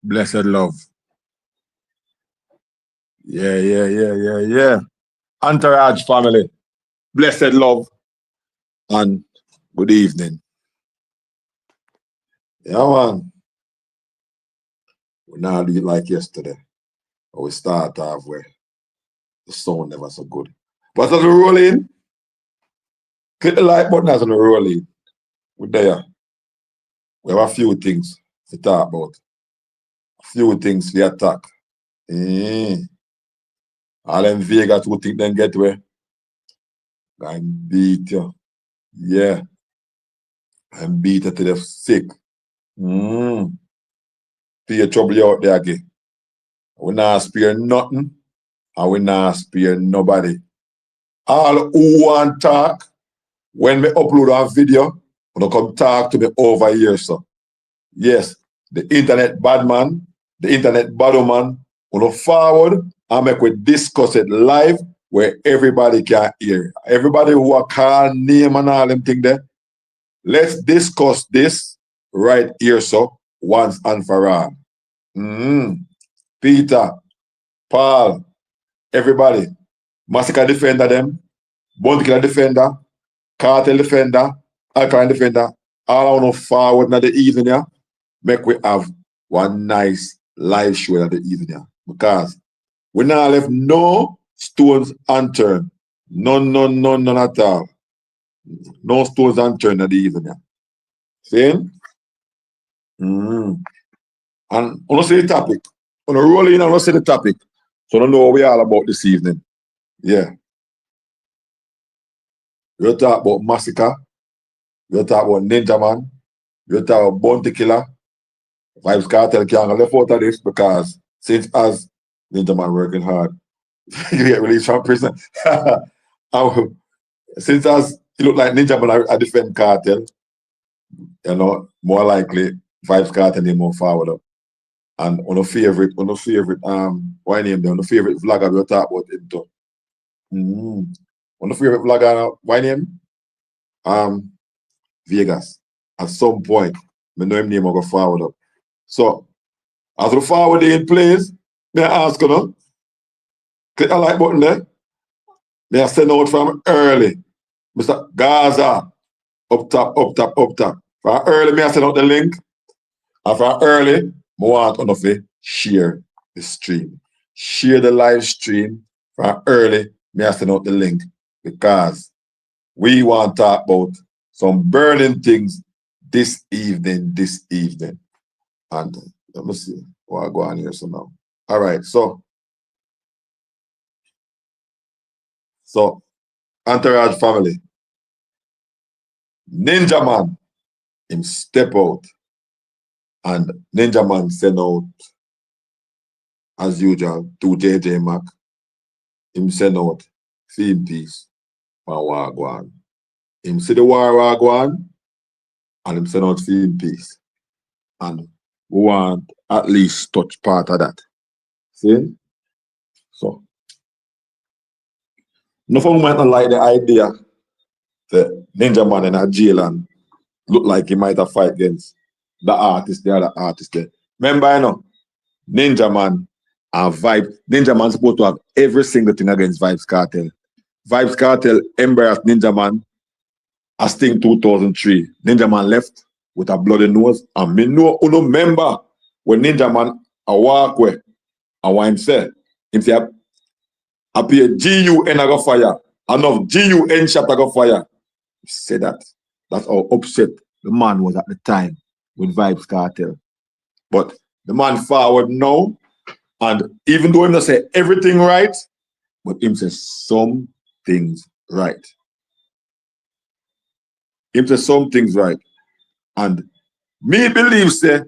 Blessed love. Yeah. Entourage family. Blessed love. And good evening. Yeah, man. We now do it like yesterday. We start off where the sound never so good. But as we roll in, click the like button as we roll in. We're there. We have a few things to talk about. A few things to attack. All them Vegas who think they get where. I'm beat you. Yeah. I'm beat you to the sick. Fear trouble you out there again. We not spare nothing. And we not spare nobody. All who want talk, when me upload a video, wanna come talk to me over here, so. Yes, the internet bad man, the internet bad man, wanna forward and make we discuss it live where everybody can hear. Everybody who are call name and all them thing there, let's discuss this right here, so once and for all. Peter, Paul, everybody, Masicka defender them, Bounty Killer defender, Kartel defender, Alkaline defender, all I want to forward in the evening, yeah, make we have one nice live show in the evening, yeah, because we now left no stones unturned. None at all. No stones unturned in the evening, yeah. See? And I want to say the topic. I want to roll in and I want to say the topic. So I don't know what we're all about this evening. Yeah. We'll talk about Masicka. We'll talk about Ninjaman. We'll talk about Bounty Killer. Vybz Kartel can't left out of this because since as Ninjaman working hard, you get released from prison. Since as it look like Ninjaman I defend Kartel, you know, more likely Vybz Kartel is more forward up. And on a favorite, why name them? On the favorite vlogger we'll talk about him too. On the favorite vlogger, why name? Vegas. At some point, I know him name will go forward up. So, as the forward in plays, may I ask you, click the like button there. May I send out from early. Mr. Gaza, up top. From early, may I send out the link. And from early, I want to share the stream. Share the live stream from early. May I send out the link because we want to talk about some burning things this evening. And let me see what I go on here so now. All right, so Entourage family. Ninjaman, him step out. And Ninjaman send out, as usual, to JJ Mac. Him send out theme piece for Wagwan. Him see the war Wagwan, and him send out theme piece. And we want at least touch part of that. See? So, nothing might not like the idea that Ninjaman in a jail and look like he might have fight against the artist, the other artist there. Remember, you know, Ninjaman and Ninjaman supposed to have every single thing against Vybz Kartel. Vybz Kartel embarrassed Ninjaman as thing 2003. Ninjaman left with a bloody nose. And me know, you remember when Ninjaman a walk away and what him say appear GUN a go fire. Enough GUN shot a go fire. He said that. That's how upset the man was at the time with Vybz Kartel. But the man forward now, and even though him not say everything right, but him say some things right. Him say some things right. And me believe say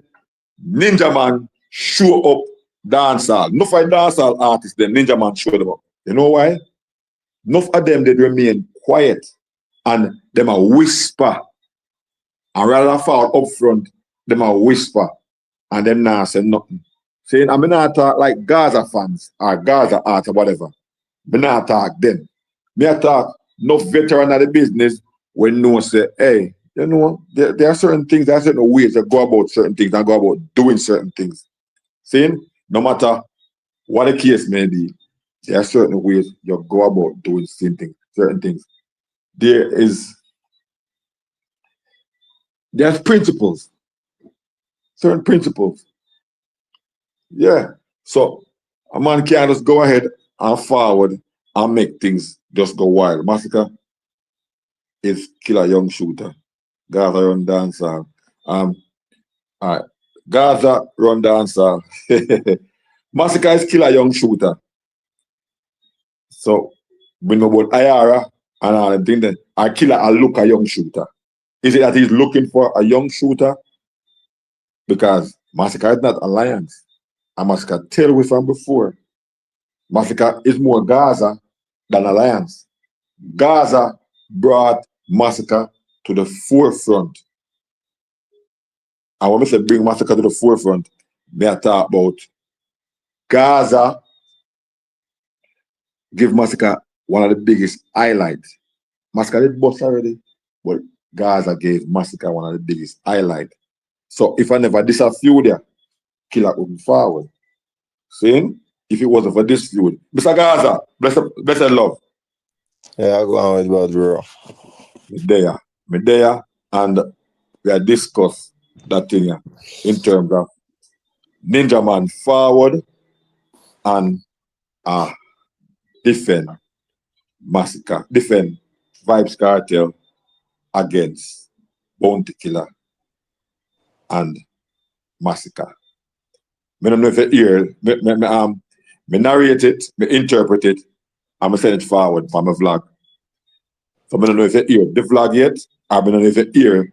Ninjaman show up dancehall. Enough of dancehall artists, then Ninjaman show them up. You know why? Enough of them they remain quiet and them a whisper. And rather far up front, them a whisper and them not say nothing. Saying I'm not talk like Gaza fans or Gaza art or whatever. Me not talk them. Me a talk no veteran of the business when no say, hey, you know, there are certain things, there are certain ways that go about certain things and go about doing certain things. Saying, no matter what the case may be, there are certain ways you go about doing certain things. There's principles, certain principles. Yeah. So a man can't just go ahead and forward and make things just go wild. Masicka is killer young shooter. Gaza run dancer. All right. Gaza run dancer. Masicka is killer young shooter. So we know about Ayara and all the thing that a killer a look a young shooter. Is it that he's looking for a young shooter? Because Masicka is not alliance. And Masicka tell we from before. Masicka is more Gaza than alliance. Gaza brought Masicka to the forefront. And when we say bring Masicka to the forefront, we are talking about Gaza give Masicka one of the biggest highlights. Masicka did bust already, but Gaza gave Masicka one of the biggest highlights. So if I never this a feud there, Killer would be forward. Saying if it wasn't for this feud. Mr. Gaza, blessed love. Yeah, I go on with about bro. Me there, and we are discuss that thing in terms of Ninjaman forward and defend Masicka, defend Vybz Kartel against Bounty Killer and Masicka. I don't know if you hear, me narrate it, me interpret it, and me send it forward from my vlog. So I don't know if you hear the vlog yet, or I don't know if you hear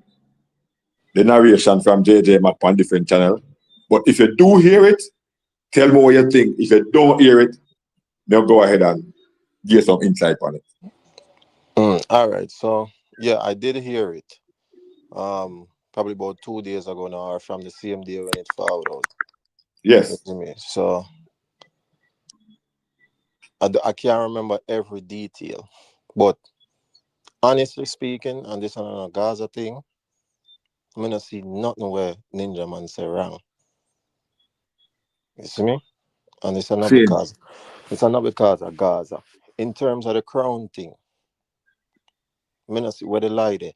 the narration from JJ Matt on different channel. But if you do hear it, tell me what you think. If you don't hear it, then go ahead and give some insight on it. All right, so yeah, I did hear it. Probably about 2 days ago now, or from the same day when it fouled out. Yes. So I can't remember every detail, but honestly speaking, and this is a Gaza thing, I'm gonna see nothing where Ninjaman say wrong. You see me? And it's not because of Gaza. In terms of the crown thing, I'm gonna see where the lie there.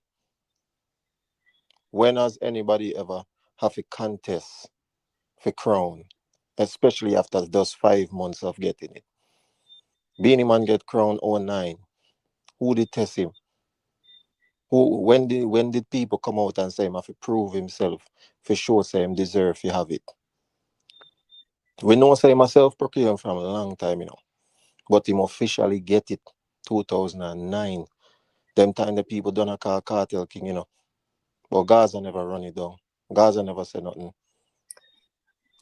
When has anybody ever have a contest for crown, especially after those 5 months of getting it? Beanie Man get crown 09. Who did test him? When did people come out and say him have to prove himself for sure say him deserve to have it? We know say myself proclaim from a long time, but him officially get it 2009. Them time the people done a call Cartel King, But Gaza never run it down. Gaza never said nothing.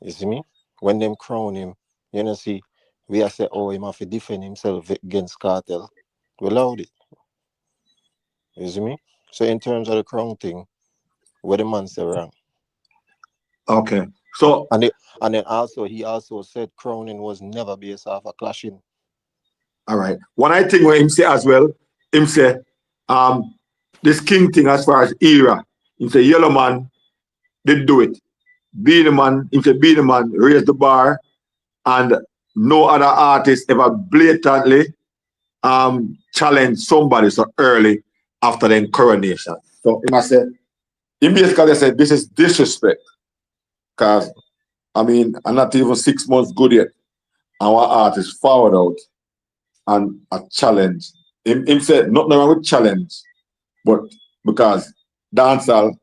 You see me? When them crown him, see, we are say, oh, him have to defend himself against Cartel. We allowed it. You see me? So in terms of the crown thing, where the man say wrong. Okay. So and then also he also said crowning was never based off a clashing. All right. One I think what him say as well, him say, this king thing as far as era, him say Yellow Man did do it. Beenie Man, him say Beenie Man raised the bar, and no other artist ever blatantly challenged somebody so early after their coronation. So him say, him basically said this is disrespect. Cause I'm not even 6 months good yet. Our artist forward out and a challenge. Him said nothing wrong with challenge, but because dancehall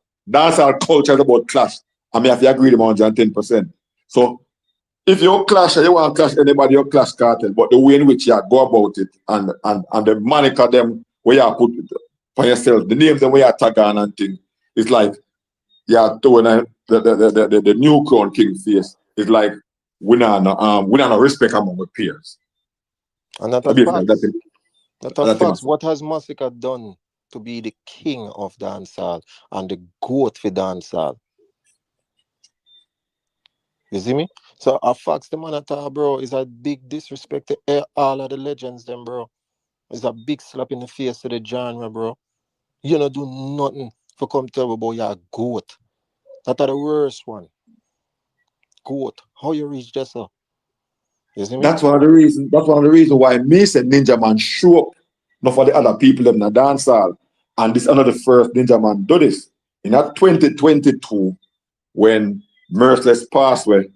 culture is about clash. I have to agree with 110%. So if you clash and you want to clash anybody, you clash Cartel. But the way in which you go about it and the moniker them where you put for yourself, the names them where you tag on and thing, it's like you're throwing the new crown king face. It's like we not respect among the peers. And that a fact. What has Masicka done to be the king of dancehall and the goat for dancehall? You see me? So a fact the man at bro is a big disrespect to all of the legends them, bro. It's a big slap in the face to the genre, bro. You don't do nothing for come tell me about your goat. That's the worst one. Goat. How you reach there, sir? You see me? That's one of the reasons. That's one of the reasons why me said Ninjaman show up, not for the other people in the dancehall. And this another first Ninjaman do this in that 2022 when Merciless passed away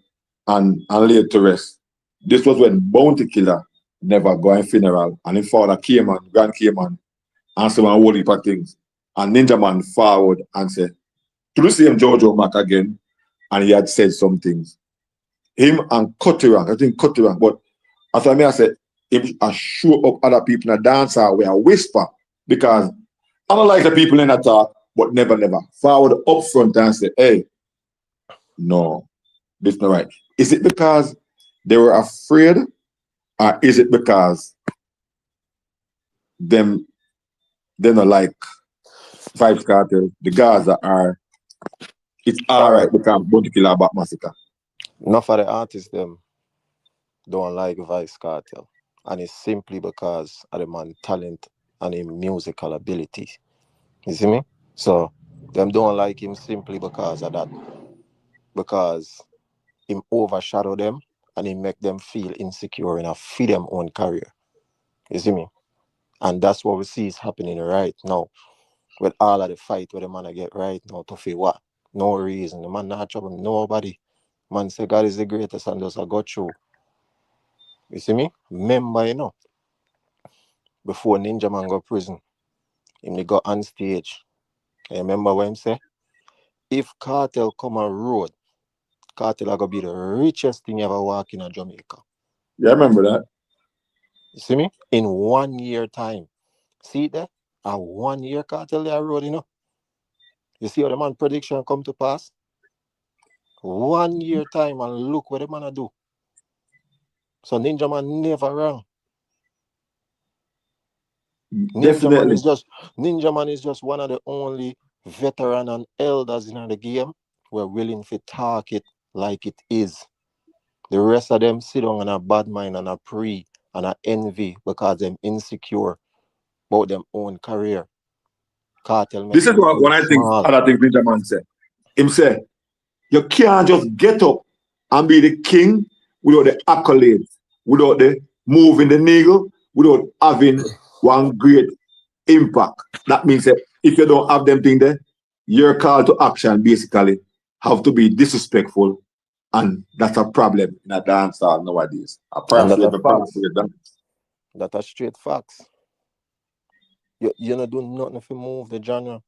and laid to rest. This was when Bounty Killer never going funeral, and his father came on, grand came on, and some whole heap of things. And Ninjaman forward and said, to the same Jojo Mac again, and he had said some things. Him and Cutterang, I think Cutterang, but after me I said, him I show up other people in the dancer where I whisper, because I don't like the people in the talk, but never forward up front and say, hey, no, this not right. Is it because they were afraid, or is it because they're not like Vybz Kartel, the guys that are, it's alright because Bounty Killer about Masicka? Not for the artists them don't like Vybz Kartel. And it's simply because of the man talent and his musical ability. You see me? So them don't like him simply because of that. Because him overshadow them and he make them feel insecure enough for them own career. You see me? And that's what we see is happening right now. With all of the fight where the man I get right now to feel what? No reason. The man not trouble nobody. Man say God is the greatest and just I got through. You see me? Remember, you know, before Ninjaman go prison, him they go on stage. You remember what him say? If Cartel come on road, Cartel are gonna be the richest thing ever walk in Jamaica. Yeah, I remember that. You see me? In 1 year time. See that? A 1 year Cartel there road, you know. You see how the man prediction come to pass? 1 year time and look what the man a do. So Ninjaman never wrong. Definitely. Ninjaman is just one of the only veteran and elders in the game who are willing to talk it like it is. The rest of them sit down on a bad mind and a pre and a envy because them insecure about them own career. Cartel This is what when I think other things Ninjaman said. Him say, you can't just get up and be the king without the accolades, without the moving the needle, without having one great impact. That means that if you don't have them things there, your call to action basically have to be disrespectful, and that's a problem in a dancehall nowadays. That are straight facts. You not do nothing to move the genre.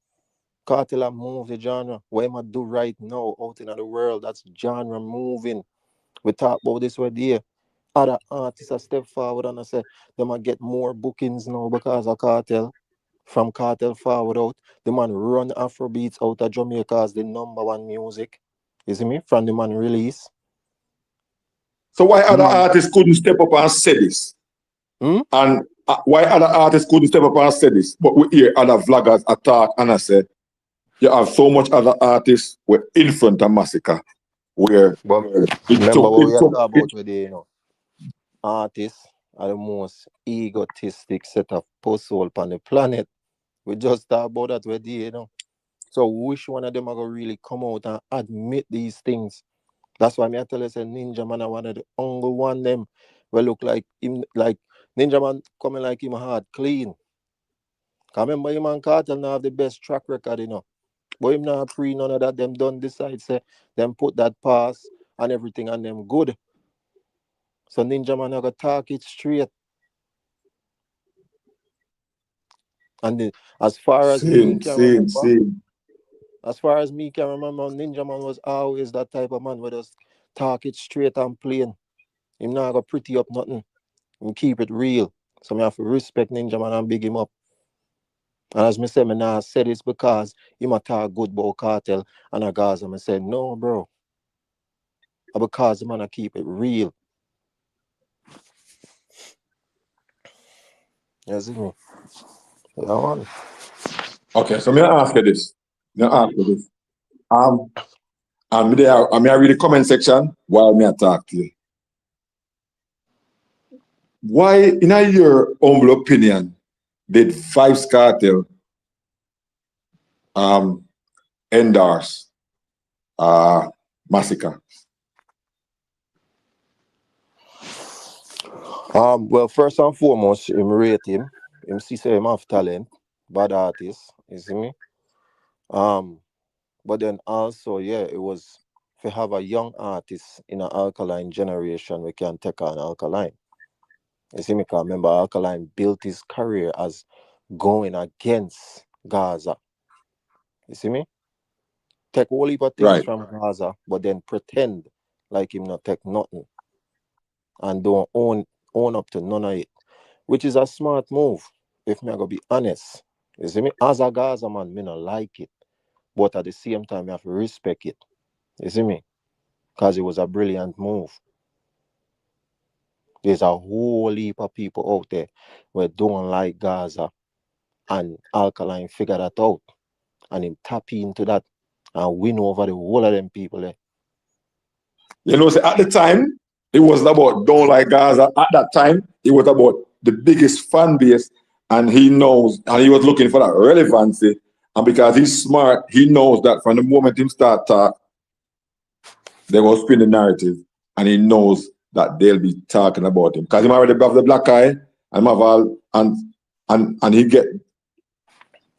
Cartel move the genre. What am I do right now out in the world? That's genre moving. We talk about this right here. Other artists are step forward and I say they might get more bookings now because of Cartel. From Cartel forward out, the man run Afrobeats out of Jamaica as the #1 music. You see me? From the man release. So why other artists couldn't step up and say this? And why other artists couldn't step up and say this? But we hear other vloggers attack and I say, you have so much other artists were in front of Masicka. Remember what we are talking about with the, you know, artists are the most egotistic set of puzzle on the planet. We just talk about that with the, you know. So which one of them are gonna really come out and admit these things? That's why I tell you, say Ninjaman are one of the only one them will look like him, like Ninjaman coming like him hard clean. Cause remember him and Cartel now have the best track record, you know. But him now pre none of that them done decide say them put that pass and everything and them good. So Ninjaman are gonna talk it straight. And as far as me can remember, Ninjaman was always that type of man who just talk it straight and plain. Him not go pretty up nothing. Him keep it real. So me have to respect Ninjaman and big him up. And as me say, me now say this because him a talk good about Cartel and a guys and me say, no bro. Because the man a keep it real. You see me? Yeah, man. Okay, so me ask you this. I'm there. I read the comment section while me talk to you. Why, in your humble opinion, did Vybz Kartel endorse Masicka? Well, first and foremost, him rate him. Him see say him have talent, bad artist. You see me? Um, but then also, yeah, it was to have a young artist in an alkaline generation we can take on alkaline. You see me? 'Cause remember, alkaline built his career as going against Gaza. You see me? Take all heap of things Right. from Gaza, but then pretend like him not take nothing and don't own up to none of it, which is a smart move. If me I go be honest, you see me, as a Gaza man, me not like it, but at the same time, I have to respect it. You see me, because it was a brilliant move. There's a whole heap of people out there who don't like Gaza, and Alkaline figure that out, and him tap into that and win over the whole of them people there. You know, so at the time, it wasn't about don't like Gaza. At that time, it was about the biggest fan base, and he knows, and he was looking for that relevancy. And because he's smart, he knows that from the moment him start talk, they will spin the narrative, and he knows that they'll be talking about him. Because he already have the black eye, and have all, and he get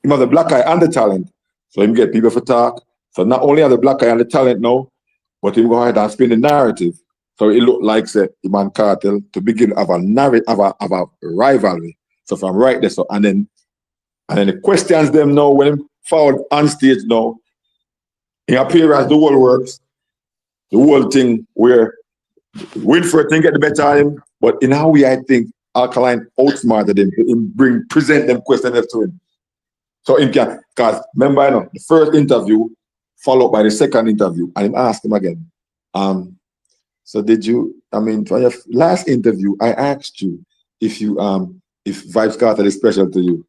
him have the black eye and the talent. So him get people for talk. So not only have the black eye and the talent now, but him go ahead and spin the narrative. So it looked like say Iman Cartel to begin of a narrative of a rivalry. So from right there, so and then the questions them now when him forward on stage now, he appear as the whole works, the whole thing where Winfred can get the better of him, but in how we I think Alkaline outsmarted him, present them questions to him. So him can, because remember, you know, the first interview followed by the second interview, and him asked him again. So did you? I mean, for your last interview, I asked you if Vybz Kartel is special to you.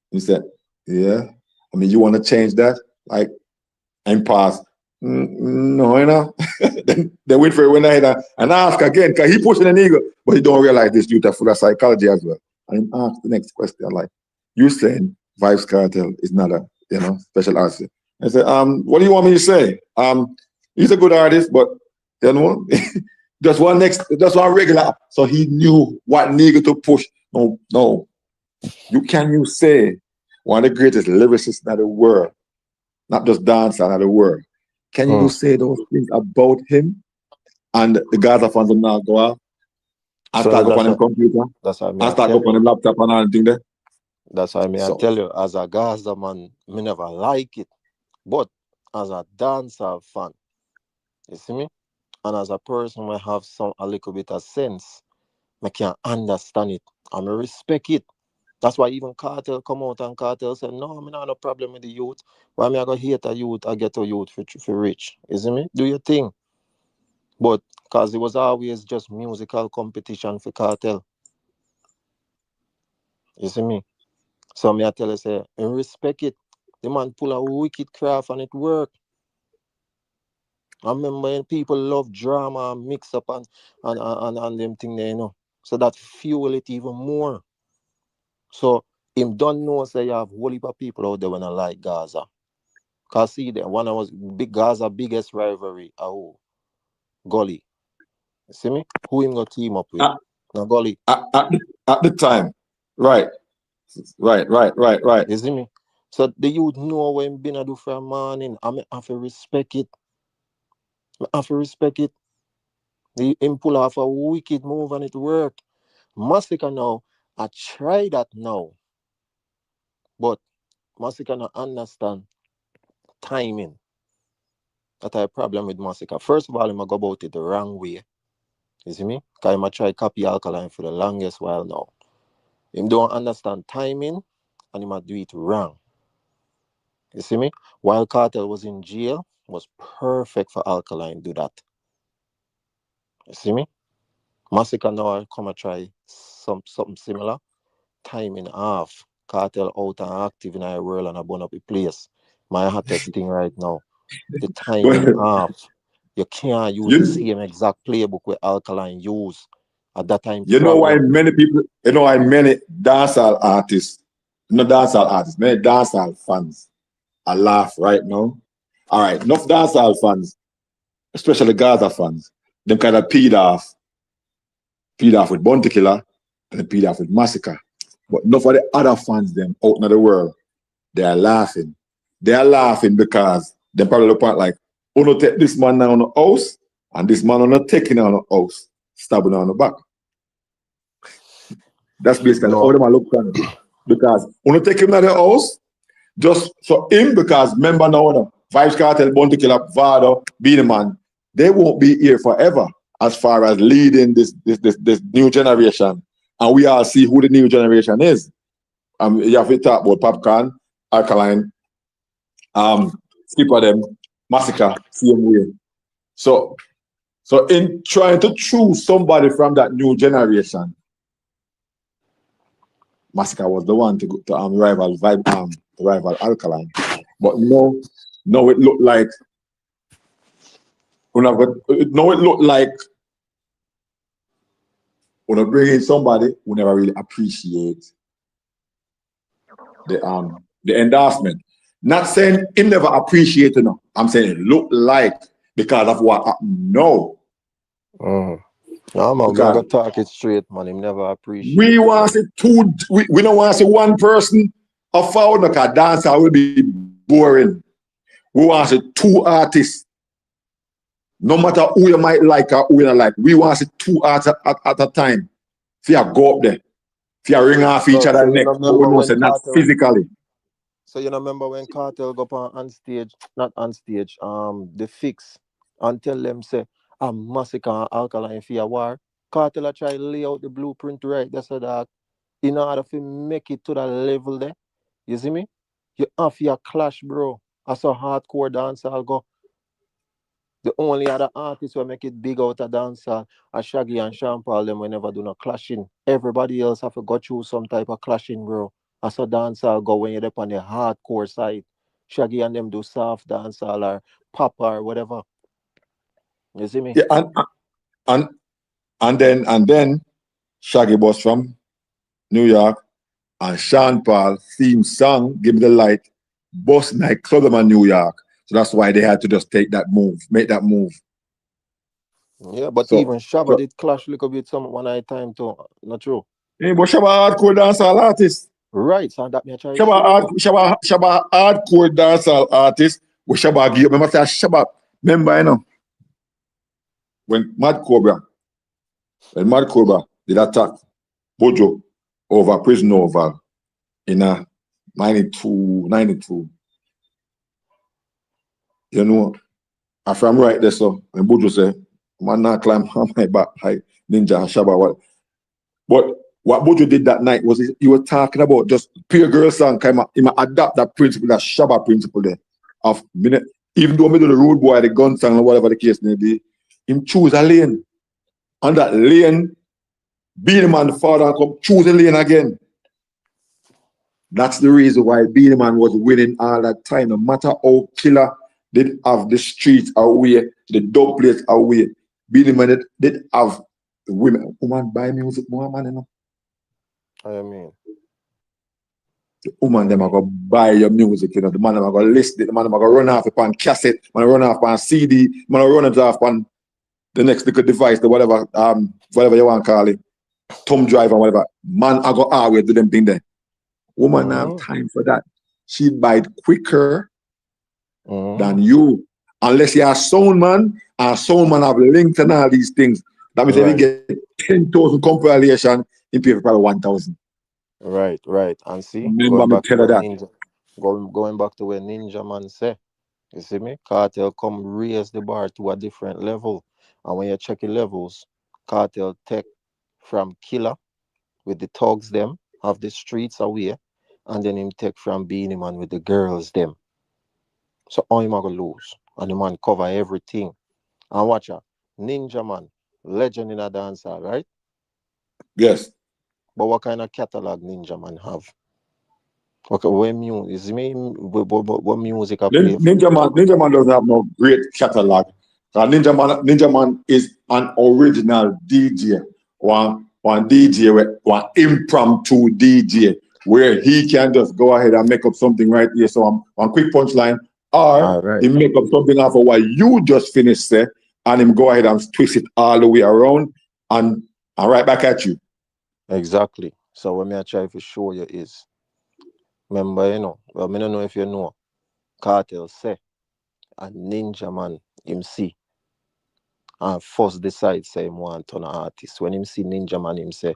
He said, "Yeah." I mean, you want to change that? Like, and pass. No, you know. Then Winfrey went ahead and asked again, because he pushing an ego, but he don't realize this youth are full of psychology as well. And he asked the next question, like, you saying Vybz Kartel is not a special artist. I said, what do you want me to say? He's a good artist, but you know, just one regular. So he knew what nigga to push. No. You say one of the greatest lyricists in the world, not just dancehall in the world. Can you say those things about him? And the Gaza fans will now go out and start up on the computer. That's what I mean. And start up on the laptop and everything there. That's what I mean. So, I tell you, as a Gaza man, me never like it. But as a dancehall fan, you see me? And as a person who have a little bit of sense, I can understand it. And I respect it. That's why even Cartel come out and Cartel say, no, I have no problem with the youth. Why me I go hate a youth, I get a youth for rich. You see me? Do your thing. But because it was always just musical competition for Cartel. You see me? So me I tell you, say, I respect it. The man pull a wicked craft and it work. I remember when people love drama and mix up and them thing there, you know. So that fuel it even more. So him don't know say you have a whole heap of people out there when I like Gaza. Cause see there, one of was big Gaza biggest rivalry. Oh, Gully. You see me? Who him got team up with? Now Gully. At the time. Right. You see me? So the youth know what him been a do for a morning. I have to respect it. I have to respect it. Him pull off a wicked move and it worked. Masicka now, I try that now. But Masicka not understand timing. That's a problem with Masicka. First of all, him go about it the wrong way. You see me? Because him try copy Alkaline for the longest while now. Him don't understand timing and him do it wrong. You see me? While Kartel was in jail, was perfect for Alkaline do that. You see me? Masicka now I come and try something similar. Timing off. Kartel out and active in our world and I burn up a place. My hottest thing right now. The timing off. You can't use the same exact playbook with Alkaline use at that time. You know why many dancehall artists, many dancehall fans are laugh right now. All right, enough dancehall fans, especially Gaza fans, them kind of peed off peed off with Bounty Killer and they peed off with Masicka. But enough of the other fans them out in the world, they are laughing. They are laughing because they probably look at like, uno take this man now on the house and this man on the taking on the house, stabbing on the back. That's basically all them are looking at. Because uno take him to the house, just so him, because remember now, Vybz Kartel, Bounty Killer, Vado, Beenie Man, they won't be here forever as far as leading this new generation. And we all see who the new generation is. You have to talk about Popcorn, Alkaline, Skipper them, Masicka, same way. So in trying to choose somebody from that new generation, Masicka was the one to go to rival Alkaline. But no, it looked like when I bring in somebody who never really appreciate the endorsement. Not saying him never appreciate it. No. I'm saying it look like because of what happened. No. No, man, we gotta talk it straight, man. Him never appreciate. We want to see we don't want to see one person a foul because Dancehall will be boring. We want to see two artists. No matter who you might like or who you don't like, we want to see two artists at a time. If you go up there, if you ring off each other neck, not physically. So you remember when Kartel go on stage, not on stage, the fix, and tell them say, I'm Masicka and Alkaline for a war. Kartel try to lay out the blueprint right there so that in order to make it to that level there, you see me? You have your clash, bro. As a hardcore dancehall go. The only other artists who make it big out of dancehall are Shaggy and Sean Paul. Them will never do no clashing. Everybody else have to go through some type of clashing, bro. As a dancehall go when you're up on the hardcore side. Shaggy and them do soft dancehall or pop or whatever. You see me? Yeah, and then Shaggy was from New York and Sean Paul theme song, Give Me the Light, boss nightclub in New York. So that's why they had to just make that move. Yeah, but even Shabba did clash a little bit some one night time too. Not true. Yeah, but Shabba hardcore dancehall artist. Right, so that me try. Shabba hardcore dancehall artist. But Shabba give. Remember Shabba. Remember, you know, when Mad Cobra did attack Bojo over Prison Oval in 92. You know, after I'm right there, so when Bojo say, man, not climb on my back, high Ninja and Shabba. But what Bojo did that night was he was talking about just pure girl song, he might adapt that principle, that Shabba principle there. Of minute, even though I do the road boy, the gun song, or whatever the case may be, him choose a lane. On that lane, Beenie Man, the father, come choose a lane again. That's the reason why Beenie Man was winning all that time. No matter how Killer did have the streets away, the dope place away, Beenie Man did have the women. Woman buy music more, man, you know. I mean, the woman them are gonna buy your music, you know. The man them are gonna list it, the man them are gonna run off upon cassette, man run off on CD, man run it off on the next little device, the whatever you want to call it, thumb drive or whatever. Man, I go always do them thing there. Woman have time for that. She buy it quicker than you. Unless you're a sound man, and sound man have linked and all these things. That means if you get 10,000 compilation, you pay for probably 1,000. Right. And see, remember me tell her that. Going back to where Ninjaman say, you see me? Kartel come raise the bar to a different level. And when you check the levels, Kartel take from Killer with the thugs them, have the streets away, and then him take from Beenie Man with the girls them. So all him gonna lose. And the man cover everything. And watch out, Ninjaman, legend in a dancer, right? Yes. But what kind of catalog Ninjaman have? Okay, what music I play? Ninjaman doesn't have no great catalog. Ninjaman is an original DJ. One DJ, one impromptu DJ, where he can just go ahead and make up something right here. So one quick punchline, or he make up something after what you just finished, say, and him go ahead and twist it all the way around and And right back at you. Exactly. So what me I try to show you is, remember, well, me don't know if you know, Cartel say, a Ninjaman, him see, and first decide say him want to turn an artist. When him see Ninjaman, him say,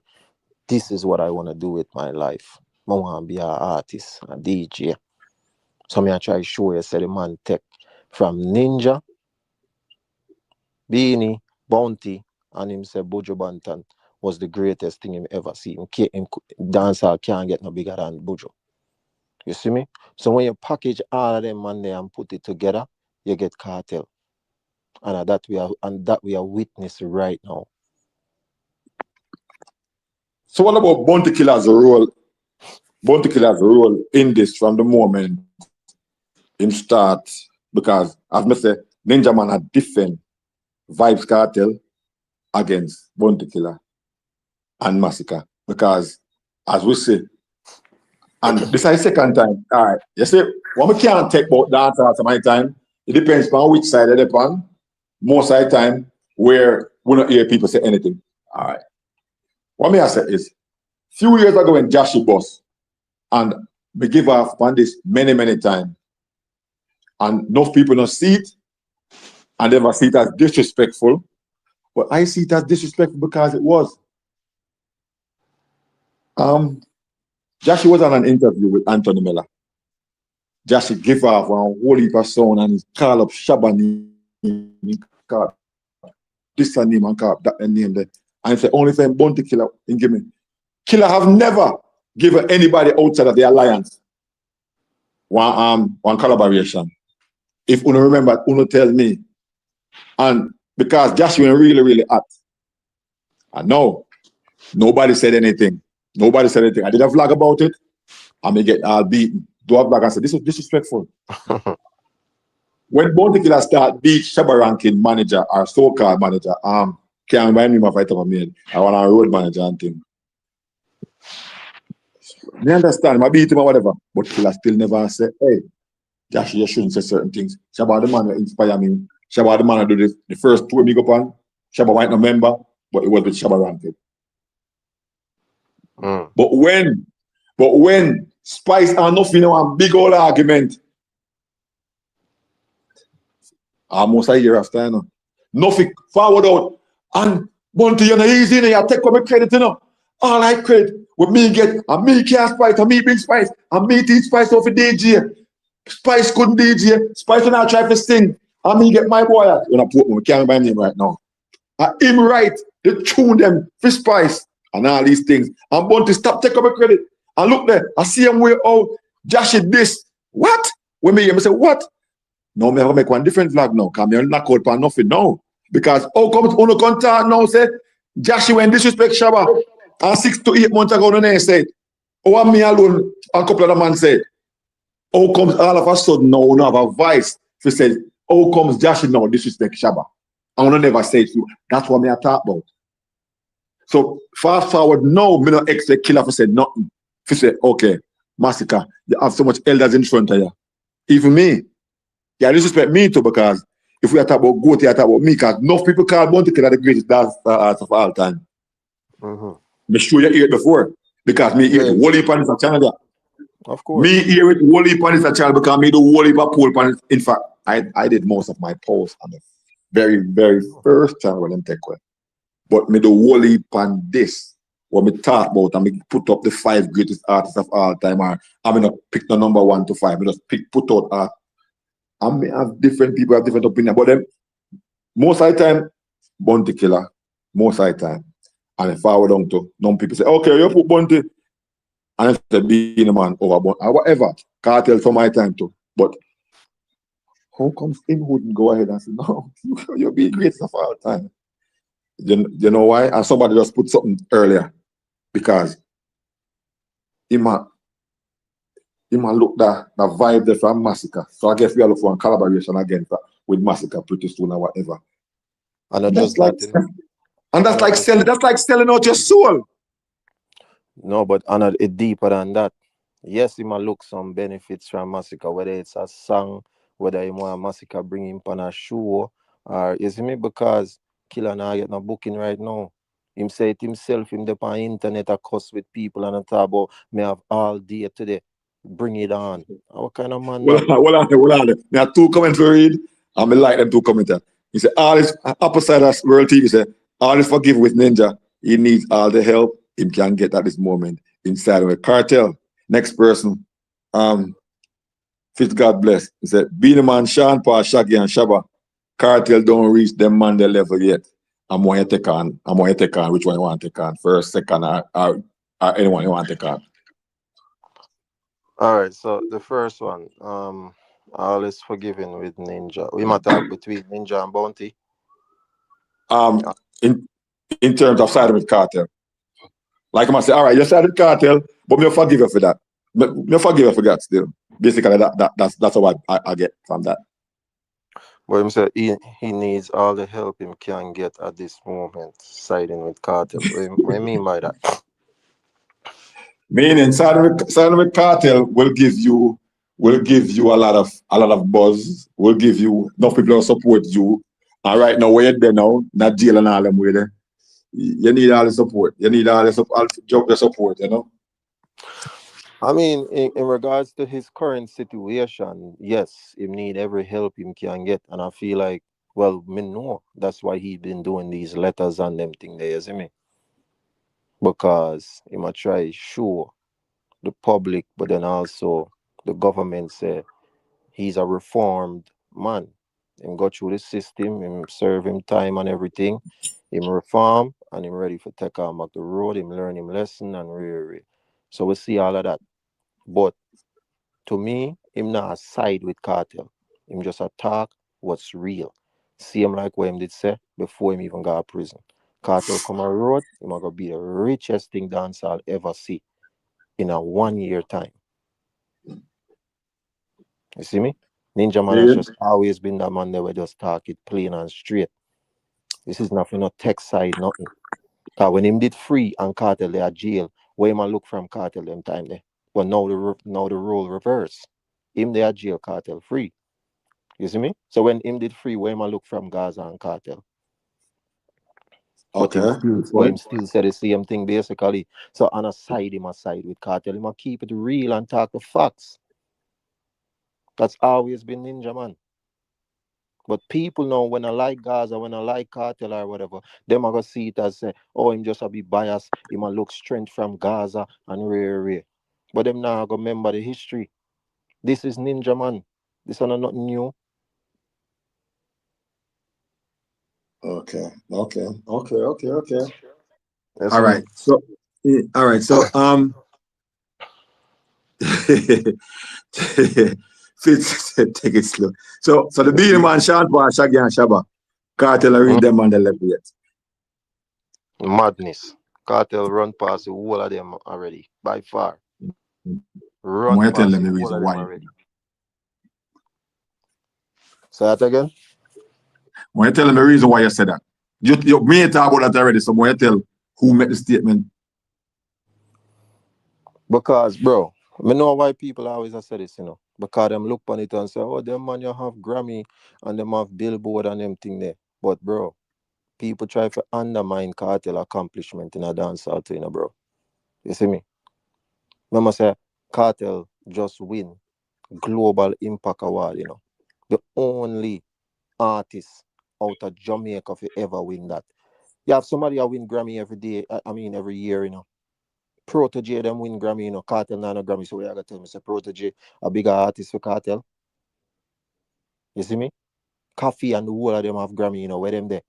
this is what I want to do with my life. I want to be an artist, a DJ. So me I try to show you, say the man take from Ninja, Beanie, Bounty, and him say Buju Banton was the greatest thing him ever see. Dancehall can't get no bigger than Buju. You see me? So when you package all of them man there and put it together, you get Cartel. And that we are witness right now. So what about Bounty Killer's role? Bounty Killer's role in this from the moment him start, because as I say, Ninjaman had defend Vybz Kartel against Bounty Killer and Masicka. Because as we say, and this is the second time. All right. You see, what we can't take about dancehall some of the time, it depends on which side they're on. Most of the time, where we don't hear people say anything. All right. What me I say is, few years ago when Joshy boss, and we give off on this many, many times, and enough people don't see it, and they see it as disrespectful. But I see it as disrespectful because it was. Joshy was on an interview with Anthony Miller. Joshy give off one whole heap of sound and he call up Shabani, call this a name and call that a name there. And he say only thing Bounty Killer in give me. Killer have never given anybody outside of the alliance one collaboration. If Uno remember, Uno tell me. And because Joshy went really, really hot. And no, nobody said anything. Nobody said anything. I did a vlog about it. I may get all beaten. Do a vlog and say, this is disrespectful. When Bounty Killer start beat Shabba Rankin manager or so-called manager, can't remind me of fight of me. I want a road manager and thing. Me understand, I beat him or whatever, but Killer still never say, hey, Josh, you shouldn't say certain things. Shabba the man will inspire me. Shabba the man will do this. The first tour me go on, Shabba might not remember, but it was with Shabba Rankin. But when Spice and nothing, a big old argument. Almost a year after, nothing forward out. And Bounty, you're not easy, you take my credit, All I credit with me get, and me can't Spice, and me bring Spice, and me teach Spice off a DJ. Spice couldn't DJ, Spice when I try to sing, and me get my boy. When I put me, can't remember him right now. And him right, they tune them for Spice and all these things. And Bounty stop take up my credit. And look there, I see him way out, Josh this. What? When me hear me say, what? No, me have to make one different vlog now, because me knock out for nothing now. Because how come on the contact now say, Josh went disrespect Shabba. And 6 to 8 months ago, they said, oh, me alone, a couple of the man said, how comes all of a sudden now we have a voice to say, how comes Josh now disrespect Shabba? I want to never say it. That's what me I talk about. So fast forward now, me not expect Killer to say nothing. To say, okay, Masicka, you have so much elders in front of you. Even me. Yeah, disrespect me too, because if we are talking about Goatee, I talk about me, because enough people call Bounty Killer the greatest dance artist of all time. Me sure you hear it before, because me hear it whole heap on this channel there. Of course. Me hear it whole heap on this channel, because me do whole heap of poll on it. In fact, I did most of my posts on the very, very first channel when them take away. But me do whole heap on this. What me talk about, and me put up the 5 greatest artists of all time, or I mean not pick the number 1 to 5. Me just put out art. I may have different people have different opinions, but them most of the time, Bounty Killer, most of the time. And if I were down to some people say, okay, you put Bounty, and if they be the man over Bounty, or whatever, Cartel for my time too. But how comes him wouldn't go ahead and say, no, you'll be greatest of all time? You know why? And somebody just put something earlier. Because he might look the vibe there from Masicka. So I guess we are looking for a collaboration again with Masicka pretty soon or whatever. And that's like selling out your soul. No, but it's deeper than that. Yes, he might look some benefits from Masicka, whether it's a song, whether he want Masicka bring him on a show, or you see me, because Killer now get no booking right now. Him say it himself, him dep on internet a cuss with people and a talk about me have all day today. Bring it on. What kind of man that? Well, there are two comments to read, and I like them two comments. He said, all this opposite of World TV said, all is forgive with Ninja. He needs all the help he can get at this moment inside of a cartel. Next person, Fifth God bless. He said, Beanie Man, Sean Paul, Shaggy, and Shabba, cartel don't reach them man their level yet. I'm going to take on. Which one you want to take on? First, second, or anyone you want to take on? All right, so the first one, all is forgiven with Ninja. We might talk between Ninja and Bounty. Um, in terms of side with cartel. Like I say, all right, you side with cartel, but me forgive you for that. Me forgive you for that still. Basically, that's what I get from that. But him say he needs all the help him can get at this moment, siding with Cartel. What you mean by that? Meaning, side with cartel will give you a lot of buzz. Will give you enough people to support you. And right now, where you're there now, not jail and all them way there. You need all the support. You need all the support. You know. I mean, in regards to his current situation, yes, he need every help him can get. And I feel like, well, me know that's why he been doing these letters and them thing there, you see me? Because he might try show the public, but then also the government say he's a reformed man. Him go through the system, him serve him time and everything. Him reform and him ready for take on back the road, him learn him lesson and re. So we see all of that. But to me, him not side with cartel. Him just attack what's real. Same like what him did say before him even got to prison. Cartel come on road, him gonna be the richest thing dancehall ever see in a 1 year time. You see me? Ninjaman has Yeah. just always been that man that we just talk it plain and straight. This is nothing, no tech side, nothing. Cause when him did free and cartel they are jail, where him a look from cartel them time there. But now the role reverse. Him they are jail, cartel free. You see me? So when him did free, where him a look from Gaza and cartel. But Okay. Good him point. still said the same thing basically. So on a side him a side with cartel, him a keep it real and talk the facts. That's always been Ninja Man. But people know when I like Gaza, when I like cartel or whatever, them are gonna see it as oh, him just a be biased, him a look strength from Gaza and rare. But them now gonna remember the history. This is Ninja Man. This one not new. Okay. Okay. Yes, All me. right. So, all right. So, Fitz said, take it slow. So the Beanie Man, Sean Paul, Shaggy, and Shabba, cartel are read them on the level yet. Madness. Cartel run past the whole of them already. By far. I'm Run going to tell past them the the whole reason of them why. already. Say that again? I'm going to tell them the reason why you said that. You may talk about that already, so I'm going to tell who made the statement. Because, bro, I know why people always say this, Because them look on it and say, oh, them man you have Grammy and them have Billboard and them thing there. But, bro, people try to undermine cartel accomplishment in a dancehall too, bro. You see me? Remember say cartel just win Global Impact Award, The only artist out of Jamaica to ever win that. You have somebody who win Grammy every day, every year. Protege them win Grammy, Cartel not no Grammy. So you gotta tell me, say Protege a bigger artist for Cartel. You see me? Coffee and the whole of them have Grammy, where them there.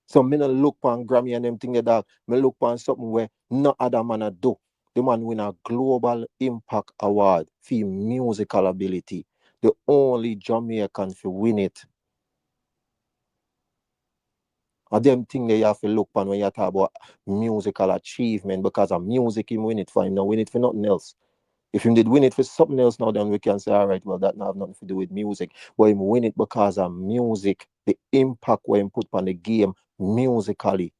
So me no look on Grammy and them thing like that. Me look on something where no other man a do. The man win a Global Impact Award for musical ability. The only Jamaican to win it. And them thing that you have to look on when you talk about musical achievement, because of music him win it for him, no win it for nothing else. If him did win it for something else now, then we can say, all right, well, that not have nothing to do with music. But him win it because of music, the impact where him put on the game musically.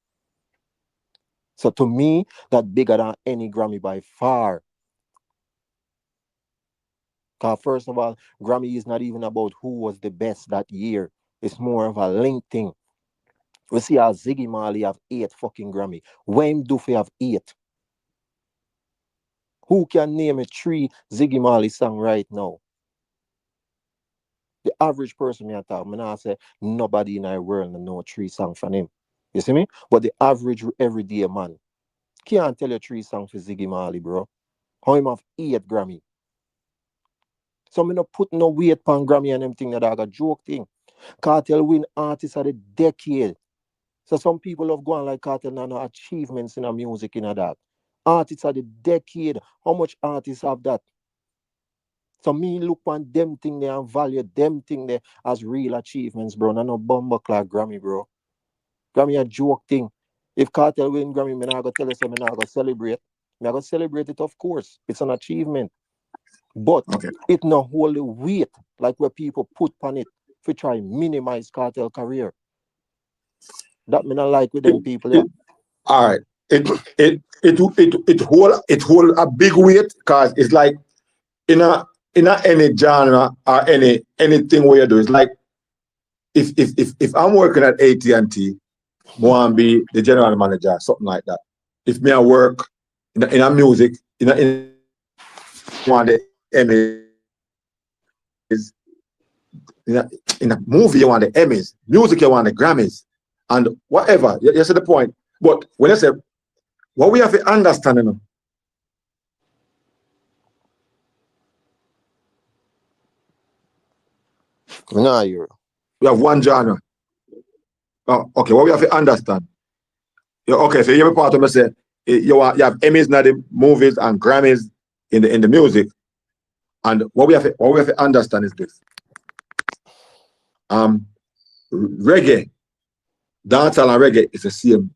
So to me, that bigger than any Grammy by far. Because first of all, Grammy is not even about who was the best that year. It's more of a link thing. We see how Ziggy Marley have 8 fucking Grammy. Wayne Duffy have 8. Who can name a 3 Ziggy Marley song right now? The average person me talk, I say nobody in our world know 3 songs from him. You see me? But the average everyday man can't tell you 3 songs for Ziggy Marley, bro. How him have 8 Grammy. So me no put no weight on Grammy and them thing that I got joke thing. Kartel win artist of the decade. So some people have gone like Kartel now no achievements in the music in that. Artists of the decade. How much artists have that? So me look on them thing there and value them thing there as real achievements, bro. No bumper like Grammy, bro. Grammy a joke thing. If Kartel win Grammy, me not go tell you so me not go celebrate. Me I go celebrate it, of course. It's an achievement. But it no hold the weight like where people put on it to try minimize Kartel career. That me not like with them people, yeah. All right. It hold a big weight because it's like in any genre or anything where you do, it's like if I'm working at AT&T, I want to be the general manager, something like that. If me I work in a music, in one of the Emmys, in a movie you want the Emmys, music you want the Grammys, and whatever. You see the point. But when I say what we have to understand, you know, Nah, you. we have one genre. Oh, okay, what we have to understand. Okay, so you have a part of me say you have Emmys in the movies and Grammys in the music. And what we have to understand is this. Reggae, dancehall and reggae is the same.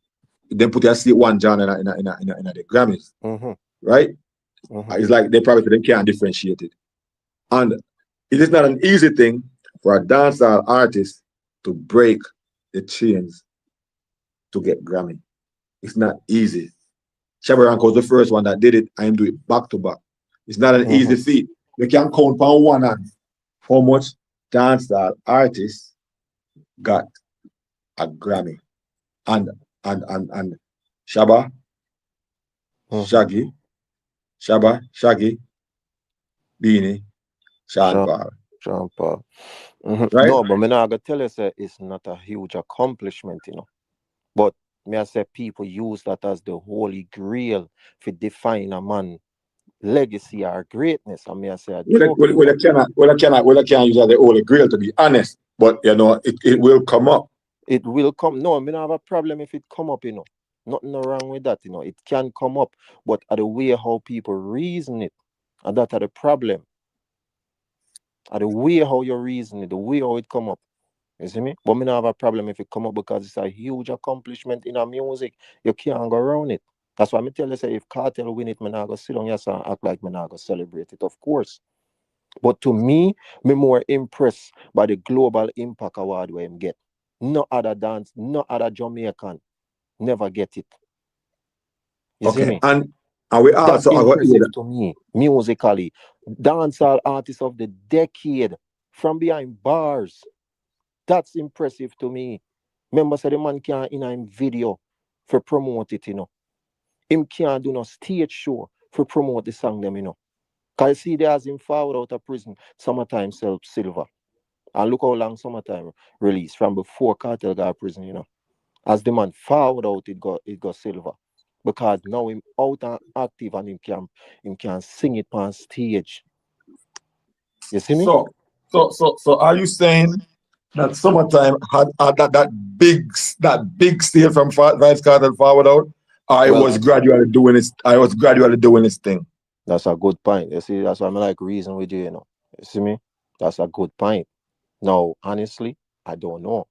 They put one genre in the Grammys, right? It's like they probably can't differentiate it. And it is not an easy thing for a dancehall artist to break the chains to get Grammy. It's not easy. Shabba Ranko was the first one that did it, and him do it back to back. It's not an easy feat. You can count on one hand how much dancehall artists got a Grammy. And Shabba, Shaggy, Beanie, Sean Paul. Sean Paul. Right? No, but me not gonna tell you say it's not a huge accomplishment, you know. But me I say people use that as the holy grail to define a man legacy or greatness. And me I say I can't use that the holy grail, to be honest. But you know, it will come up. It will come. No, I mean, I have a problem if it come up, you know. Nothing wrong with that, you know. It can come up, but the way how people reason it, and that's the problem. The way how you reason it, the way how it come up. You see me? But me not have a problem if it come up because it's a huge accomplishment in our music. You can't go around it. That's why I tell you, say, if Kartel win it, me not go sit down here and act like me not go celebrate it, of course. But to me more impressed by the global impact award where him get. No other dance, no other Jamaican never get it. You see me? And we also that's impressive to me musically. Dancehall artist of the decade from behind bars. That's impressive to me. Remember, say the man can't in a video for promote it, you know. Him can't do no stage show for promote the song them, you know. Cause see there as him forward out of prison, Summertime sell silver. And look how long Summertime release from before Kartel got prison, you know. As the man forward out, it got silver. Because now him out and active and him can sing it on stage. You see me? So are you saying that Summertime had that big steal from Vybz Kartel forward out? Or I was gradually doing this thing. That's a good point. You see, that's why I'm like reason with you, you know. You see me? That's a good point. Now, honestly, I don't know.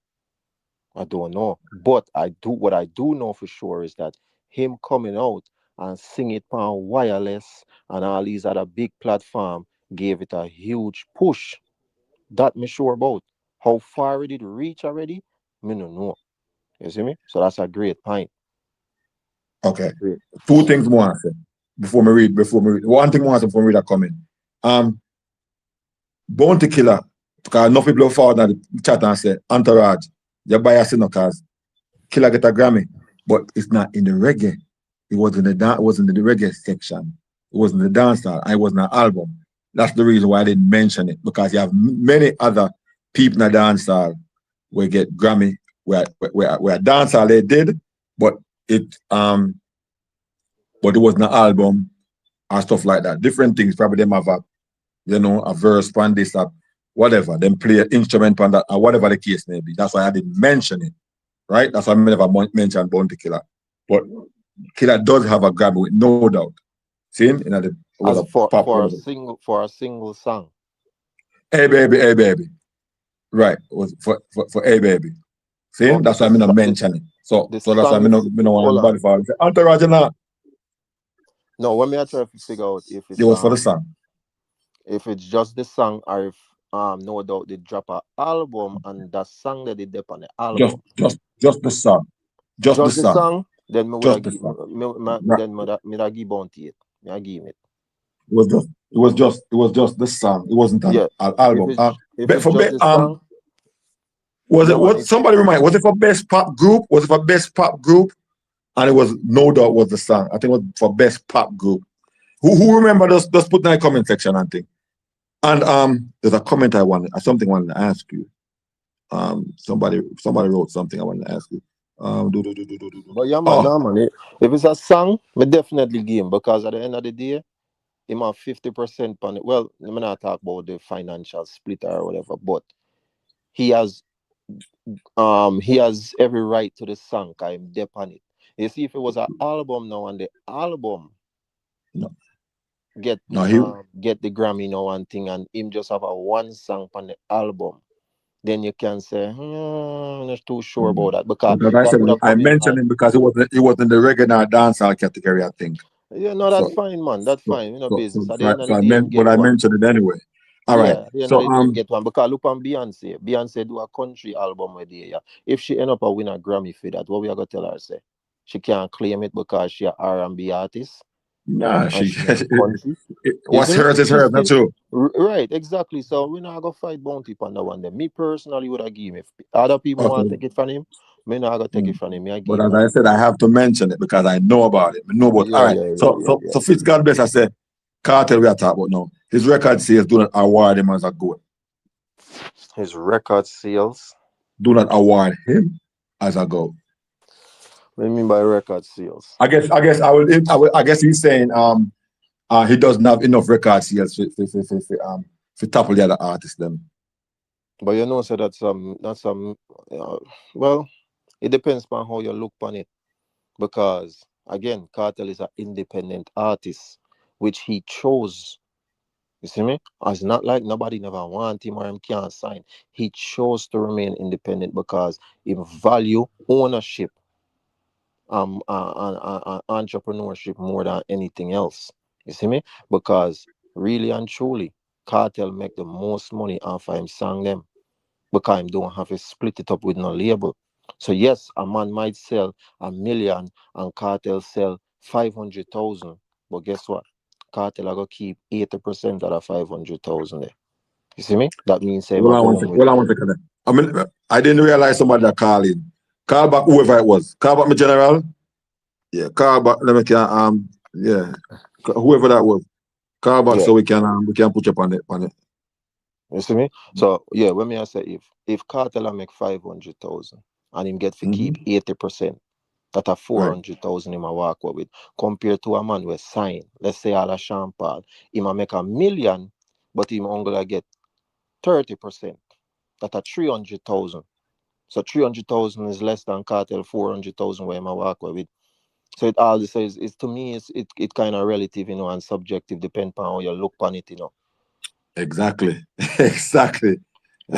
But what I do know for sure is that him coming out and sing it on wireless and all these other big platform gave it a huge push. That me sure about. How far it reach already, me no know. You see me? So that's a great point. Okay. Great. Two things more before me read. One thing more before me read a comment. Bounty Killer, because enough people have forward in the chat and say, Entourage, you're biasing no cause Killer get a Grammy, but it's not in the reggae. It wasn't it wasn't in the reggae section. It wasn't the dancehall. It wasn't an album. That's the reason why I didn't mention it, because you have many other people in the dancehall where get Grammy, where dancehall they did, but it wasn't an album or stuff like that. Different things. Probably them have a verse on this, whatever. Them play an instrument on that, or whatever the case may be. That's why I didn't mention it. Right? That's why I never mentioned Bounty Killer. But Killer does have a Grammy, with no doubt. See him? For a single song. Hey baby. Right. Was for Hey Baby. See him? That's why I'm not mentioning. So that's why I'm not want body for it. Entourage now. No, when me I try to figure out if it's it was for the song. If it's just the song, or if no doubt they drop an album and that song that they dip on the album. Just the song. Just the song. Then me would give Bounty it. I give him it. It was just the song. It wasn't an album. If it's just the song, was it what somebody remind? Was it for best pop group? Was it for best pop group? And it was no doubt was the song. I think it was for best pop group. Who remember? Just put in the comment section and thing. And there's a comment I wanted to ask you. Somebody wrote something I wanted to ask you. But yeah, man, if it's a song, me definitely give him, because at the end of the day, him have 50% on it. Well, I'm not talk about the financial split or whatever, but he has every right to the song. I'm dep on it. You see, if it was an album now and the album get the Grammy now and thing, and him just have a one song on the album, then you can say, I'm not too sure about that, because I mentioned him because it wasn't the regular dancehall category, I think. Yeah, no, that's fine, man. That's fine. You know, business. But I mentioned it anyway. All right. Get one, because look on Beyonce. Beyonce do a country album with the yeah. If she end up a win a Grammy for that, what we are gonna tell her? Say she can't claim it because she a R&B artist. Nah, what's hers is hers, not true. Right, exactly. So we're not gonna fight Bounty on that one. Then me personally would have give him. If other people want to take it from him, me not gonna take it from him. But as I said, I have to mention it because I know about it. All right. So Fitz, God bless. I said, Kartel we are talking about now. His record sales do not award him as a goat. His record sales do not award him as a goat. What do you mean by record sales? I guess he's saying he doesn't have enough record sales to topple the other artists them. But you know, so that's well, it depends on how you look on it, because again, Kartel is an independent artist, which he chose. You see me? It's not like nobody never want him or him can't sign. He chose to remain independent because he value ownership, entrepreneurship more than anything else. You see me? Because really and truly, Kartel make the most money off of him song them, because him don't have to split it up with no label. So yes, a man might sell 1 million and Kartel sell 500,000, but guess what? Kartel are gonna keep 80% of that 500,000 there. You see me? That means say, I mean, I didn't realize somebody that called in. Call back whoever it was. Call back my general. Yeah, call back. Let me whoever that was. Call back so we can put you up on it. You see me? So yeah, when me I say if Kartel make 500,000 and him get to keep 80%, that a 400,000 him a walk with, compared to a man who sign, let's say all a Sean Paul, him a make 1 million, but him only get 30%. That a 300,000. So 300,000 is less than Kartel 400,000 where him a walk with. So it all says is to me it kind of relative, you know, and subjective, depend on how you look on it, you know. Exactly. You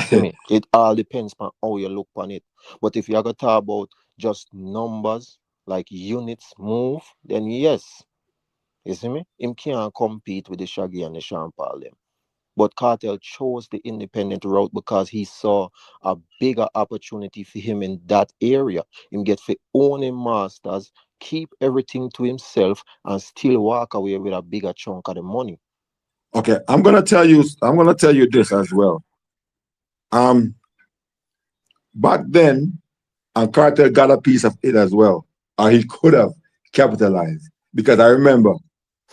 see me? It all depends on how you look on it. But if you're gonna talk about just numbers, like units move, then yes. You see me? Him can't compete with the Shaggy and the Sean Paul them. But Kartel chose the independent route because he saw a bigger opportunity for him in that area. Him get for own him masters, keep everything to himself, and still walk away with a bigger chunk of the money. Okay, I'm gonna tell you this as well. Back then, And Cartel got a piece of it as well. Or he could have capitalized. Because I remember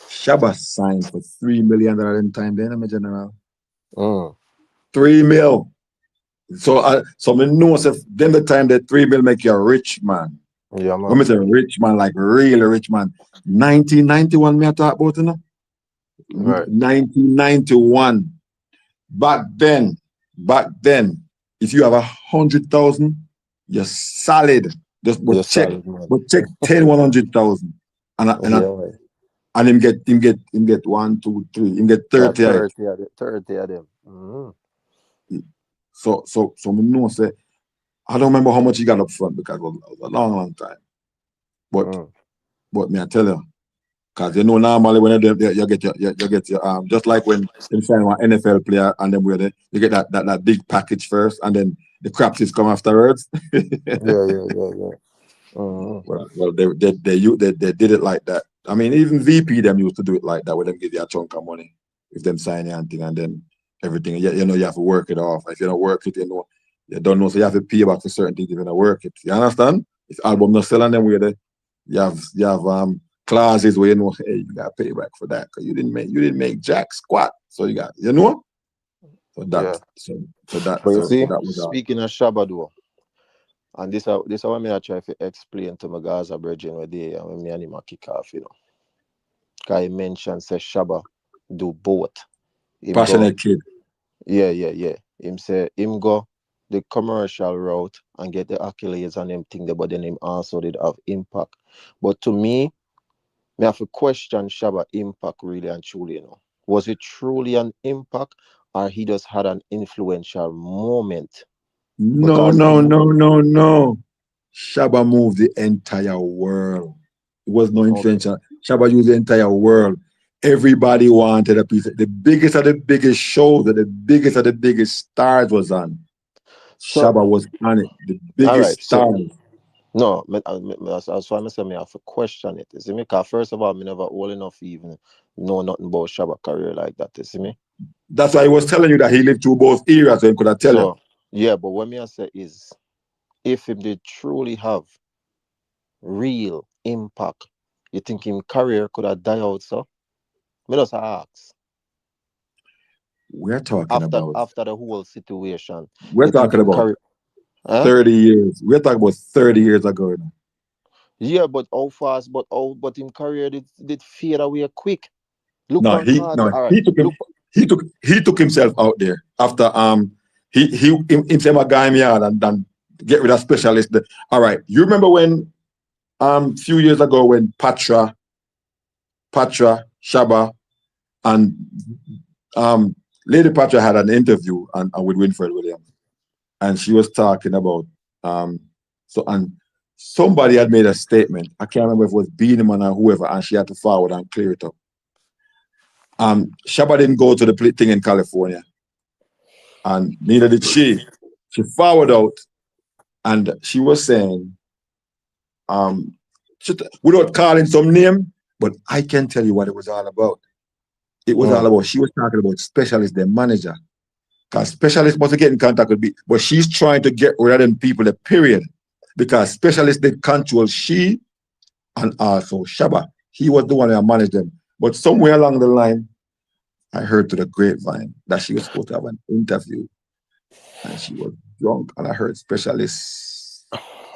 Shabba signed for $3 million in time then, my general. 3 mil. So I know if then the time that 3 mil make you a rich man. Yeah, When man. I say rich man, like really rich man. 1991 me I talk about, you know? Right. 1991. Back then, if you have 100,000, you're solid. Just You're but check, solid, man. but check 10, 100,000. Yeah. And him get 1, 2, 3. Him get 30. 30 of them. 30 of them. Mm-hmm. So me know say I don't remember how much he got up front because it was a long time. But me I tell you, because you know normally when you get your just like when you sign one NFL player and then where you get that big package first and then the crapsies come afterwards. Yeah. Mm-hmm. Well, they did it like that. I mean, even VP them used to do it like that, where them give you a chunk of money if them sign anything, and then everything. You know, you have to work it off. If you don't work it, you don't know, so you have to pay back for certain things if you don't work it. You understand? If album not selling them, where you have clauses where you know, hey, you got to pay back for that because you didn't make jack squat. So you got, you know. So that But you see, that was speaking of Shabba though, and this is what me I try to explain to my Gaza brethren where they and when me and him a kick off, you know. Cause he mentioned say Shabba do both. Him go, passionate kid. yeah. Him say him go the commercial route and get the accolades and them thing there, but then him also did have impact. But to me have to question Shabba impact really and truly, you know. Was it truly an impact or he just had an influential moment? No. Because Shabba moved the entire world. It was no okay. influential. Shabba used the entire world. Everybody wanted a piece. The biggest of the biggest shows, that the biggest of the biggest stars was on. So Shabba was on it. The all biggest right, so stars. no, that's why I say me have to question it. You see me? Because first of all, me never old enough to even know nothing about Shabba career like that. You see me? That's why I was telling you that he lived through both eras, so he could have tell you. So yeah, but what me I say is, if him did truly have real impact, you think him career could have died out? So me just ask. We're talking about After the whole situation, we're you think talking him about career? Huh? 30 years. We're talking about 30 years ago. You know. Yeah, but how fast? But him career did fade away quick. Look No, on Carter. All right, look. he took himself out there after he himself a guy me out and get rid of specialist. All right, you remember when few years ago when Patra, Shabba, and Lady Patra had an interview and with Winfred Williams, and she was talking about and somebody had made a statement. I can't remember if it was Beaneman or whoever, and she had to forward and clear it up. Shabba didn't go to the thing in California, and neither did she. She forwarded out, and she was saying, without calling some name, but I can tell you what it was all about. It was all about, she was talking about specialist, their manager. Because specialist must get in contact with me, but she's trying to get rid of them people, the period. Because specialist did control she and also Shabba. He was the one who managed them. But somewhere along the line, I heard to the grapevine that she was supposed to have an interview and she was drunk, and I heard specialists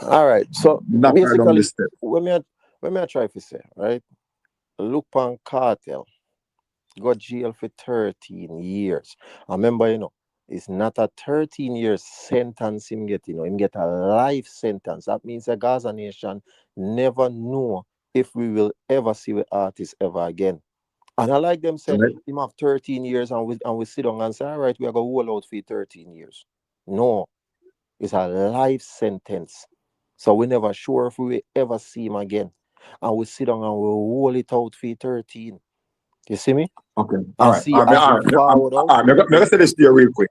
All right. So knock her down the basically, steps. when I try to say, right? Look on Cartel got jail for 13 years. I remember, you know, it's not a 13 years sentence him get, you know, him get a life sentence. That means the Gaza nation never know if we will ever see the artist ever again. And I like them say Right? him have 13 years and we sit down and say, all right, we are gonna hold out for 13 years. No, it's a life sentence. So we never sure if we will ever see him again. And we sit down and we hold it out for 13. You see me? Okay. And see as him forward out. I'm gonna say this to you real quick.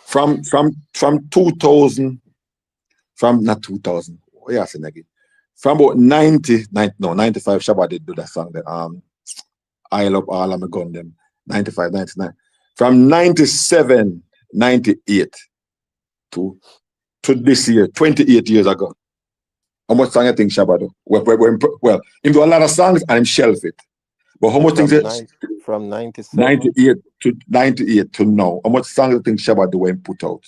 From 2000, from not 2000, yeah, from about 95, Shabba did do that song that I love all of my gun them 95, 99. From 97, 98 to to this year, 28 years ago. How much song you think Shabba do? Well, him do a lot of songs and him shelf it. But how much things from 97? 98 to now? How much songs you think Shabba do when put out?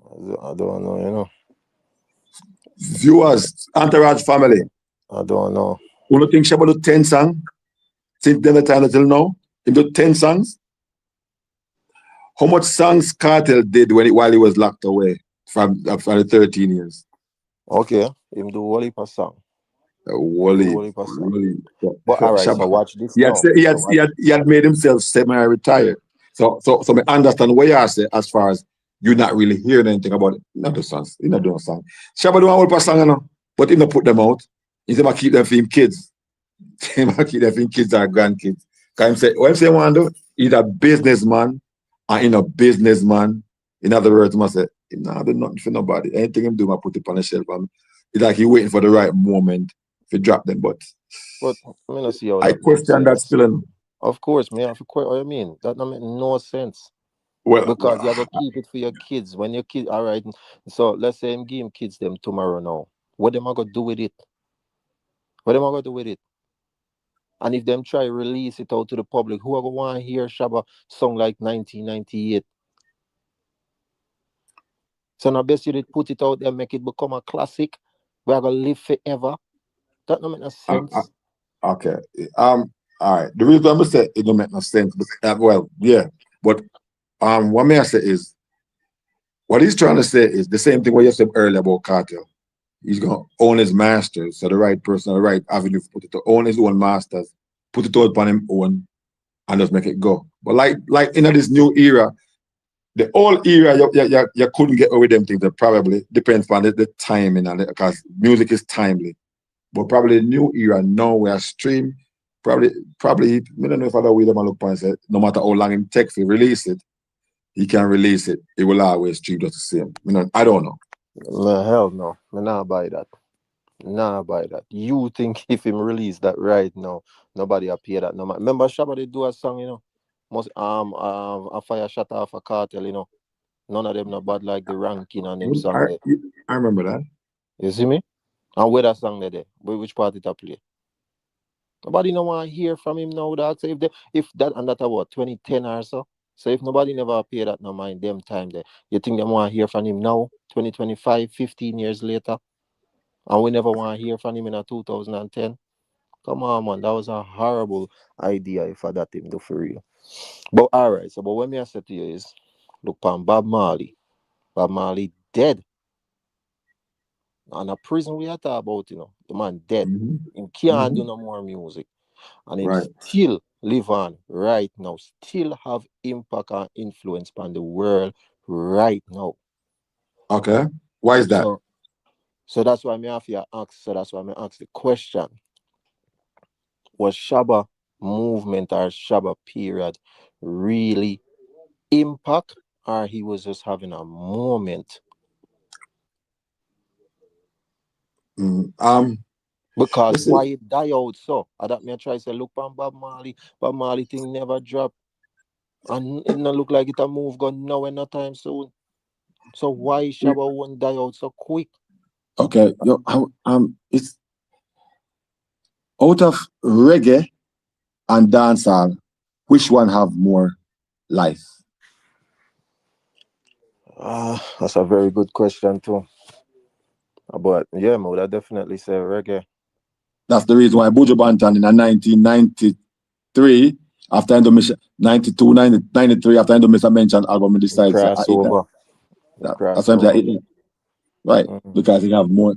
I don't know, you know. Viewers, Entourage family. I don't know. You don't think Shabba do 10 songs? Since the time until now? He do 10 songs? How much songs Kartel did while he was locked away from the 13 years? Okay, him do whole heap of song. Wally. But all right, so watch this he now. He had made himself semi-retired. So I understand what you say as far as you're not really hearing anything about it. Not the songs. He's not doing a song. Shabba do a whole heap of song, you know, but he not put them out. He's about keep them for him kids. He about keep them for him kids or grandkids. Because what I'm saying, Wando, he's a businessman. And in a businessman, in other words, I say, nah, do nothing for nobody. Anything him do, I put it on the shelf. It's like he waiting for the right moment to drop them. But I mean, see how I question that still. Of course, man. What you mean? That don't make no sense. Well, because you have to keep it for your kids. When your kids, all right. So let's say him give him kids them tomorrow now. What them are gonna do with it? What them are gonna do with it? And if them try release it out to the public, who are gonna want to hear Shabba song like 1998? So now best you did put it out there, make it become a classic. We are gonna live forever. That don't make no sense. Okay. All right. The reason I'm saying it don't make no sense. Well, yeah. But what may I say is what he's trying to say is the same thing what you said earlier about Kartel. He's gonna own his masters, so the right person, the right avenue put it to own his own masters, put it out upon him own, and just make it go. But like in this new era, the old era you couldn't get away with them things. That probably depends on the timing and because music is timely. But probably the new era now we are stream. Probably I don't know if other way them look upon say no matter how long it takes to release it, he can release it. It will always stream just the same. I don't know. No, hell no. I not buy that. Nah, buy that. You think if him release that right now, nobody appear that no matter. Remember Shabba they do a song, you know. Most a fire shut off a Kartel, you know. None of them not bad like the ranking and them song there. I remember that. You see me? And where that song there? Which part it a play? Nobody no want to hear from him now. That so if that and that about 2010 or so. So if nobody never appeared that no mind them time there, you think they want to hear from him now, 2025, 15 years later, and we never want to hear from him in 2010? Come on, man, that was a horrible idea if I that him do for real. But all right, so but what me I say to you is, look on Bob Marley. Bob Marley dead. And a prison we are talking about, you know, the man dead. He can't do no more music. And he still live on right now, still have impact and influence on the world right now. Okay. Why is that? So that's why I have to ask. So that's why I ask the question. Was Shabba movement or Shabba period really impact, or he was just having a moment? Because listen, why it die out so? I that me try to say look on Bob Marley thing never drop. And it not look like it a move gone now and no time soon. So why Shabba won't die out so quick? Okay, it's out of reggae and dancehall, which one have more life? That's a very good question too. But yeah, I would definitely say reggae. That's the reason why Buju Banton in 1993, after Indonesia, 92, 93, after Indonesia mentioned album, decided crossover. That's what I'm saying. Right, because it have more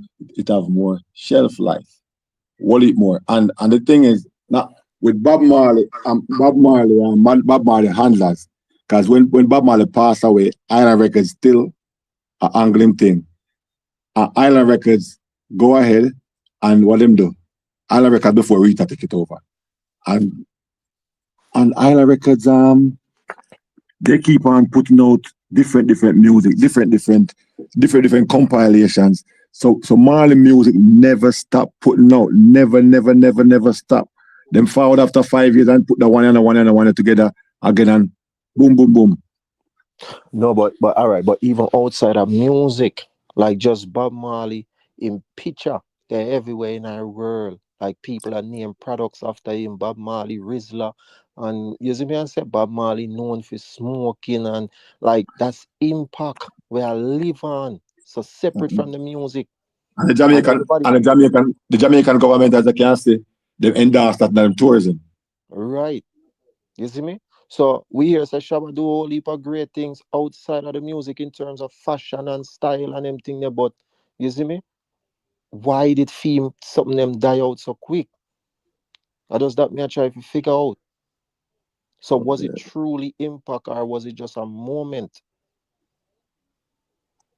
shelf life, wallet more, and the thing is now with Bob Marley and Bob Marley handlers, because when Bob Marley passed away, Island Records still an angling thing. Island Records go ahead and what them do? Island Records before Rita take it over, and Island Records they keep on putting out different music, different compilations. So Marley music never stop putting out, never stop. Then forward after 5 years and put the one and the one together again and boom. No, but all right, but even outside of music, like just Bob Marley in picture, they're everywhere in our world. Like people are naming products after him, Bob Marley, Rizla, and you see me and say Bob Marley known for smoking and like that's impact where I live on. So separate from the music And and everybody. The Jamaican government, as I can say, they endorse that damn tourism. Right. You see me? So we hear say Shabba do a whole heap of great things outside of the music in terms of fashion and style and everything there, but you see me? Why did theme something them die out so quick? How does that mean I try to figure out? So was it truly impact or was it just a moment?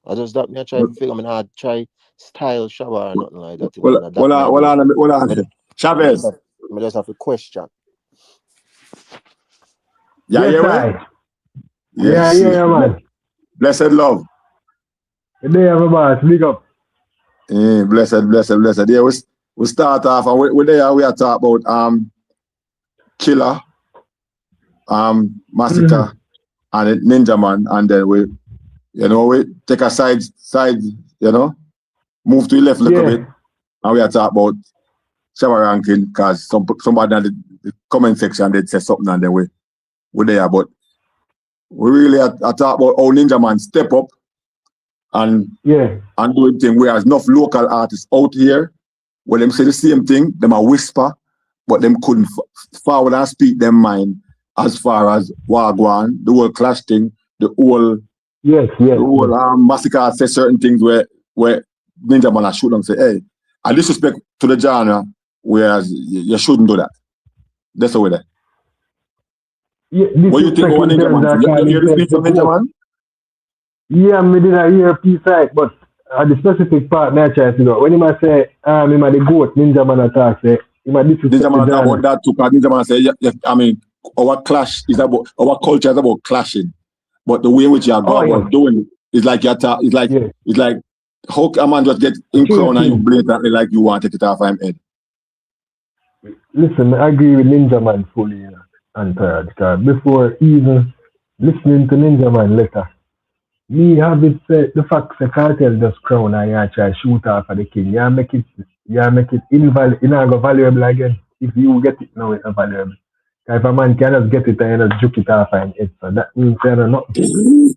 How does that mean I try to figure? I mean I try style Shabba or nothing like that, you know, Well, and that well, me I well, do. well, Me just, Chavez, me just have a question. yeah, Yes, yeah, well? I. Yeah, Yes, yeah, man. blessed love. Good day, everybody. Big up. Blessed. Yeah, we start off and we there we are talking about Killer, Masicka, and Ninjaman, and then we take a side, move to the left a little bit, and we are talking about Shabba ranking because somebody in the comment section did say something, and then we there, but we really are talking about how Ninjaman step up and do thing. Whereas enough local artists out here, when them say the same thing, them a whisper, but them couldn't forward and speak them mind as far as Wagwan, the whole clash thing, the whole Massacre say certain things where Ninjaman should and say, hey, I disrespect to the genre, whereas you shouldn't do that. That's the way that. Yeah, what do you think about Ninjaman? You listening to Ninjaman? Yeah, I did hear a piece right, but at the specific part, not try to know. When you might say, he might the goat, Ninjaman attack, say, he might disrespect Ninjaman talk about that too, because Ninjaman say, I mean, our clash is about, our culture is about clashing. But the way in which you are going about doing it is like it's like how a man just get in crown and you blatantly like you want to take it off him head. Listen, I agree with Ninjaman fully and tired, because before even listening to Ninjaman letter, me have it said the fact the cartel just crown and you try shoot off of the king. You make it invaluable, you know, go valuable again. If you get it now, it's valuable. If a man can just get it and just juke it off and it, so that means there are not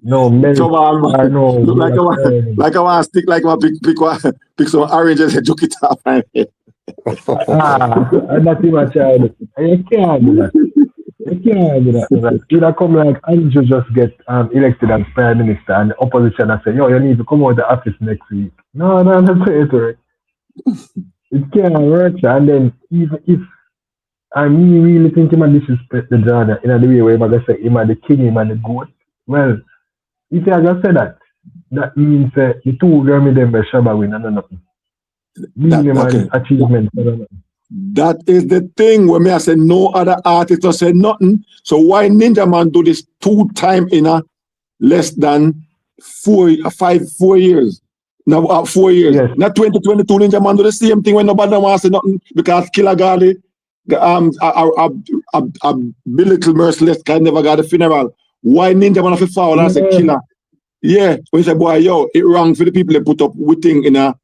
no merit or no. Like I want to stick like my pick some oranges and juke it off and it. And that's too much. You can't do that. You can't do that. You come like Andrew just get elected as prime minister and the opposition and say, yo, you need to come out of the office next week. No, that's it. It can't work. And then even if I'm really thinking about disrespect the genre in a way where I'm going to say him and the king, him and the goat. Well, if I just say that, that means the two Grammy them by Shabba win and nothing. Achievement. That is the thing where me I say no other artist will say nothing. So why Ninjaman do this 2 times in a less than 4 years? Now 4 years. Yes. Not 2022 Ninjaman do the same thing when nobody wants to say nothing because Killer Gardy a belittle merciless guy never got a funeral. Why Ninjaman have to fall and say Killer? Yeah, when you say boy, yo, it wrong for the people that put up with thing in a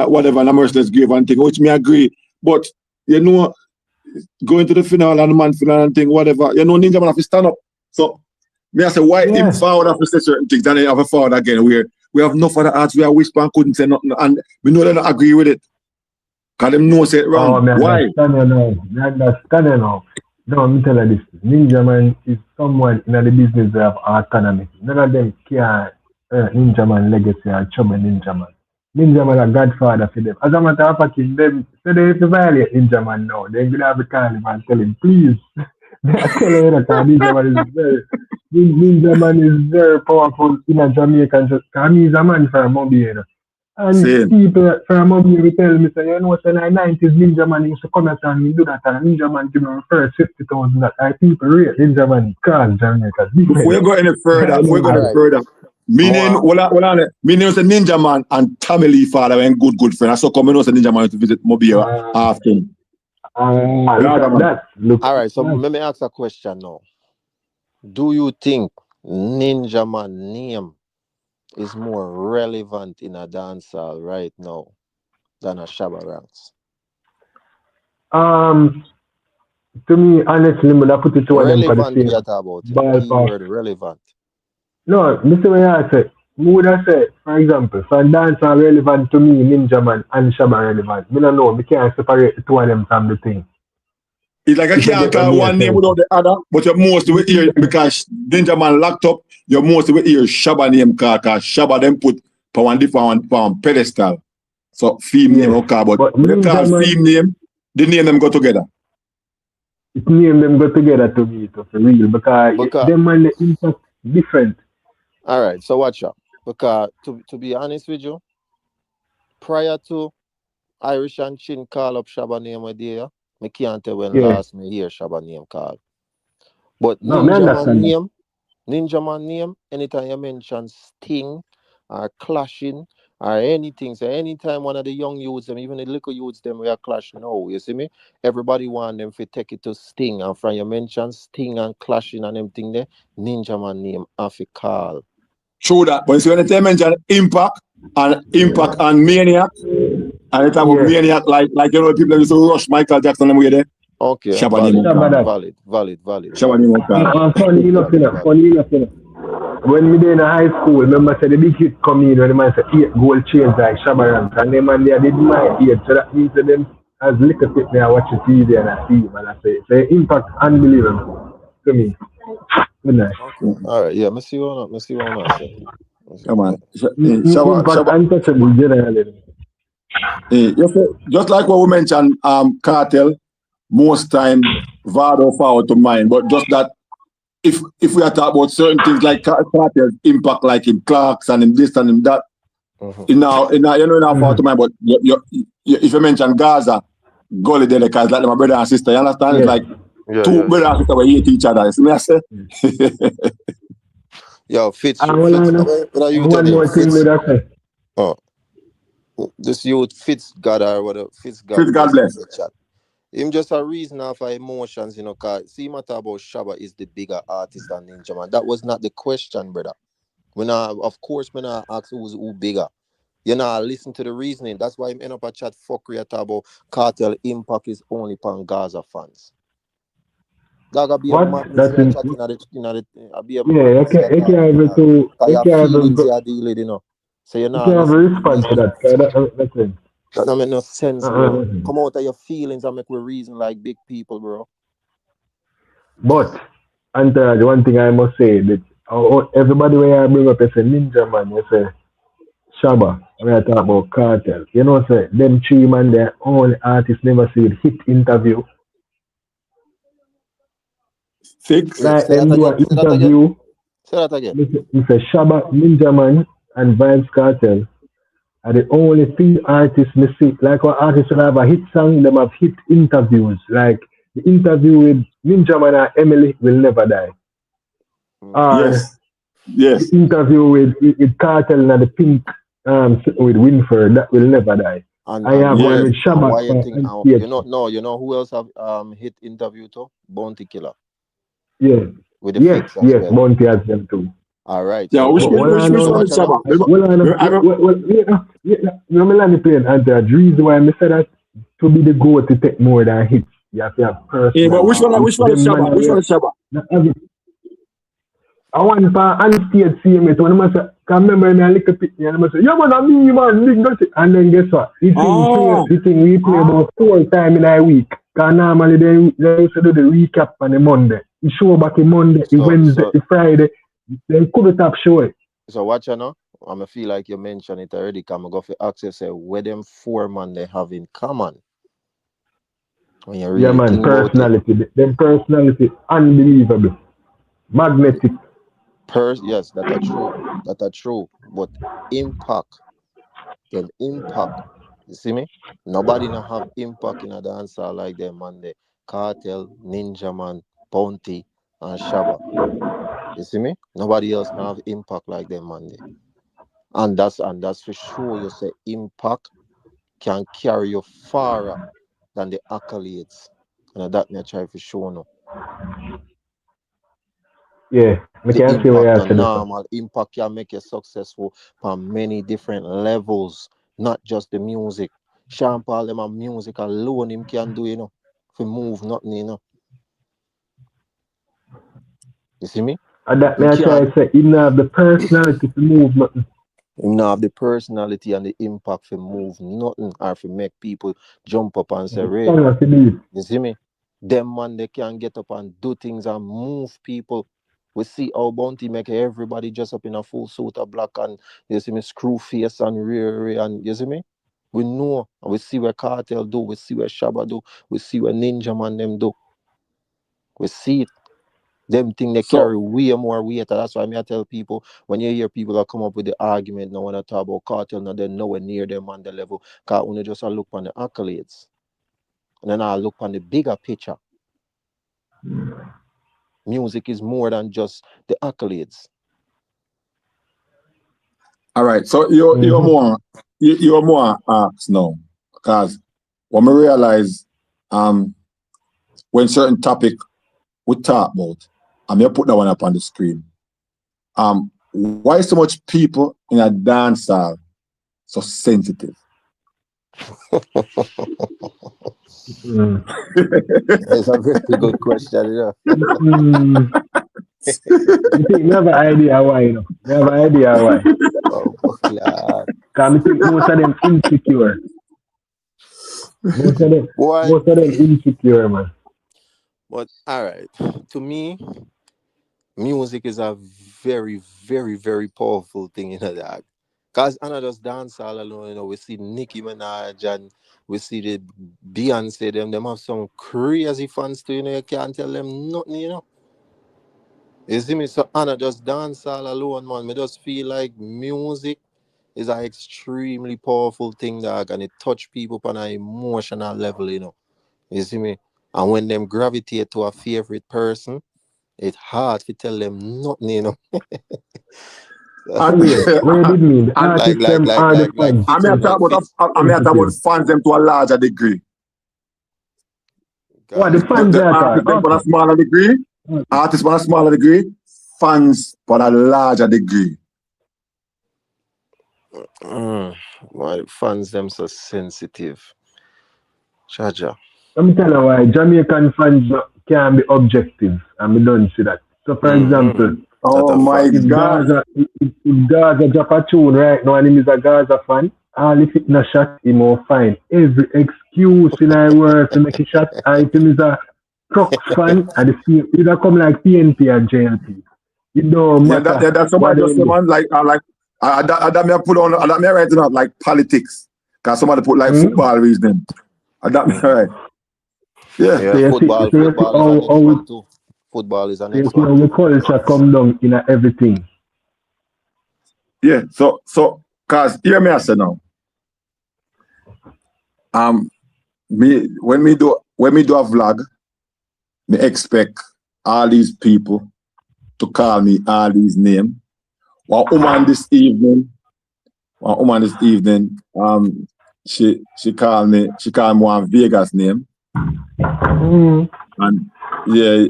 whatever, in a merciless grave and thing, which me agree. But you know, going to the funeral and the man funeral and thing, whatever, you know, Ninjaman have to stand up. So me I say why him forward have to say certain things and then have a forward again. We have enough other arts we are whisper and couldn't say nothing and we know they don't agree with it. Because them know say it wrong. Why? I understand now. No, I'm telling you this. Ninjaman is someone in the business of autonomy. None of them care Ninjaman legacy and chum Ninjaman. Ninjaman a godfather for them. As a matter of fact, them say they have to violate Ninjaman now. They're going to have to call him and tell him, please. They are telling you that Ninjaman is very powerful in a Jamaican. Because he's a man from Mobile. And people from Mobile will tell me, say, you know, in the 90s, Ninjaman used to come out and we do that, and Ninjaman give me first 50,000. That people rate Ninjaman cause Jamaica. We're going any further. Meaning, meaning say Ninjaman and Tommy Lee father were good friends. So come and say Ninjaman to visit Mobile often. All right, so let me ask a question now. Do you think Ninjaman name is more relevant in a dancehall right now than a Shabba Ranks? To me, honestly, I put it to them for the Relevant we same are talking about. ballpark. Keyword relevant. No, Mr. Way I say, who would I say, for example, for dance are relevant to me, Ninjaman and Shabba relevant. Me don't know, we can't separate the two of them from the thing. It's like I If you can't get what call me one I name say. without the other, but you're mostly with hear because Ninjaman locked up, you're mostly with hear Shabba name called because Shabba them put for one different one pedestal. So theme name Yes. okay, but But when you call Ninjaman, theme name, the name them go together. it name them go together to me, to for real, because Because them and the impact different. all right, so watch out. Because to be honest with you, prior to Irish and Chin call up Shabba name a day, me can't tell when Yeah. last me hear Shabba name call. But No, me understand that. Ninjaman name, anytime you mention Sting or clashing or anything, so anytime one of the young youths, them, even the little youths, them we are clash now, you see me? Everybody want them to take it to Sting, and from you mention Sting and clashing and everything there, Ninjaman name have call. True that. But you see when they mention impact and maniac, and they talk about Yeah. maniac like you know people that used to rush Michael Jackson them way there. Okay, Shabba name Shabba that. valid. Shabba name okay. Funny enough, you know, funny enough, you know. When we were in high school, remember say the big hit come in when the man said 8 gold chains like Shabba Ranks, and them man there did my 8, so that means that them as little bit me I watch the TV and I see him and I say impact unbelievable to me. Good night. Okay. All right, yeah, me see what I say. Come on. Impact Shabba. untouchable generally. Just like what we mentioned, Cartel, most time Vado forward to mind, but just that if we are talking about certain things like Cartel's impact, like in Clarks and in this and in that, you know, you know, forward to mind, but if you mention Gaza, Gully there, because like my brother and sister, you understand? It's like two brother and sister we hate each other. You see me I say? Yo, Fitz, And what are you one telling? more thing with that. Oh, this youth Fitz God or whatever, Fitz God Fitz God bless. the chat. Him just a reason for emotions, you know, cause see matter about Shabba is the bigger artist than Ninjaman. That was not the question, brother. When of course when I ask who bigger. You know, listen to the reasoning. That's why I'm end up a chat fuckery about Cartel impact is only upon Gaza fans. That gotta be a madness That's you're chatting at the I'll be a yeah, madness you're you can't talking able about. to, Cause you your can't able feelings to, you're dealing, you know. So you're you not can't have a listening to response to reason. that. That's it. That don't make no sense, bro. Come out of your feelings and make we reason like big people, bro. But, and the one thing I must say that everybody when I bring up, you say Ninjaman, you say Shabba, when I talk about Cartel, you know, say them three man, they're only artists never see it hit interview. Fix. Like Say them that do again. an interview. Say that again. You say Shabba, Ninjaman, and Vybz Kartel are the only three artists me see. Like what artists will have a hit song, them have hit interviews. Like the interview with Ninjaman and Emily will never die. Or the Yes. interview with Cartel and the Pink with Winford that will never die. I have one with Shabba why you think and you know who else have hit interview to? Bounty Killer. Yeah. With the Fix as well. Bounty has them too. All right. Yeah, so which one is Shabba? Let me land the plane and the reason why I said that to be the goal to take more than hits. You have to have personal. Yeah, but which one is Shabba? Which one is Shabba? I want to unstate see me. When I can remember me a little bit, and I say, yeah, man, I mean, man, and then guess what? The thing we play about 4 times in a week. Because normally they used to do the recap on the Monday. The show back in Monday, the Wednesday, the Friday. They couldn't have show it. So watch you know. I'm gonna feel like you mentioned it already. Come go for access say where them 4 man they have in common. When you really think personality. Them personality unbelievable. Magnetic. Yes, that are true. But impact. Them impact. You see me? Nobody not have impact in a dancer like them man. The Cartel, Ninjaman, Bounty, and Shabba. You see me? Nobody else not have impact like them man. And that's for sure. You say impact can carry you farther than the accolades. And that me try for sure no. Yeah, I The can see where impact you're on saying. normal. Impact can make you successful on many different levels, not just the music. Sean Paul, them a music alone, him can do, if he move nothing, You see me? And that Him may I try can't, to say, he don't have the personality to move nothing. him not have the personality and the impact for move nothing or for make people jump up and say, Ray, Song of the need. you see me? Them man, they can get up and do things and move people. We see how Bounty make everybody dress up in a full suit of black and you see me screw face and rear and you see me? We know and we see what Cartel do, we see what Shabba do, we see what Ninjaman them do. We see it. Them thing they So carry way more weight. That's why I tell people when you hear people that come up with the argument now when I talk about Cartel, now they're nowhere near them on the level. Because when you just look on the accolades and then I look on the bigger picture. Music is more than just the accolades. all right, so you're more asked now because when we realize when certain topic we talk about, I'm gonna put that one up on the screen. Why so much people in a dancehall so sensitive? It's a very good question, I think we have an idea why, We have an idea why. Oh, God. Because I think most of them insecure. Most of them insecure, man. But all right, to me, music is a very, very, very powerful thing in that. Cause I not just dance all alone, we see Nicki Minaj and we see the Beyonce, them have some crazy fans too, you can't tell them nothing, You see me? So I not just dance all alone, man. Me just feel like music is an extremely powerful thing, dog, and it touch people on an emotional level, You see me? And when them gravitate to a favorite person, it's hard to tell them nothing, Where did mean? The artists them are the fans. I mean, I talk about fans them to a larger degree. What the fans The are? artists them on a smaller degree. Artists on a smaller degree. Fans on a larger degree. Why fans them so sensitive? Charger. Let me tell you why. Jamaican fans can be objective, and we don't see that. So, for example, oh my God, if Gaza drop a tune right now and him is a Gaza fan, all if it not shot him or fine. Every excuse in our world to make a shot, and if him is a Crocs fan, and the either come like PNP and JLP. You know, matter. That's somebody just man like that me put on that me writing out like politics. Cause somebody put like football reasoning. That me right. Yeah, football is too. Football is an next one. The culture come down in everything. Yeah, so cause hear me I say now. When me do a vlog, me expect all these people to call me all these names. One woman this evening, she called me one Vegas name. And she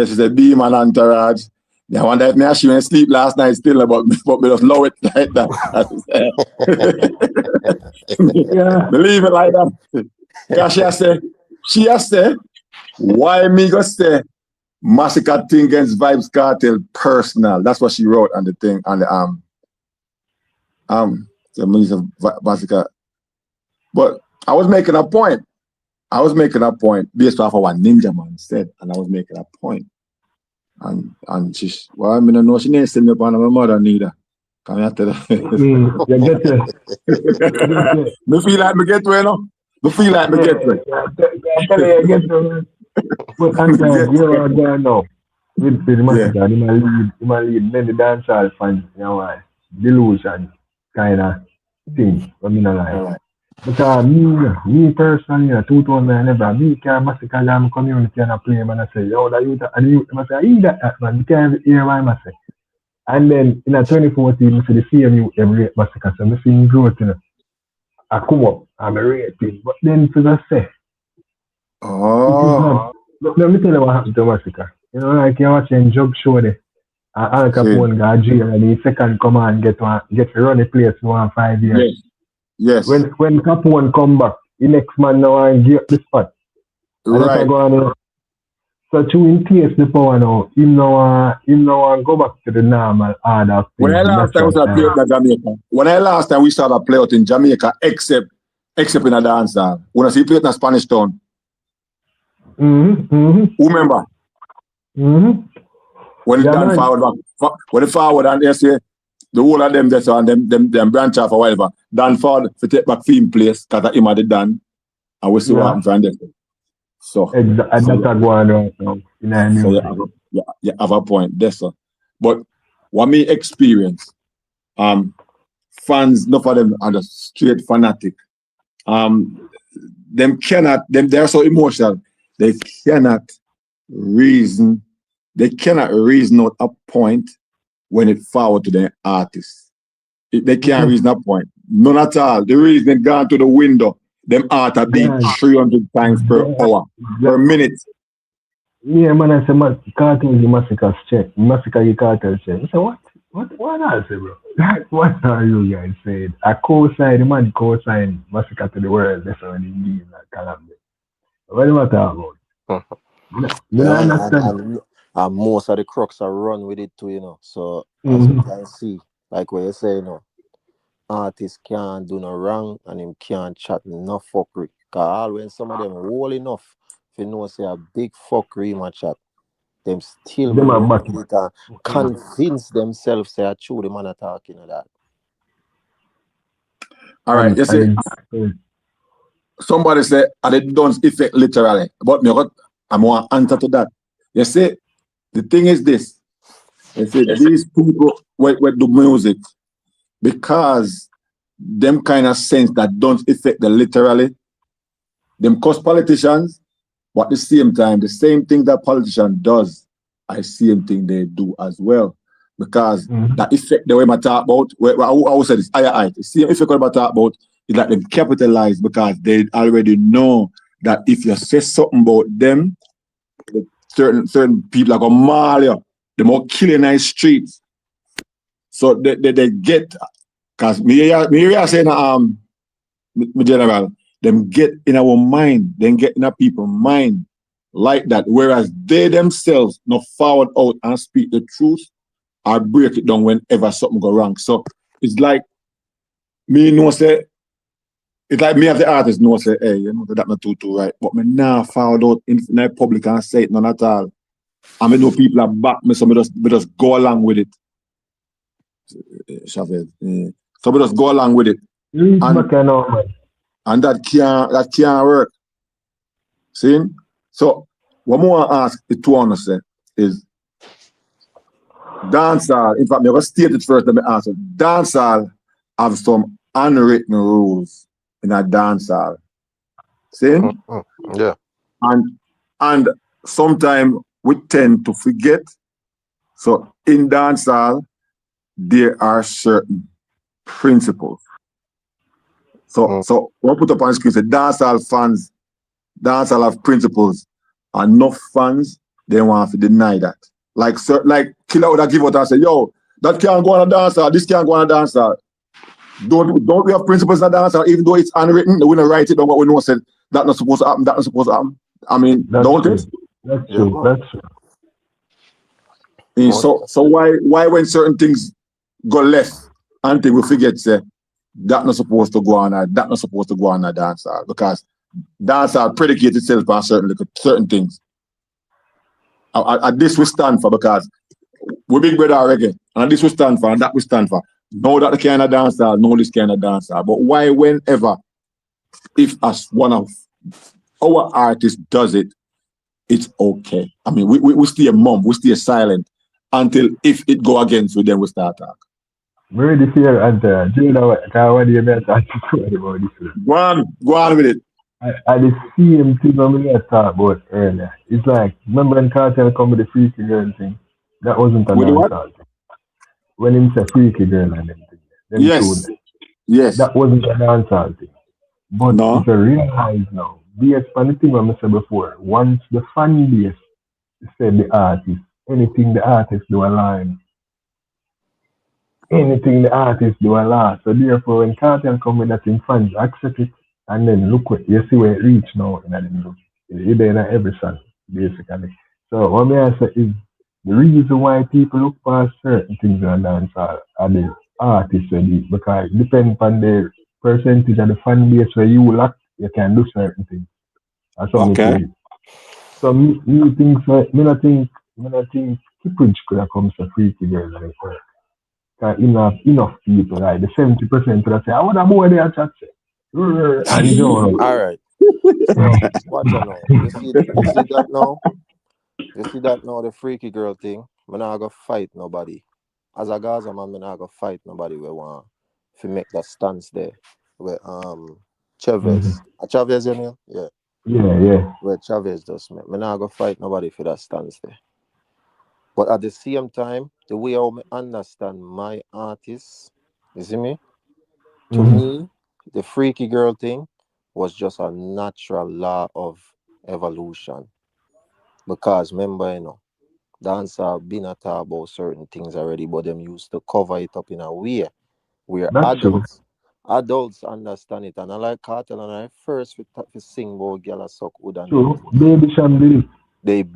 said Beam and Entourage. Yeah, I wonder if me she went sleep last night still but me just low it like that. Believe it like that. Cause she has said, why me go say Masicka thing against Vybz Kartel personal. That's what she wrote on the thing on the music of Masicka. But I was making a point. Based off of what Ninjaman said, and I was making a point. And she, well, I mean, I know she didn't send me up on my mother neither. Come here, tell her. You get it. Me feel like me get to, Me feel like me get to. You get to. But sometimes you are there now. With the Masicka, he might lead many dancehall fans, delusion kind of thing. I mean, like. Because me personally, 2011, me can't Masicka jam community and I play him and I say, yo, that you that, and you say, he that man, you can't hear my message. And then in 2014, I see the CMU every Masicka, so I see him growth, I come up, I'm a rating. But then, to just say, let me tell you what happened to Masicka. You know, like you're watching Jug Show there. Al Capone got jail and his second command get to run the place for 5 years. Yes. When Capone come back, the next man now and give up the spot. And that's go on. So to increase the power now, him now go back to the normal order of things. When I last time we started play out in Jamaica, we started play out in Jamaica, except in a dance hall. When I see play out in Spanish Town. Who remember? When it done forward back, when it forward and they say the whole of them there so and them branch off or whatever, done forward to take back film place because him had it done and we see what happens from there. So exactly, and that's what going right now. So you have a point there, sir. But what me experience, fans, enough of them are the straight fanatic. They're so emotional. They cannot reason out a point when it forward to the artist. They can't reason a point. None at all. The reason gone to the window. Them art are being 300 times per hour, per minute. Yeah, man, I say, Kartel is the Masicka's check. Masicka the Kartel check. I say, what I say, bro? What are you guys saying? I co-sign, the man co-sign Masicka to the world. That's what he means, like Columbia. What do you talk about? You understand? And most of the crooks are run with it too, you know. So, as you can see, like what you say, you know, artists can't do no wrong and him can't chat no fuckery. Cause when some of them roll enough, if you know say a big fuckery in a chat, them still it and convince themselves say true the man are talking of that. All right, you see, somebody say it don't affect literally, but I'm going to answer to that. You see, the thing is this. You see, these people with the music, because them kind of sense that don't affect the literally, them cause politicians, but at the same time, the same thing that politician does, I same thing they do as well. Because that effect the way I talk about, I will say this, the same effect I talk about is that them capitalize because they already know that if you say something about them, certain people like Amalia, the more killing in the streets. So they get, because me saying my general, them get in our mind, then get in our people's mind like that. Whereas they themselves not forward out and speak the truth or break it down whenever something go wrong. So it's like me know say, it's like me as the artist know say, hey, you know that not too right. But me now forward out in the public and say it none at all. And I know people are back me, so we just go along with it. Chavez. So we just go along with it. And that can't work. See? So what I want to ask the two of us is dancehall, in fact, I'm going to state it first, let me answer. Dancehall have some unwritten rules in a dancehall. See? Yeah. And sometimes we tend to forget. So in dancehall, there are certain principles. So we'll put up on the screen, say dancehall fans, dancehall have principles. Enough fans, they want to deny that. Like Killer would have give out and say, yo, that can't go on a dancehall, this can't go on a dancehall. Don't we have principles in a dancehall, even though it's unwritten, we don't write it down what we know said, that's not supposed to happen, that's not supposed to happen. I mean, that's don't true. it? That's true, that's true. So why when certain things go left, until we forget, say, that's not supposed to go on a dancehall, because dancehall predicates itself on certain things. This we stand for because we big brother reggae, and this we stand for, and that we stand for. Know that the kind of dancehall, know this kind of dancehall. But why, whenever, if as one of our artists does it, it's okay. I mean, we stay mum, we stay silent until if it go against with them, we start talk. Very fair answer. Do you know what do you mean about this? Go on with it. I the same thing I talked about earlier. It's like, remember when Kartel come with the freaky girl thing? That wasn't a dancehall thing. When him say freaky girl and them things. Yes. That wasn't a dancehall thing. But if you realize now, based on the thing I said before, once the fan base said the artist. Anything the artist do a line. Anything the artist do a lot. So therefore when Cartel come with that in fans accept it and then look what you see where it reach now in the look. It's there in every song, basically. So what me I say is the reason why people look past certain things in dance are the artists because it depends on the percentage of the fan base where you lack, you can do certain things. That's how me Okay. see it. So me think me not think Kippage could have come to Freaky Girl like that. Enough people, like the 70% that say, I want a boy there chat say. And Joe. All right. So watch out now. You see that now? You see that now, the freaky girl thing? I'm not gonna fight nobody. As a Gaza man, I'm not gonna fight nobody we want to make that stance there. Where Chavez. Chavez you know? Yeah. Yeah. Where Chavez does me. I'm not gonna fight nobody for that stance there. But at the same time, the way I understand my artists, you see me? To me, the freaky girl thing was just a natural law of evolution. Because remember, dancer been a talk about certain things already, but them used to cover it up in a way where That's true. adults understand it. And I like Cartel and I first we sing about Gala Suck Wood and True. them. Baby Sham did it. They've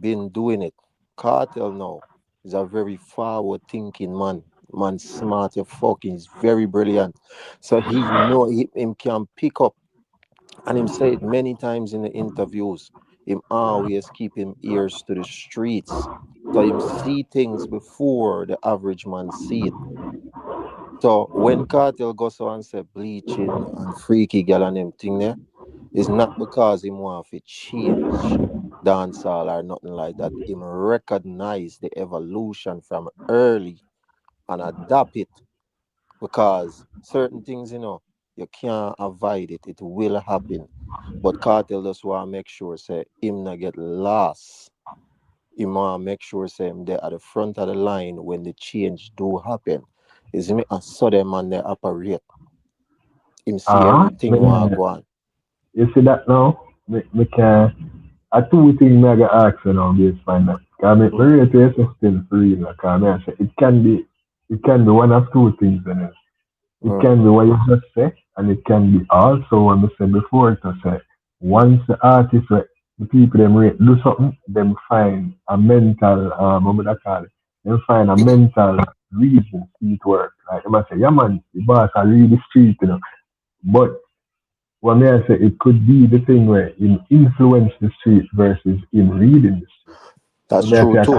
been doing it. Cartel now is a very forward thinking man. Man smart, you fucking he's very brilliant. So he know him can pick up. And him say it many times in the interviews. Him always keep him ears to the streets. So him see things before the average man see it. So when Cartel goes on and say bleaching and freaky girl and them thing there, it's not because him want to change dancehall or nothing like that. Him recognize the evolution from early and adapt it. Because certain things, you can't avoid it. It will happen. But Cartel just want to make sure, say, him not get lost. Him want to make sure, say, him there at the front of the line when the change do happen. Is me a sudden man they operate. Him see everything want to go on. You see that now? Me can I two things I got asked now based on that. Because me rate is still free. Like, I say it can be one of two things in it. It can be what you just say, and it can be also what I said before to say once the artist the people them rate do something, them find a mental what would I call it? Them find a mental reason to it work. Like I say, yeah man, the boss are really street, But what may I say, it could be the thing where him influence the street versus him reading the street. That's So true I too.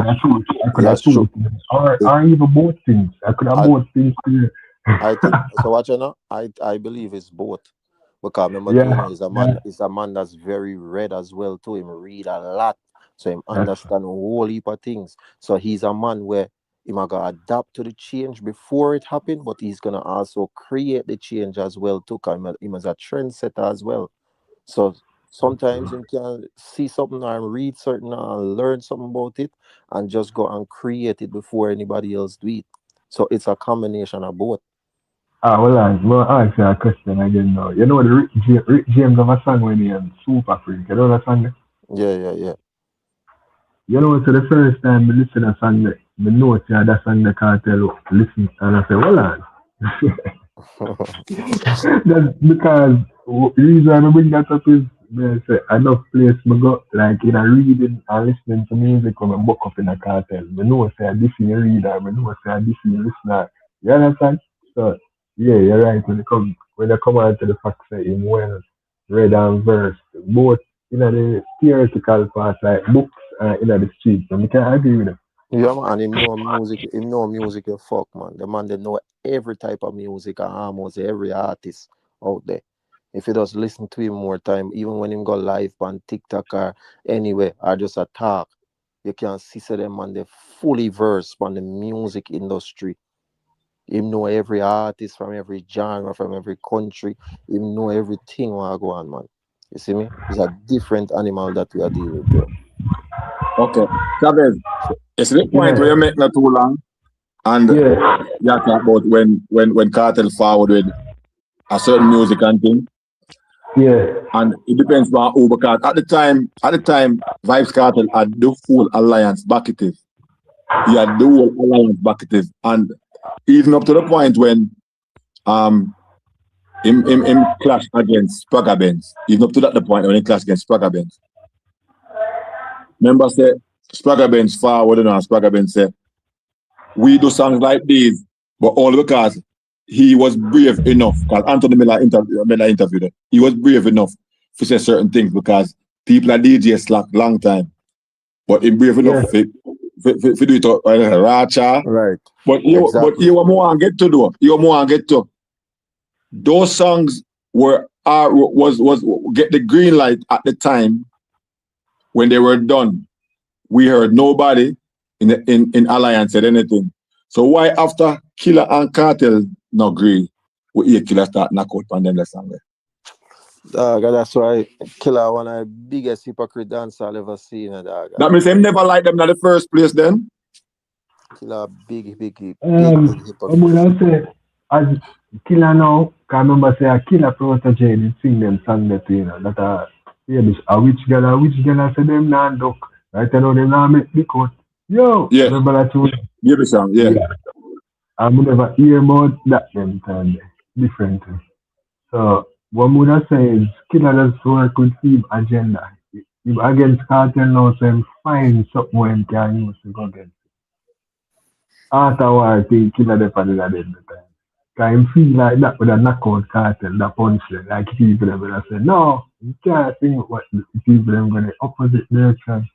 could have two things. Or even both things. I could have both things here. I think so. What you know? I believe it's both. Because remember, Dino is a man that's very read as well too. Him read a lot, so him understand a whole heap of things. So he's a man where he might adapt to the change before it happen, but he's gonna also create the change as well too. Cause him as a trendsetter as well. So sometimes you can see something and read something and learn something about it, and just go and create it before anybody else do it. So it's a combination of both. Well, I'll ask you a question again now. You know the Rick James have a song when he Super Freak. You know that song? Yeah. You know, so the first time I listen to that song, I know that song the Cartel listen, and I say, well, on. That's because the reason I bring that up is I say enough place I go like in a reading and listening to music when I book up in a cartel. I know say this in a reader, I know say this in a listener. You understand? So yeah, you're right. When they come out to the fact say him well read and versed, both the theoretical part like books and the streets. And I can agree with them. Yeah, man, and him know music you fuck, man. The man they know every type of music and almost every artist out there. If you just listen to him more time, even when him go live on TikTok or anywhere or just a talk, you can see say them man they fully versed on the music industry. Him know every artist from every genre, from every country. Him know everything what go on, man. You see me? It's a different animal that we are dealing with there. Okay. Chavez, it's the point where you make not too long. And you talk about when Cartel forward with a certain music and thing. Yeah. And it depends on who, because at the time, Vybz Kartel had the full alliance back it is. He had the whole alliance back it is. And even up to the point when him clashed against Spragga Benz. Even up to that the point when he clashed against Spragga Benz. Remember say Spragga Benz forward and Spragga Benz said, we do songs like these, but only because he was brave enough, because Anthony Miller interviewed him. He was brave enough to say certain things because people at DJ slack long time. But he brave enough to do it Racha. Right. But you want more and get to do. You more and get to. Those songs was get the green light at the time when they were done. We heard nobody in Alliance said anything. So why after Killer and Kartel not agree, we hear Killer start knock out on them song there? That's why Killer one of the biggest hypocrite dance I'll ever seen. That means him never liked them in the first place then? Killer big hypocrite. I'm gonna say as Killer now, can remember say a Killer protege did sing them song that you know that a which girl say them nah duck. Right now them nah make the cut. Yo, remember that tune? Give me some, yeah. I'm never hear about that them time differently. So what would I say is Killer just work with his agenda. If against Kartel now so him find something when can use to go against it. Afterwards I think Killer definitely at the time. Cause him feel like that with a knockout Kartel, that punch like people them gonna say, no, you can't think what the people them gonna opposite direction.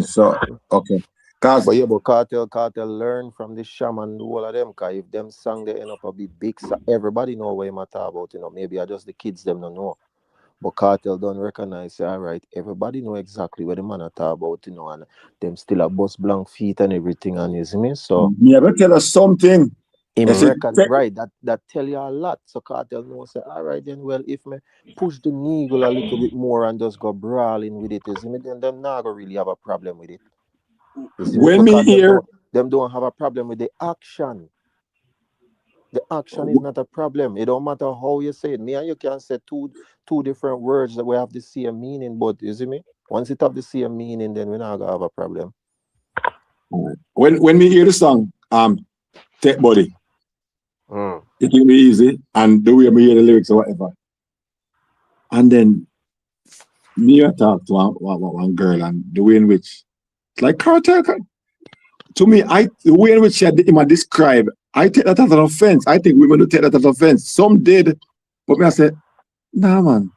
So okay. But Kartel learn from the shaman, all of them. Cause if them song they end up a big, everybody know what I'm talking about. You know, maybe I just the kids them don't know. But Kartel don't recognize. All right, everybody know exactly what the man talk about. You know, and them still a bust blank feet and everything. And you see me, so me ever tell us something. Right, that tell you a lot. So Kartel knows say, all right then, well, if me push the needle a little bit more and just go brawling with it, you see me, then them not gonna really have a problem with it. When me hear them don't have a problem with the action. The action is not a problem. It don't matter how you say it. Me and you can say two different words that we have the same meaning, but you see me? Once it have the same meaning, then we're not gonna have a problem. When me hear the song, Take Body, it will be easy, and the way me hear the lyrics or whatever. And then me talk to one girl, and the way in which it's like Kartel. To me, the way in which him describe, I take that as an offense. I think women do take that as an offense. Some did, but me I said, nah man,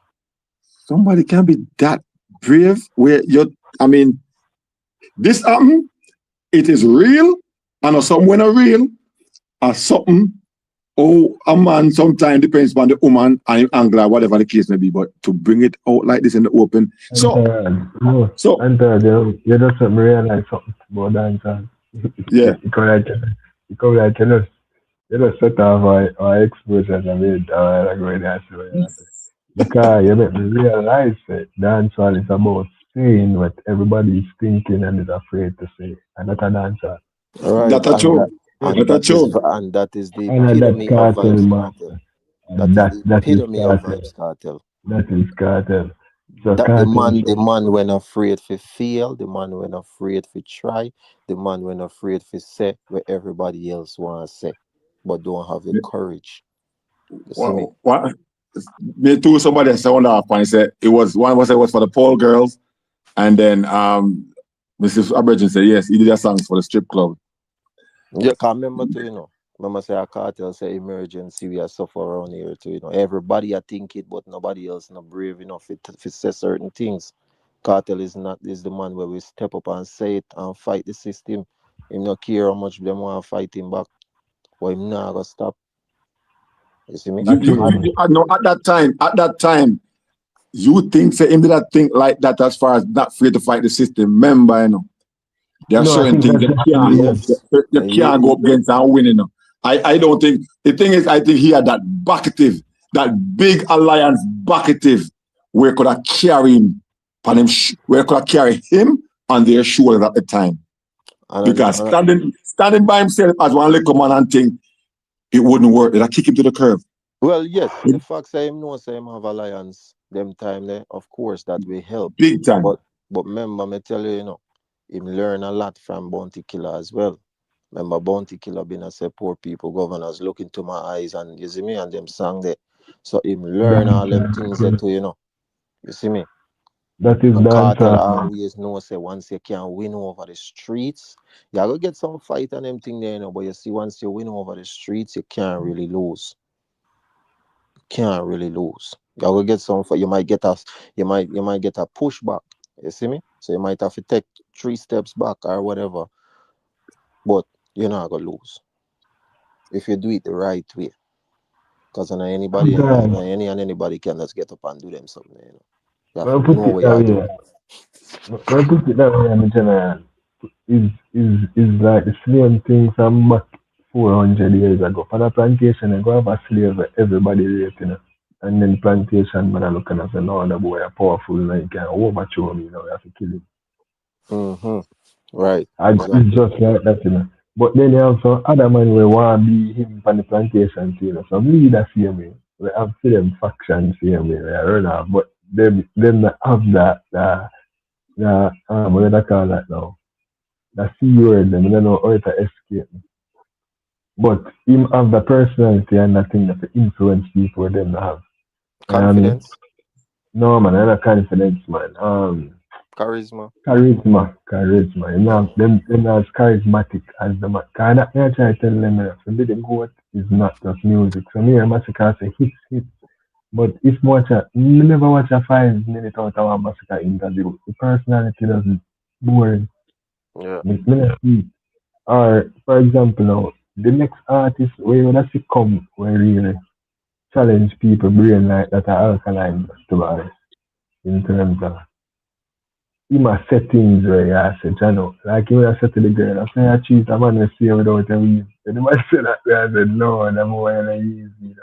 somebody can be that brave where this happen, it is real, and something when a real, or something, a man sometimes depends on the woman and angler, whatever the case may be, but to bring it out like this in the open. You just realize something about dancehall. Yeah. You just set off our exposure and made because you make me realize that dancehall is about saying what everybody is thinking and is afraid to say, and that's a dancehall. Right. That's true. And that is the epitome of Vybz Kartel. That is the epitome of Vybz Kartel. That is Kartel. So that the man when afraid to fail, the man when afraid to try, the man when afraid to say what everybody else wants to say, but don't have the courage. Me too, somebody sound off and said it was for the Paul girls, and then Mrs. Abridging said yes, he did a song for the strip club. Yeah, I remember too, you know. Remember say a Kartel say emergency, we are suffer around here too, you know. Everybody I think it, but nobody else not brave enough to say certain things. Kartel is the man where we step up and say it and fight the system. Him not care how much them want to fight him back, but him not gonna stop. You see me? No, at that time, you think say him did that thing like that as far as not free to fight the system. Remember, you know, there are certain things you can't go up against and win, you know. I don't think the thing is, I think he had that bucketive, that big alliance bucketive where could have carry him on him, where could have carry him on their shoulders at the time. Because standing by himself as one little man and thing, it wouldn't work. It'll kick him to the curve. Well, yes, the fact say him know say him have alliance them time there, of course that will help. Big time. But remember me tell you, him learn a lot from Bounty Killer as well. Remember Bounty Killer been a say poor people governors look into my eyes and you see me and them song there. So him learn all them things there too, You see me? That is And Cartel Dancehall. always know say once you can win over the streets, you go get some fight and them thing there, but you see once you win over the streets, you can't really lose. Can't really lose. You will get some. You might get you might get a pushback. You see me? So you might have to take 3 steps back or whatever. But you're not gonna lose if you do it the right way. Because Sometimes, any and anybody can just get up and do them something. You have to when I put know it what that you're way, doing. when I put it that way, I'm general, is like the same thing from back 400 years ago. For the plantation, I go have a slave where everybody rate. And then plantation man are looking at say, no, the boy are powerful, now you can overthrow me, you have to kill him. Mm-hmm. Right. And it's Exactly. just like that. But then you have some other man will want to be him on the plantation too. Some leaders same way. We have see them factions same way. I don't know. But them that have what do they call that now? The C word, them, I don't know how to escape. But him have the personality and the thing that influence people them to have. You know what I mean? Confidence, No man, I'm not confidence man. charisma. Charisma. Them as charismatic as the man. Cause that me I try to tell them for me the goat is not just music. So me and Massacre say hits. But if me never watch a 5 minute out of a Massacre interview. The personality doesn't boring. Yeah. Me not see. Or for example now, the next artist where you wanna see come where really challenge people brain like that are alkaline to be honest, in terms of in my settings where I said, I know, like when I said to the girl, I said, I cheat a man will see her without a weave. And the man said that, I said, no, and I'm more than a easy.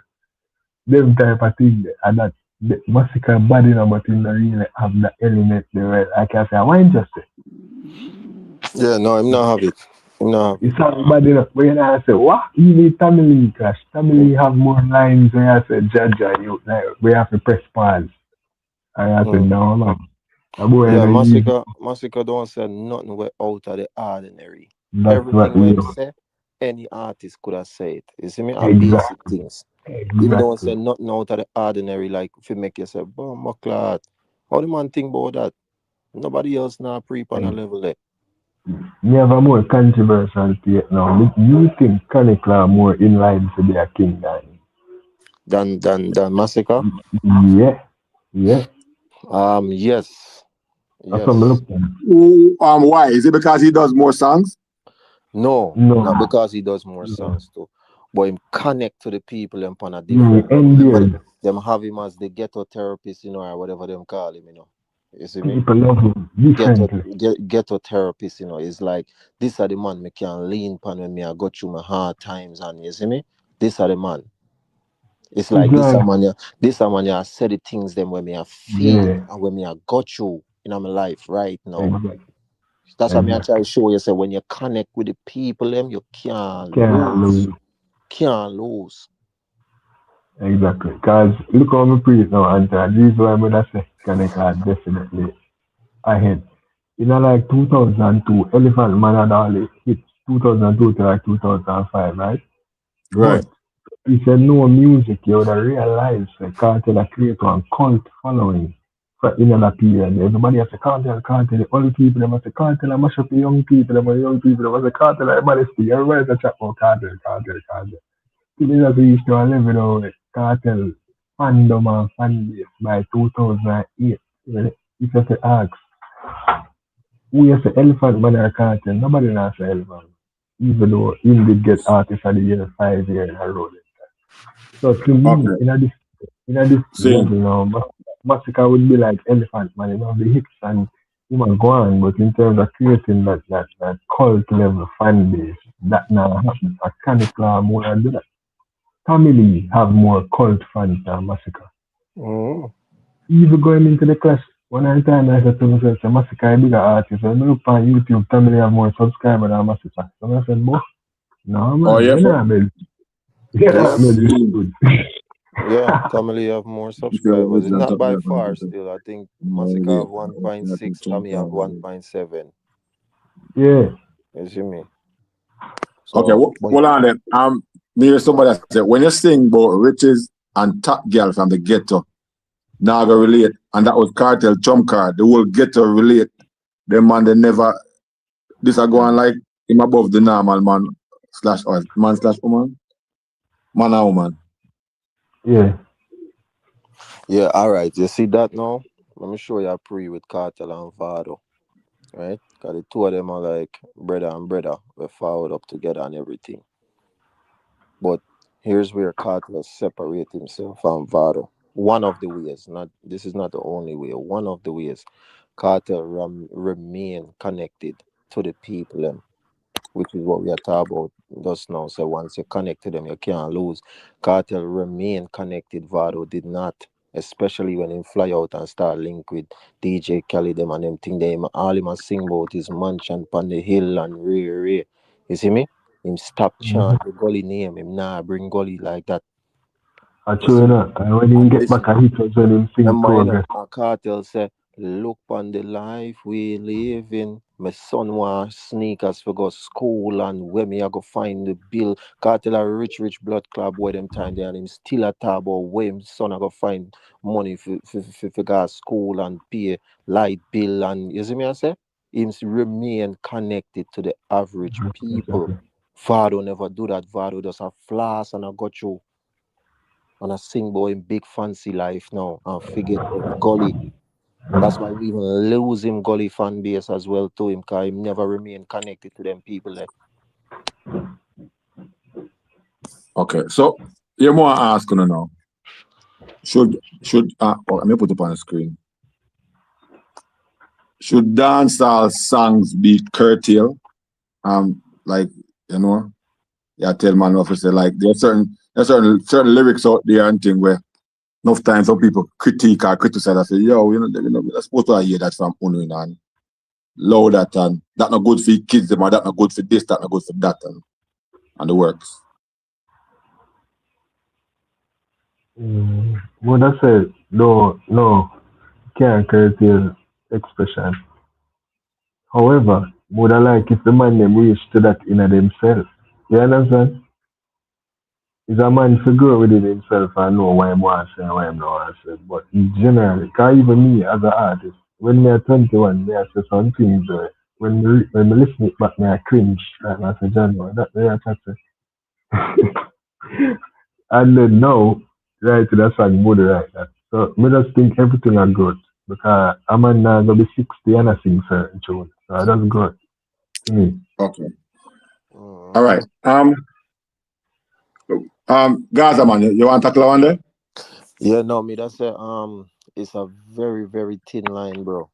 Them type of thing, and that the massacre body number thing that really have the element there, right? Like I say, why just say, Yeah, no, I'm not have it. I'm not have it. it's not body enough. But you know, I say, what? You need Tamili clash. Tamili have more lines where I say, Jaja, you, like, we have to press pause. And I said, Mm. no, man. I'm more Yeah, than a easy. Massacre don't say nothing way out of the ordinary. That's what Everything we him you, say, any artist could have said. You see me? A basic exactly, things. Him don't exactly. say nothing out of the ordinary like if you make yourself, oh my clot. How the man think about that? Nobody else now pre on a level there. Me have a more controversial take now. You think Kanikla more in line to be a king than him? Than Massacre? Yeah, yeah. Yes. That's what I'm Yes. looking at. Why? Is it because he does more songs? No, not No, because he does more no. songs too. But him connect to the people and on a different level. Remember Ended. them have him as the ghetto therapist, or whatever them call him. You see me? People love him Ghetto differently. ghetto therapist, is like this are the man me can lean upon when me I go through my hard times and you see me? This are the man. It's It's like like, this a man I said the things them when me I feel yeah, and when me I got you in my life right now. exactly, That's what me I try exactly. to show you say when you connect with the people them you can't Can't lose. lose. Can't lose. Exactly. Because look how me preach now, and this is why I'm gonna say Kanikla definitely ahead. In like 2002, Elephant Man had all the hits 2002 to like 2005, right? Right. But if you know music, you would have realized that Cartel create one cult following for in that period. Everybody has a cartel, the only people that must a cartel, I mash up the young people, the young people that must a cartel, everybody speak, everybody's a chat about cartel. Today that we used to live with cartel fandom and fan base by 2008. If you have to ask, who is the elephant man or cartel? Nobody knows the elephant. Even though he did get artist of the year 5 years in a row. So to me, Okay. in a this Same. level now, Massacre would be like Elephant Man, the hits and human go on, but in terms of creating that cult level fan base, that now happens. A Canicla more than that. Family have more cult fans than Massacre. Mm. Even going into the class, one at a time I said to myself, "So Massacre is a bigger artist. When I look on YouTube, Family have more subscribers than Massacre. So I said, no Oh man, yeah. you're not made. You're not I Yes. made this see. good. Yeah, Tamale have more subscribers. It's not by far still. I think Masicka have 1.6, Tommy have 1.7. Yeah. You see me? Okay, So, hold on then. Near somebody that said, when you sing about riches and top girl from the ghetto, now I go relate, and that was Cartel trump card. The whole ghetto relate. Them man, they never. This are going like him above the normal man slash or man slash woman, man and woman. Yeah. yeah, all right. You see that now? Let me show you a pre with Cartel and Vado, right? Because the two of them are like brother and brother. We followed up together and everything. But here's where Cartel separate himself from Vado. One of the ways, not this is not the only way. One of the ways, Cartel remain connected to the people, them, which is what we are talking about just now. So once you connect to them, you can't lose. Cartel remain connected. Vado did not, especially when he fly out and start link with DJ Khaled them and them thing. They all him a sing about his mansion on the hill and Ray. You see me? Him stop chant the gully name. Him nah bring gully like that. Actually, you know, and when he get back a hit was when him sing Remember, progress. Cartel say, look on the life we live in. My son want sneakers for go school and where me I go find the bill. Cartel a rich blood club where them time there and him still a tab about where him son I go find money for go school and pay light bill and you see me I say? Him remain connected to the average people. Vado never do that. Vado just a flash and I got you. And I sing boy in big fancy life now and forget Gully. That's why we even lose him Gully fan base as well to him because he never remain connected to them people there. Okay, so you more asking now. Should let me put it on the screen. Should dancehall songs be curtailed? Like you know, yeah, tell man officer like there's certain lyrics out there and thing where enough times some people critique or criticize and say, yo, we're supposed to hear that from Uno and low that and that not good for kids them or that not good for this, that not good for that and the works. What I said, no, can't curtail expression. However, would I like if the man them reach to that in themselves. You understand? Is a man to grow within himself and know why I'm want to say and why I'm not want to say. But in general, because even me as an artist, when me at 21, me I say some things when me listen it back, me I cringe. Like I say, John, that way I chat say. And then now, right to that song, mood like that. So me just think everything are good. Because a man now gonna be 60 and I sing certain tunes. So that's good to me. Okay. All right. Gaza man, you want to tackle one there? Yeah, no, me that's it's a very, very thin line, bro.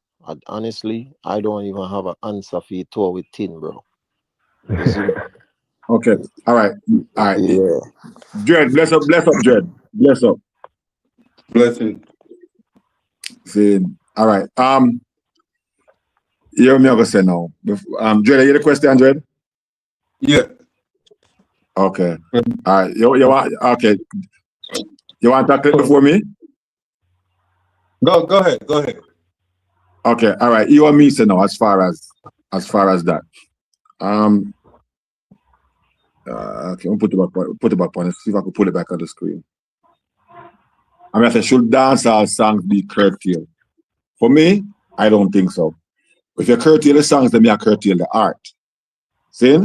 Honestly, I don't even have an answer for you tour with thin, bro. You see? Okay. All right. Yeah. Dread, bless up, Dread. Bless up. Blessing. See, all right. You me gonna say now. Dread, you hear the question, Dread? Yeah. Okay. All right. You want okay. You want to tackle it before me? Go ahead. Okay. All right. You and me say now as far as that. Okay, I'll put it back on. Let's see if I can put it back on the screen. I mean, I say, should dancehall songs be curtailed? For me, I don't think so. If you curtail the songs, then you curtail the art. See?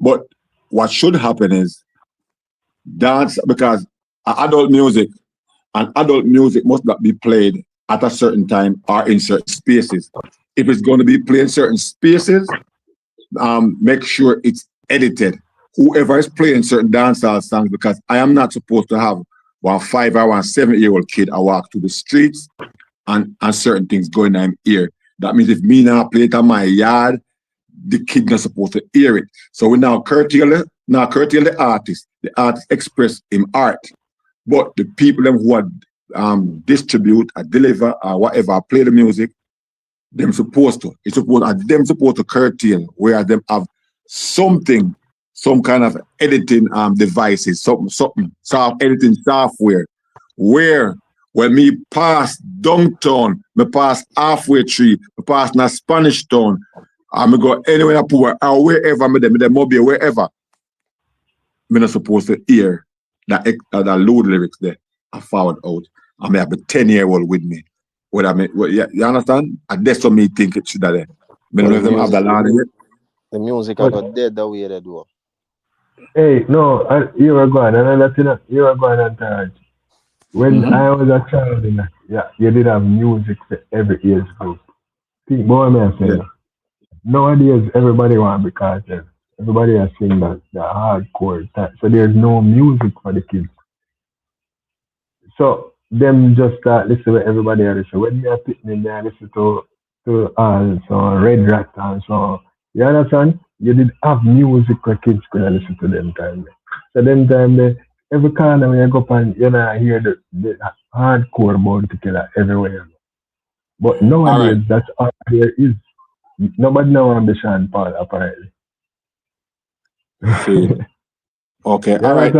But what should happen is dance, because adult music must not be played at a certain time or in certain spaces. If it's going to be played in certain spaces, make sure it's edited. Whoever is playing certain dancehall songs, because I am not supposed to have 1 5 or 1 7-year-old kid I walk to the streets and certain things going on here. That means if me now play it on my yard, the kid not supposed to hear it. So we now curtail the artist. The artist express him art. But the people them who are distribute or deliver or whatever, play the music, them supposed to curtail where them have something some kind of editing devices, something editing software, where when me pass downtown, me pass halfway tree, me pass na Spanish town, and me go anywhere poor or wherever me them mobile wherever. Me not supposed to hear that load lyrics there. I forward out. I may have a 10-year-old with me. What I mean, you understand? And that's what me think it should have there. Me don't even have the line yet. The music I got dead the way they do. Hey, no, you were going, another thing, you were going on Taraj. When I was a child, you did have music for every age group. Think, boy, man, I say, nowadays, everybody want to be cartel. Everybody has seen that the hardcore type. So there's no music for the kids. So them just start listen to everybody else. So when you are picking there, listen to so Red Rat and so you understand? You did have music for kids could listen to them time. So them time every corner when you go up and you know hear the hardcore Bounty Killer everywhere. But nowadays that's all there is. Nobody know I'm the Sean Paul apparently. Okay, all right.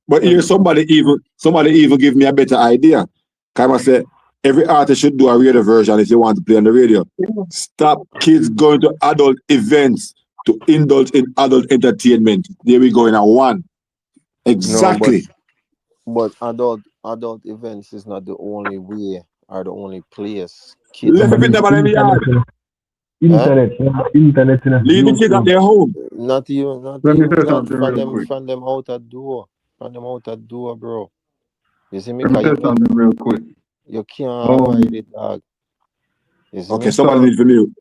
But here somebody even give me a better idea. Kind of say every artist should do a radio version if you want to play on the radio. Stop kids going to adult events to indulge in adult entertainment. There we go in a one. Exactly. No, but adult events is not the only way or the only place. Let me put them on the yard. Internet. Leave the kids at their home. Not you. Let me say something real quick. From them out at door. From them out at door, bro. You see me? Let me say something real quick. You can't avoid it, dog. Okay, somebody needs to mute.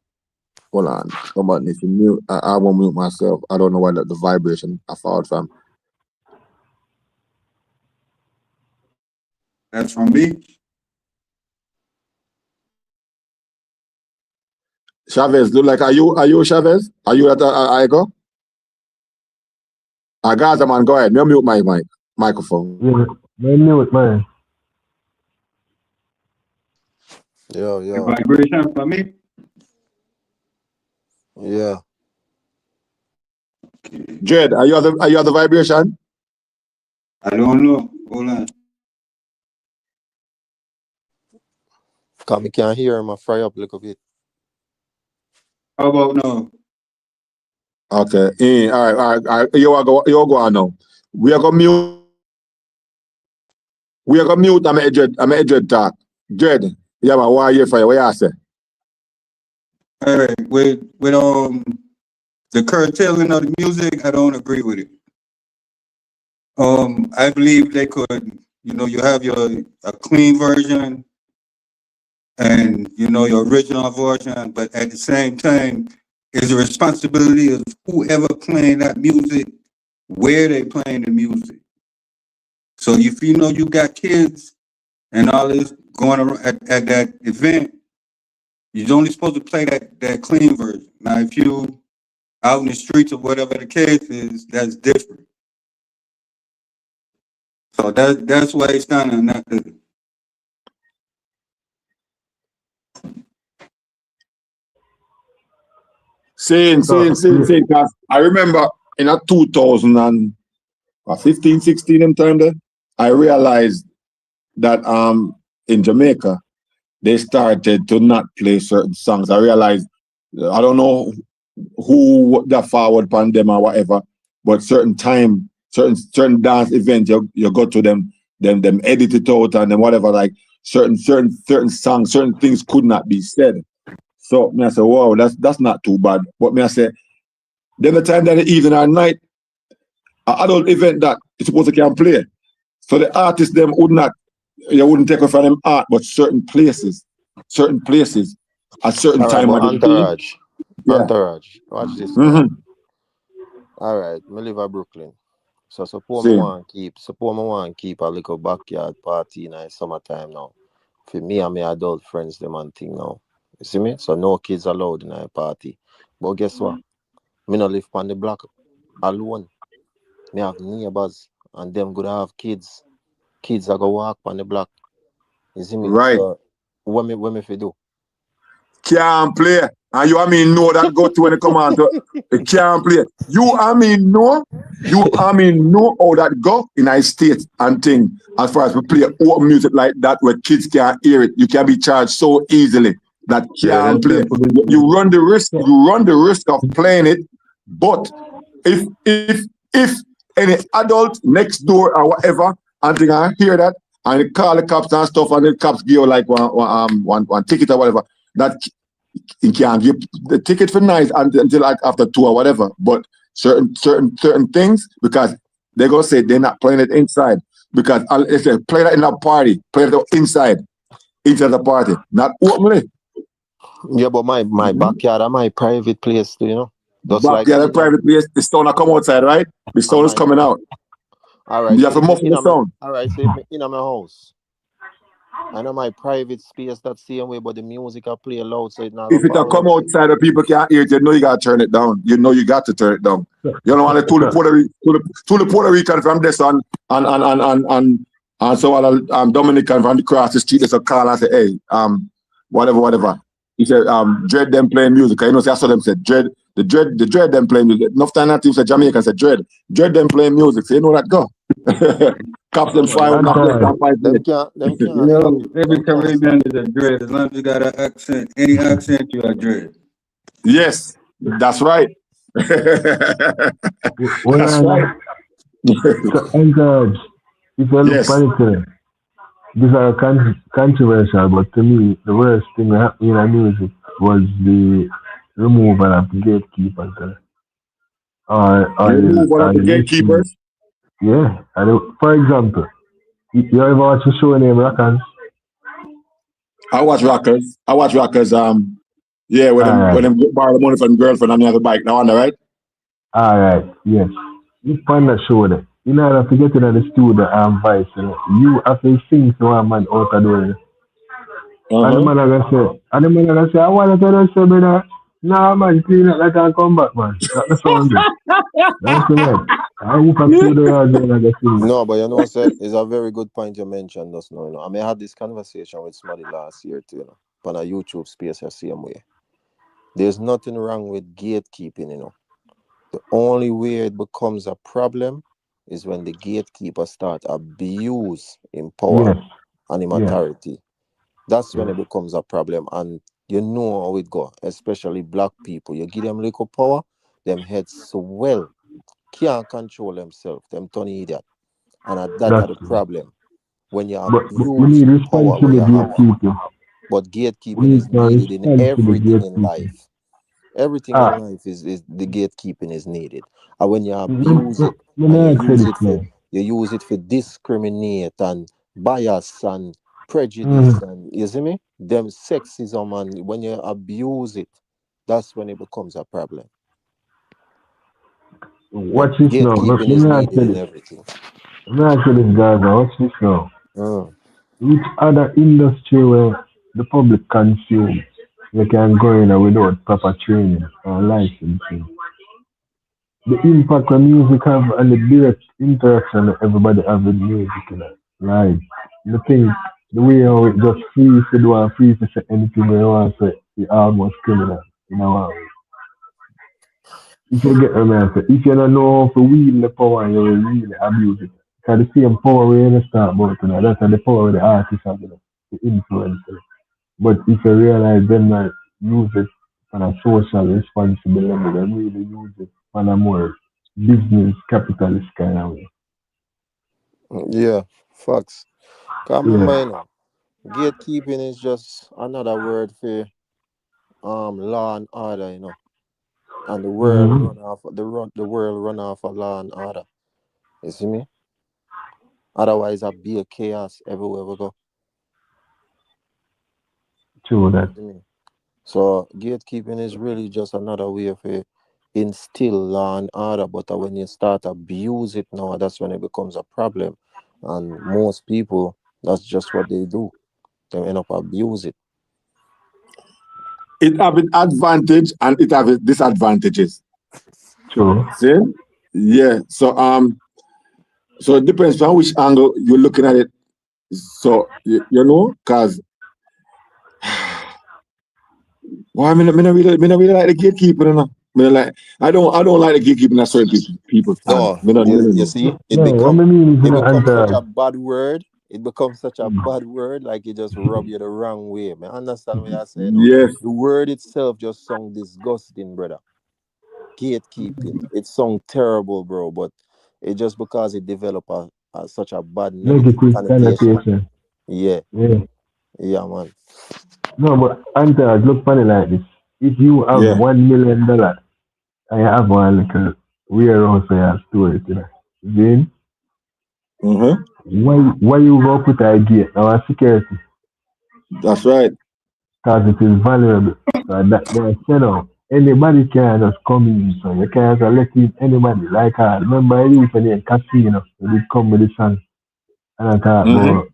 Hold on. Somebody needs to mute. I won't mute myself. I don't know why the vibration I found from. That's from me. Chavez, look like are you Chavez? Are you at I go? Gaza man, go ahead. Me mute my microphone. Yeah, mute man. Yo. The vibration for me. Yeah. Jed, are you at the vibration? I don't know. Hold on. Cause me can't hear him. I fry up a little bit. How about now? Okay. All right. You go on now. We are gonna mute. I'm a Jed talk. Jed, yeah, man, what are you for you? What you say? All right. With the curtailing of the music, I don't agree with it. I believe they could, you have a clean version and your original version, but at the same time, it's the responsibility of whoever playing that music, where they playing the music. So if you got kids and all this going around at that event, you're only supposed to play that clean version. Now, if you out in the streets or whatever the case is, that's different. So that's why it's kind of not good. Saying, because I remember in a 2015, 16 them time there, I realized that in Jamaica, they started to not play certain songs. I realized, I don't know who that forward upon them or whatever, but certain dance events, you go to them edit it out and then whatever, like certain songs, certain things could not be said. So me I say, wow, that's not too bad. But me I say, then the time that the evening or night, an adult event that is supposed to can play. So the artists them wouldn't take off from them art, but certain places at certain time of the Entourage. Yeah. Entourage. Watch this. All right, me live in Brooklyn. So suppose me want to keep a little backyard party in the summertime now. For me and my adult friends them and thing now. You see me? So no kids allowed in a party. But guess what? Me not live on the block alone. Me have neighbors and them gonna have kids. Kids are gonna walk on the block. You see me? Right. So what me fi do? can't play. And you and me know that go to when it come on to it can't play. You and me know how that go in our state and thing as far as we play old music like that where kids can't hear it. You can be charged so easily that can't play. You run the risk of playing it, but if any adult next door or whatever and think I hear that and they call the cops and stuff and the cops give you like one ticket or whatever, that you can't give the ticket for night until like after 2 or whatever. But certain things, because they're gonna say they're not playing it inside. Because if they play that in a party, play it inside the party, not openly. Yeah, but my backyard and my private place too, you know. Just backyard and private place, the sound will come outside, right? The sound is coming out. All right. You have to muffle the sound. All right, so if me in my house, I know my private space that same way, but the music I play loud, so it not. If it come outside and people can't hear it, you know you gotta turn it down. You know you got to turn it down. You don't want to to the Puerto Rican from this and so on Dominican from across the street, there's a call and say, hey, whatever. He said, dread them playing music. You know, that's what them said. Dread them playing music. Enough time that team said Jamaican said dread them playing music. So you know that go. Cops them fire. You know, every Caribbean is a dread. As long as you got an accent, any accent, you are dread. Yes, that's right. That's right. And if you look funny, these are controversial, but to me, the worst thing that happened in music was the removal of the gatekeepers. Removal of the gatekeepers? Yeah. For example, you ever watch a show named Rockers? I watch Rockers. Yeah, when them borrow the money from the girlfriend and they have a bike now on the right? Alright, yes. You find that show there. You know, have to get into the studio and Vice. You have to sing to one man out of the door. And the man are gonna say, I want to tell you something, brother. Nah, man, clean up like I come back, man. That's the sound. That's the man. I hope I see the yard and sing. No, but you know, sir, it's a very good point you mentioned just now. You know, I mean, I had this conversation with somebody last year too, you know, on a YouTube space the same way. There's nothing wrong with gatekeeping, you know. The only way it becomes a problem is when the gatekeeper start abuse in power and in authority. That's when it becomes a problem. And you know how it go, especially black people. You give them little power, them heads swell, can't control themselves, them turn idiot. And that's the problem. When you abuse power, but gatekeeping is needed in everything in life. Everything in life is the gatekeeping is needed. And when you abuse it, you use it for discriminate and bias and prejudice and you see me? Them sexism, and when you abuse it, that's when it becomes a problem. Watch this now. Gatekeeping is needed in everything. Watch this now. Which other industry where the public consumes you can go in without proper training or licensing? The impact on music have and the direct interaction that everybody have with music, you know, right? The thing, the way how it just free to do and free to say anything you want to say, it's almost criminal, you know. If you get me, if you don't know how to wield the power, you will really abuse it. Because the same power we understand about, you know, that's the power the artist have, you know, the influence. But if you realize them not use it on a social responsibility, they really use it on a more business capitalist kind of way. Yeah, facts. Remember, gatekeeping is just another word for law and order, you know. And the world run off of law and order. You see me? Otherwise I'd be a chaos everywhere we go. True that. So gatekeeping is really just another way to instill law and order, but when you start abuse it now, that's when it becomes a problem. And most people, that's just what they do. They end up abuse it. It have an advantage and it have disadvantages. True. See? Yeah. So it depends on which angle you're looking at it. So you know, because Why me not really like the gatekeeper, you know? I don't like the gatekeeping that certain people stand. No, Me not really you know. see, No, what I mean is, it becomes such Antar. a bad word. It becomes such a bad word, like it just rub you the wrong way. I understand what you're saying. No, Yes. the word itself just sound disgusting, brother. Gatekeeping. It sound terrible, bro. But it just because it developed such a bad negative Negative connotation. connotation. Yeah, Yeah. yeah, man. No, but Antar, look funny like this. If you have Yeah. $1 million and you have one little warehouse where you have storage, you know, then Mm-hmm. why you go put a gate or security? That's right. Because it is valuable. So that they said, anybody can just come in, so you can't just let in anybody. Like, remember I used to name casino, so they come with the song, and I thought Mm-hmm. about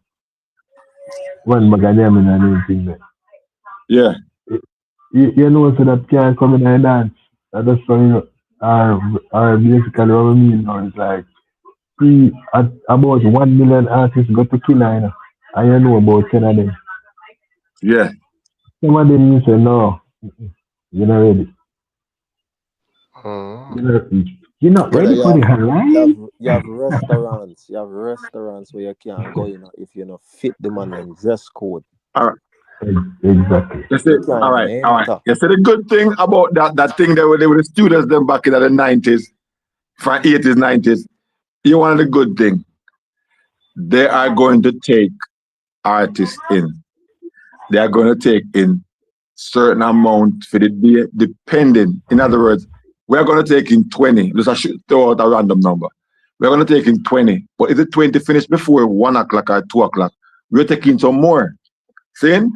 one bag of them and anything there. Yeah. You know, so that can't come in and dance. That's the song, or basically what I mean now is like, about 1 million artists go to Killer, you know, and you know about 10 of them. Yeah. Some of them you say, no, you're not ready. Mm. You're not Brother, ready for the headline? you have restaurants where you can't go in if you not fit the man and dress code. All right. Exactly. You see, You can't all even right, all right. enter. You see the good thing about that thing they were the students them back in the 90s, from 80s, 90s. You want the good thing. They are going to take artists in. They are going to take in certain amount for the day, depending. In other words, we're going to take in 20. Let's throw out a random number. We're going to take in 20. But if the 20 finish before 1 o'clock or 2 o'clock, we're taking some more. Seeing?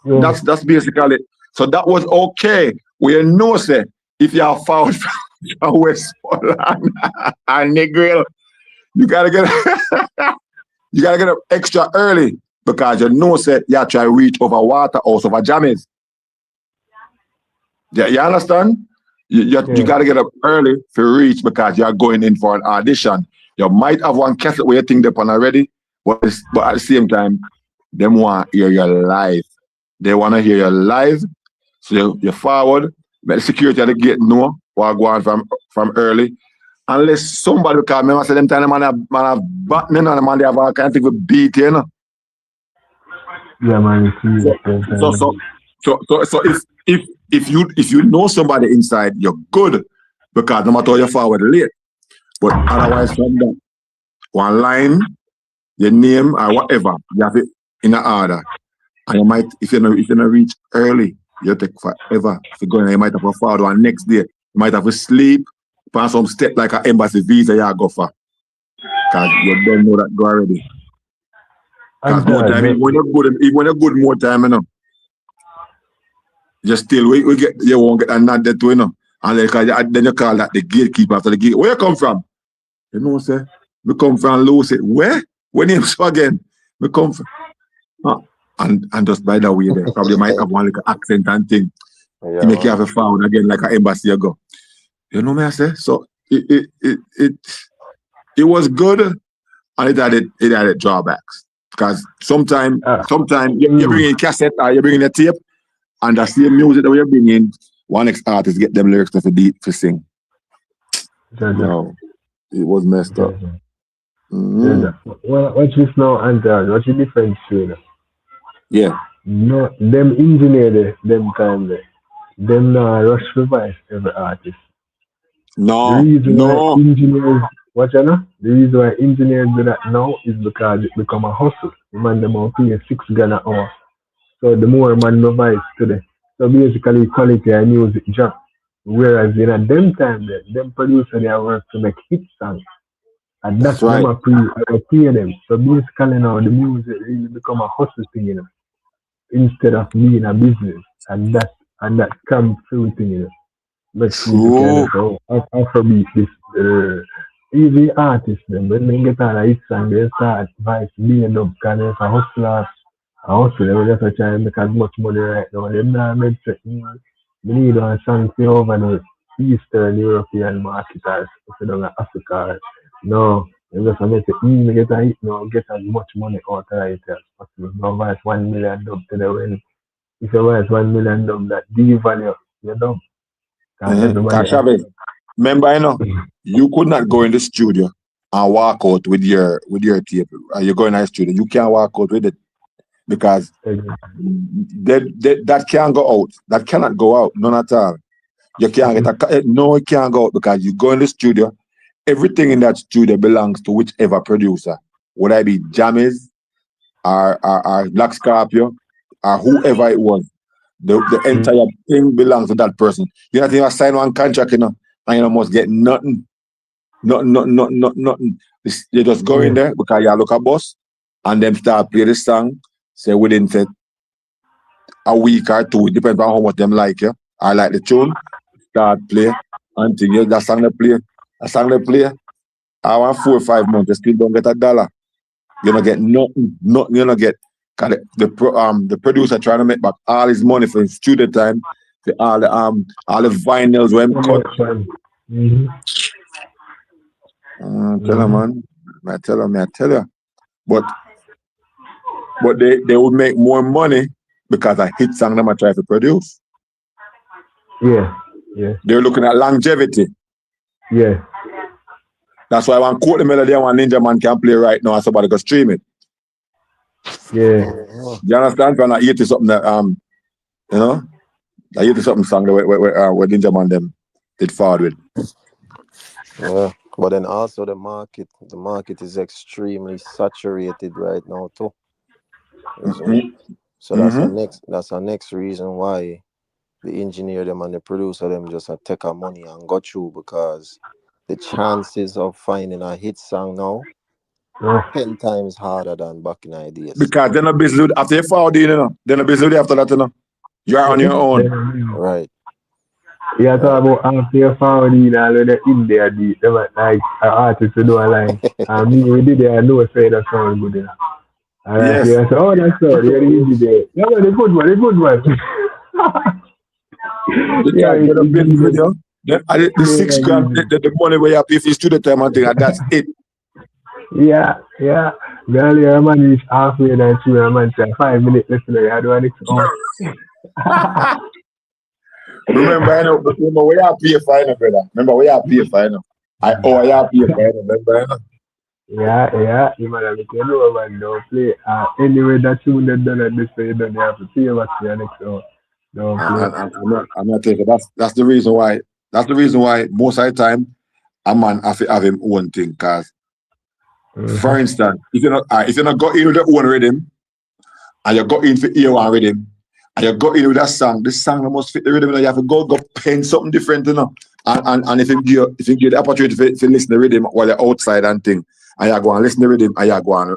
Yeah. That's basically it. So that was okay. We know say if you are found from West Poland and Negril, you gotta get you gotta get up extra early because you know say you try to reach over water house over jammies. Yeah, you understand? You Yeah. gotta get up early for reach because you're going in for an audition. You might have one cassette where you think they're on already, but at the same time, them want to hear you live. They want to hear you live. So you forward, let the security at the gate know what go on from early. Unless somebody, because remember, say them time the man have Batman and the man they have all kind of thing with beat, you know. Yeah, man, you see So it. Same so time. so so if you know somebody inside, you're good because no matter how you forward late. But otherwise from that one line, your name or whatever, you have it in an order. And you might, if you not reach early, you take forever to go and you might have to forward one next day. You might have to sleep, pass some step like an embassy visa you go for. Because you don't know that go already. Because And more time, even when you're good more time, you know. Just still we get you won't get another too, you know. And then you call that the gatekeeper after the gate. Where you come from? You know, say, we come from low, say, where? When name so again? We come from and just by the way, they probably might have one like accent and thing. You Yeah, make you have man. a found again like an embassy you go. You know what I say? So it was good and it had drawbacks. Because sometimes uh, you bring in cassette or you bring in a tape and the same music that you bring in, one next artist get them lyrics for sing. No, it was messed up. Mm-hmm. What's this now, and what's the difference between Yeah. no them engineer them time there. Them rush revise every artist. The No, reason why no. engineers watch you know? The reason why engineers do that now is because it become a hustle. The man them are paying $6 an hour. So the more man revise today. So basically quality and music drop. Whereas in a them time there, them producer they are work to make hit songs. And That's that's them right. a pay them. So basically now the music really become a hustle thing, instead of being a business. And that comes through thing, Make people kind of True. go Afrobeat this easy artists them when they get on a hit song they start vice being up kind of a hustler. A hustler they just try to make as much money right now. Them not meant to we need a song for over the Eastern European market or if you don't Africa. No, they just meant to even get a hit now, get as much money out of it as possible. No vice 1 million dub to the win. if you want $1 million dumb, that devalue your dumb. Chavez, remember, you know, you could not go in the studio and walk out with your tape. You're going to the studio, you can't walk out with it because that can't go out. That cannot go out, none at all. You can't get no, it can't go out because you go in the studio. Everything in that studio belongs to whichever producer, would I be Jammies or Black Scorpio or whoever it was. The entire thing belongs to that person. You not even sign one contract, you know, and you must get nothing. Nothing. You just go in there because you look a boss and then start play the song. Say within a week or two, it depends on how much them like you. I like the tune, start play until you that song they play. A song they play. I want 4 or 5 months, you still don't get $1. You don't get nothing. You don't get. The producer trying to make back all his money for his studio time, for all the vinyls when cut. Tell him, man. I tell you. But they would make more money because a hit song them I try to produce. Yeah. They're looking at longevity. Yeah. That's why one quote the melody and one Ninjaman can play right now and somebody go stream it. Yeah. You understand? Because I 80 something that you know, I 80 something song where Ninjaman them did forward with. Yeah, but then also the market is extremely saturated right now too. So that's our next reason why the engineer them and the producer them just take our money and go through, because the chances of finding a hit song now 10 times harder than back in the days. Because they're not busy with after you forward, you know. They're not busy with after that, you know. You are on your own. Right. Yeah, talk about after you forward in all of the in there, they like an artist to do a line. And me, we did it, I know say that sound good enough. And I say, oh, that's all, you're the engineer. Yeah, the good one. Yeah, you're not busy with you. The $6 grand, the money where you pay for studio time and thing, and that's it. Yeah. Girl, your man is halfway and through a man say 5 minutes listening. I do next song. Remember we are pay final, brother. Remember we are pay final. I are pay final, remember? Yeah. You man, if you know man, don't play. Anyway, that tune they done at this, so you don't have to pay what's your next song. Don't play. I'm not telling you. That's the reason why. That's the reason why most of the time a man have to have him own thing, cause. For instance, if you not got in with the own rhythm, and you got in for ear one rhythm, and you got in with that song, this song must fit the rhythm. You have to go pen something different, you know. And if you give the opportunity to listen to the rhythm while you're outside and thing, and you go and listen to the rhythm, and you go on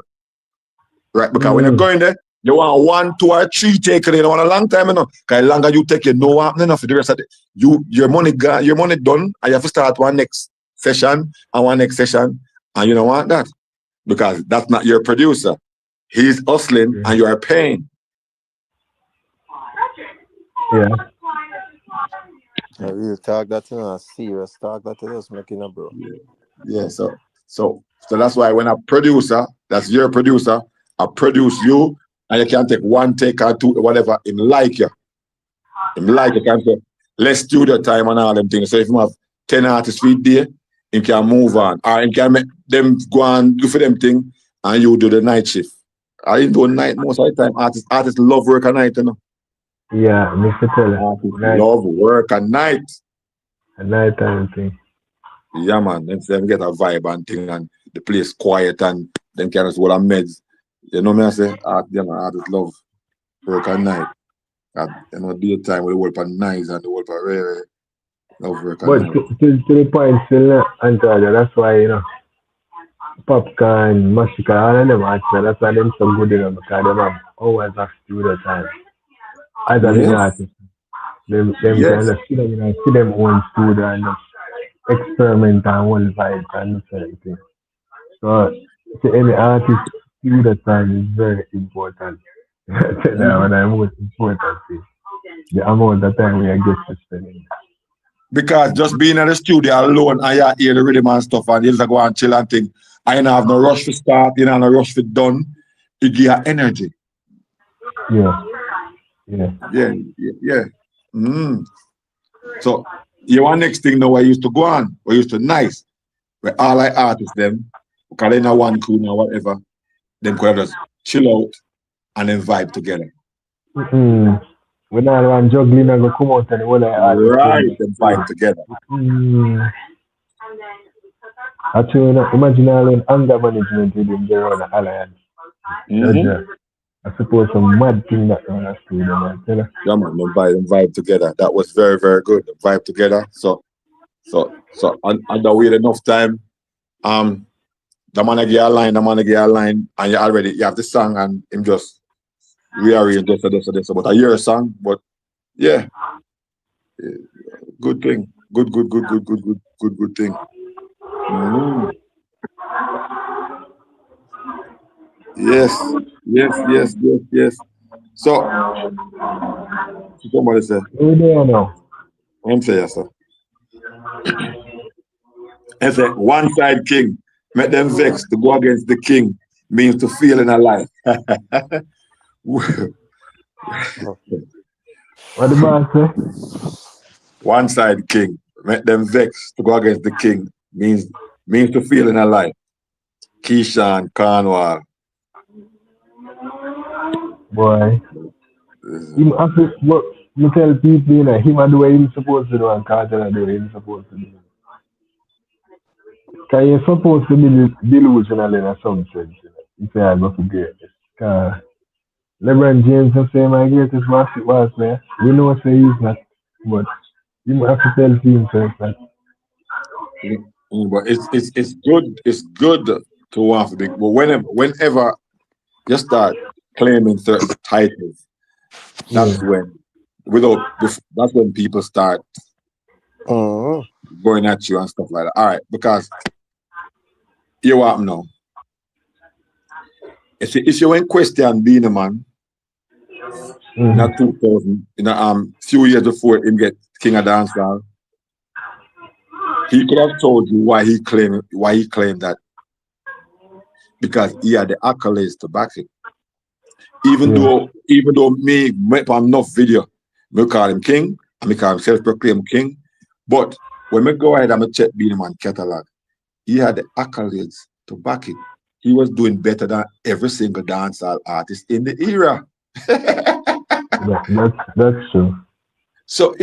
right, because when you're going there, you want 1, 2, or 3 take it. You want a long time, you know. Because the longer you take, you know what happening for the rest of it. Your money done, and you have to start one next session and one next session, and you don't want that. Because that's not your producer. He's hustling and you are paying. Yeah. A real talk that, you know, a serious talk that is just making a bro. Yeah, so that's why when a producer, that's your producer, I produce you, and you can take 1 take or 2, whatever, him like you. You can say less studio time and all them things. So if you have 10 artists for day, you can move on. Or you can make them go and do for them thing, and you do the night shift. I didn't do night most of the time. Artists love work at night, you know. Yeah, Mr. Teller. Artists love work at night. A night time thing. Yeah, man. Then get a vibe and thing, and the place quiet, and then can just hold a meds. You know me, I say, artists love work at night. And, you know, daytime, we work at night, and they work at rare. Love work at night. But to the point still, Antonio, that's why, you know, Popcorn, Masicka, all of them actually, that's why them so good, you know, because them have always have studio time. As a big artist, them kind of see them, you know, see them own studio and experiment and one vibe and everything. So to any artist, studio time is very important. That's the most important thing. The amount of time we are get to spending. Because just being in the studio alone and you hear the rhythm and stuff and you just go and chill and think, I don't have no rush to start, you know, no rush to done, it give you energy. Yeah. Yeah. Yeah. Mm. So you want next thing now I used to go on, we used to nice, where all our artists them, because they know one crew or whatever, them could just chill out and then vibe together. When I want juggling and go come out and the whole artist Right, thing. them vibe together. Actually, imagine all in anger management with him there on the alliance. I suppose some mad thing that run us through them, man. Tell her. Yeah, man, them vibe together. That was very, very good. Them vibe together. So under wait enough time, the man give a line, and you have the song and him just rearrange this. But I hear a song, but yeah, good thing. Good thing. Yes. So somebody say, Who there now? I'm saying yes, sir. I say one side king, make them vex to go against the king means to feel in a life. What the man say? One side king, make them vex to go against the king means to feel in a life. Keyshawn, Cornwall. Boy. Him have to work. Me tell people, you know, him and the way he's supposed to do and Cartel do what he's supposed to do. Because you're supposed to be delusional in some sense, you know. You say I go for greatness. Because LeBron James will say my greatest was there. We know say he's not, but you have to tell himself that. But it's good to want to be, but whenever you start claiming certain titles, that's when people start going at you and stuff like that. All right, because you what now? It's the issue when question being a man, not 2000, few years before him get King of Dancehall, he could have told you why he claimed that, because he had the accolades to back it. Even though me make enough video, me call him king, and me call him self-proclaimed king. But when me go ahead and me check Beenie Man catalog, he had the accolades to back it. He was doing better than every single dancehall artist in the era. That's true. So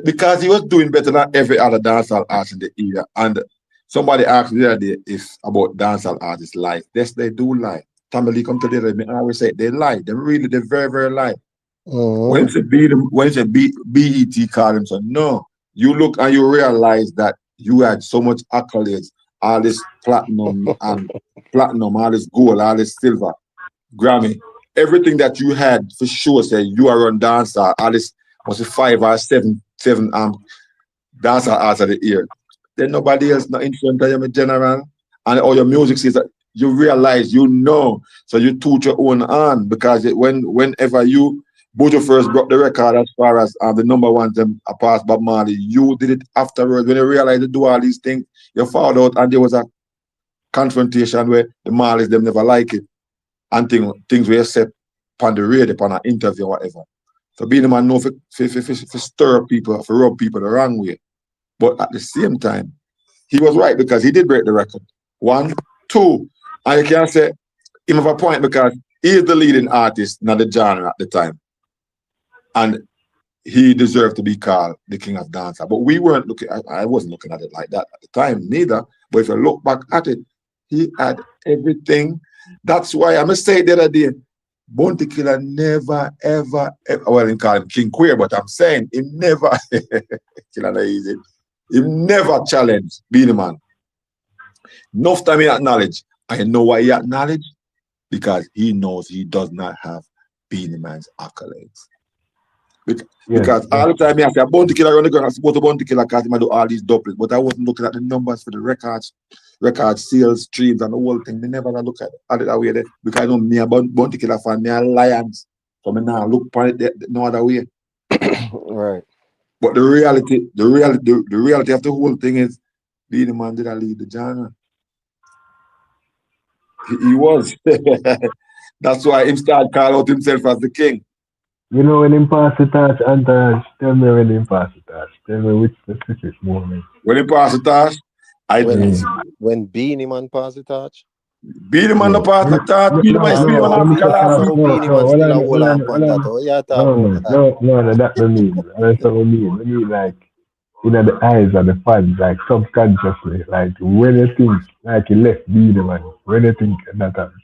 because he was doing better than every other dancehall artist in the era, and somebody asked me the other day if about dancehall artists lie. Yes, they do lie. Family come to the other, I always say they lie. They very, very lie. When it's a BET call him, so no, you look and you realize that you had so much accolades, all this platinum, all this gold, all this silver, Grammy, everything that you had for sure. Say you are on dancehall, all this was it 5 or 7 dancehall artists of the year. Then nobody else not influenced you in general, and all your music says that you realize, so you toot your own on, because whenever you Buju first brought the record as far as the number one them past Bob Marley, you did it afterwards. When you realized to do all these things, you found out, and there was a confrontation where the Marleys them never like it, and things were said upon the radio, upon an interview or whatever. So being a man know for stir people, for rub people the wrong way. But at the same time, he was right, because he did break the record. 1, 2, and you can't say him have a point, because he is the leading artist in the genre at the time. And he deserved to be called the king of dancehall. But we weren't looking, I wasn't looking at it like that at the time, neither. But if you look back at it, he had everything. That's why I must say the other day, Bounty Killer never, ever, well, he call him King Queer, but I'm saying he never, he never challenged Beenie Man. Enough time he acknowledged. I know why he acknowledged, because he knows he does not have Beenie Man's accolades. Because all the time I say, Bounty Killer on the ground, I suppose to Bounty Killer because he do all these doublets, but I wasn't looking at the numbers for the record sales, streams, and the whole thing. Me never look at it that way, because I know me a Bounty Killer fan, me a Lions, so me now look at it no other way. Right. But the reality of the whole thing is, Beenie Man did lead the genre. He was. That's why he started calling out himself as the king. You know when him pass the touch, Antash, tell me when him pass the touch. Tell me which specific moment. When he pass the touch, I When Beanie Man pass the touch. beat him on the pass the touch, beat him on Ah, speed him No, on let me Africa check last out. week. Beanie No, Man hold still a on, hold hold on, on hold on that. on. What you talking No, about that? that don't mean. That's what I mean. I mean like, you know, the eyes of the fans, like subconsciously, like when you think, like you left be the man, when you think that happens.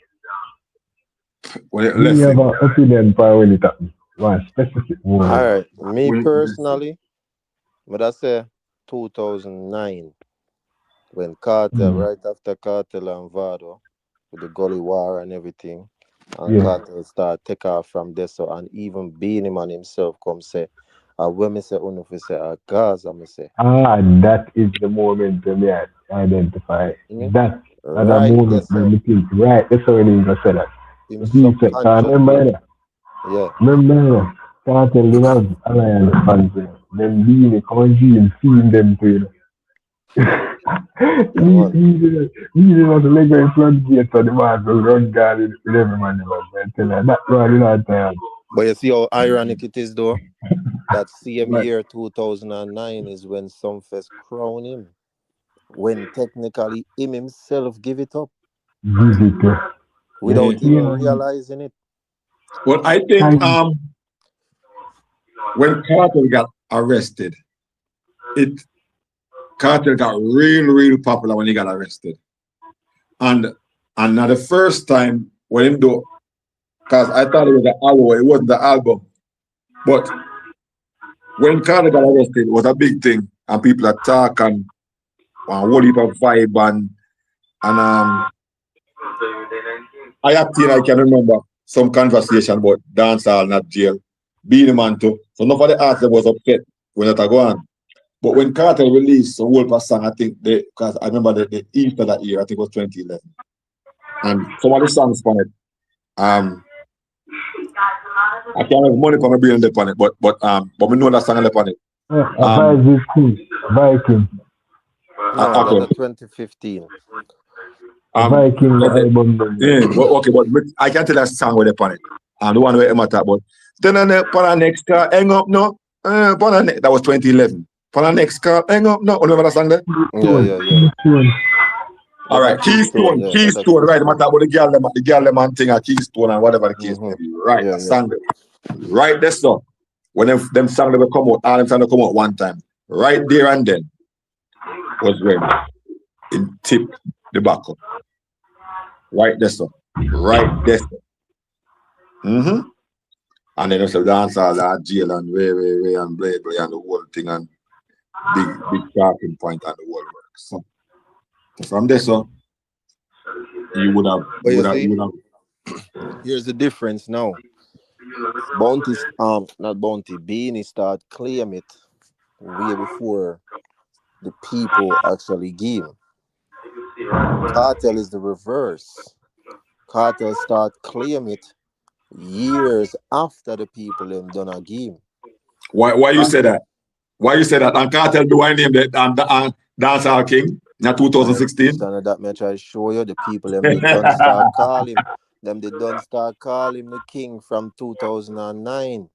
When it Do you left have him. an opinion for when it happens? One specific moment. All right, me When it left him. personally, but I say 2009 when Cartel, Mm. right after Cartel and Vado, with the Gully War and everything, and Yeah. Cartel start take off from there. So and even Beanie Man himself come say, when me say uno say Gaza, me say, That is the moment when I identify. mm, That are the right there. moment when So you think, right, that's how you say that. him If you say, subconsciously, yeah, remember, Cartel did have alliance fans there. Then being a country and seeing them to you know. yeah, man. We was a leg in front gate for the man to run guard with every man. I tell you, that one not time. But you see how ironic it is, though. That same But year, 2009, is when Sumfest crown him. When technically him himself give it up visitor. Yeah. without even Yeah. realizing it. Well, I think Time. when Carter got arrested, it Carter got real popular when he got arrested. And not the first time when him do, because I thought it was the album, it wasn't the album. But when Carter got arrested, it was a big thing, and people are talking and whole heap of vibe and I have seen, I can remember some conversation about dancehall, not jail, being a man too. So none of the artists was upset when that go on. But when Carter released the whole song, I think because I remember the Easter that year, I think it was 2011. And some of the songs on it, I can't have money for my being on it, but we know that song on it. A Viking. No, that's Okay. a 2015. Viking Okay, album. okay, but I can't tell that song with upon it. The one where Emma talk about. Then on the next car, hang up no. That was 2011. For the next car, hang up no. Remember that song there? Yeah. All right, Keystone, Yeah, that's a right? I'm Keystone. talking about the girl and thing, a Keystone and whatever the case may be. Right, Yeah, that song there. Right there, so when them songs will come out, all them songs will come out one time. Right there and then was when in tip the back up. Right there, so. Right there, so. And then there's a dance all that jail and way and blah and the whole thing and big talking point and the whole work. So from there, so you would have. Here's the difference now. Bounty, not Bounty, Beanie start claim it way before the people actually give. Cartel is the reverse. Cartel start claim it years after the people them done a game. Why you say that? Why you say that? And Cartel do I name the Dancehall King? Not 2016. Son of that, me try to show you the people them they done start call him. Them they done start call him the king from 2009.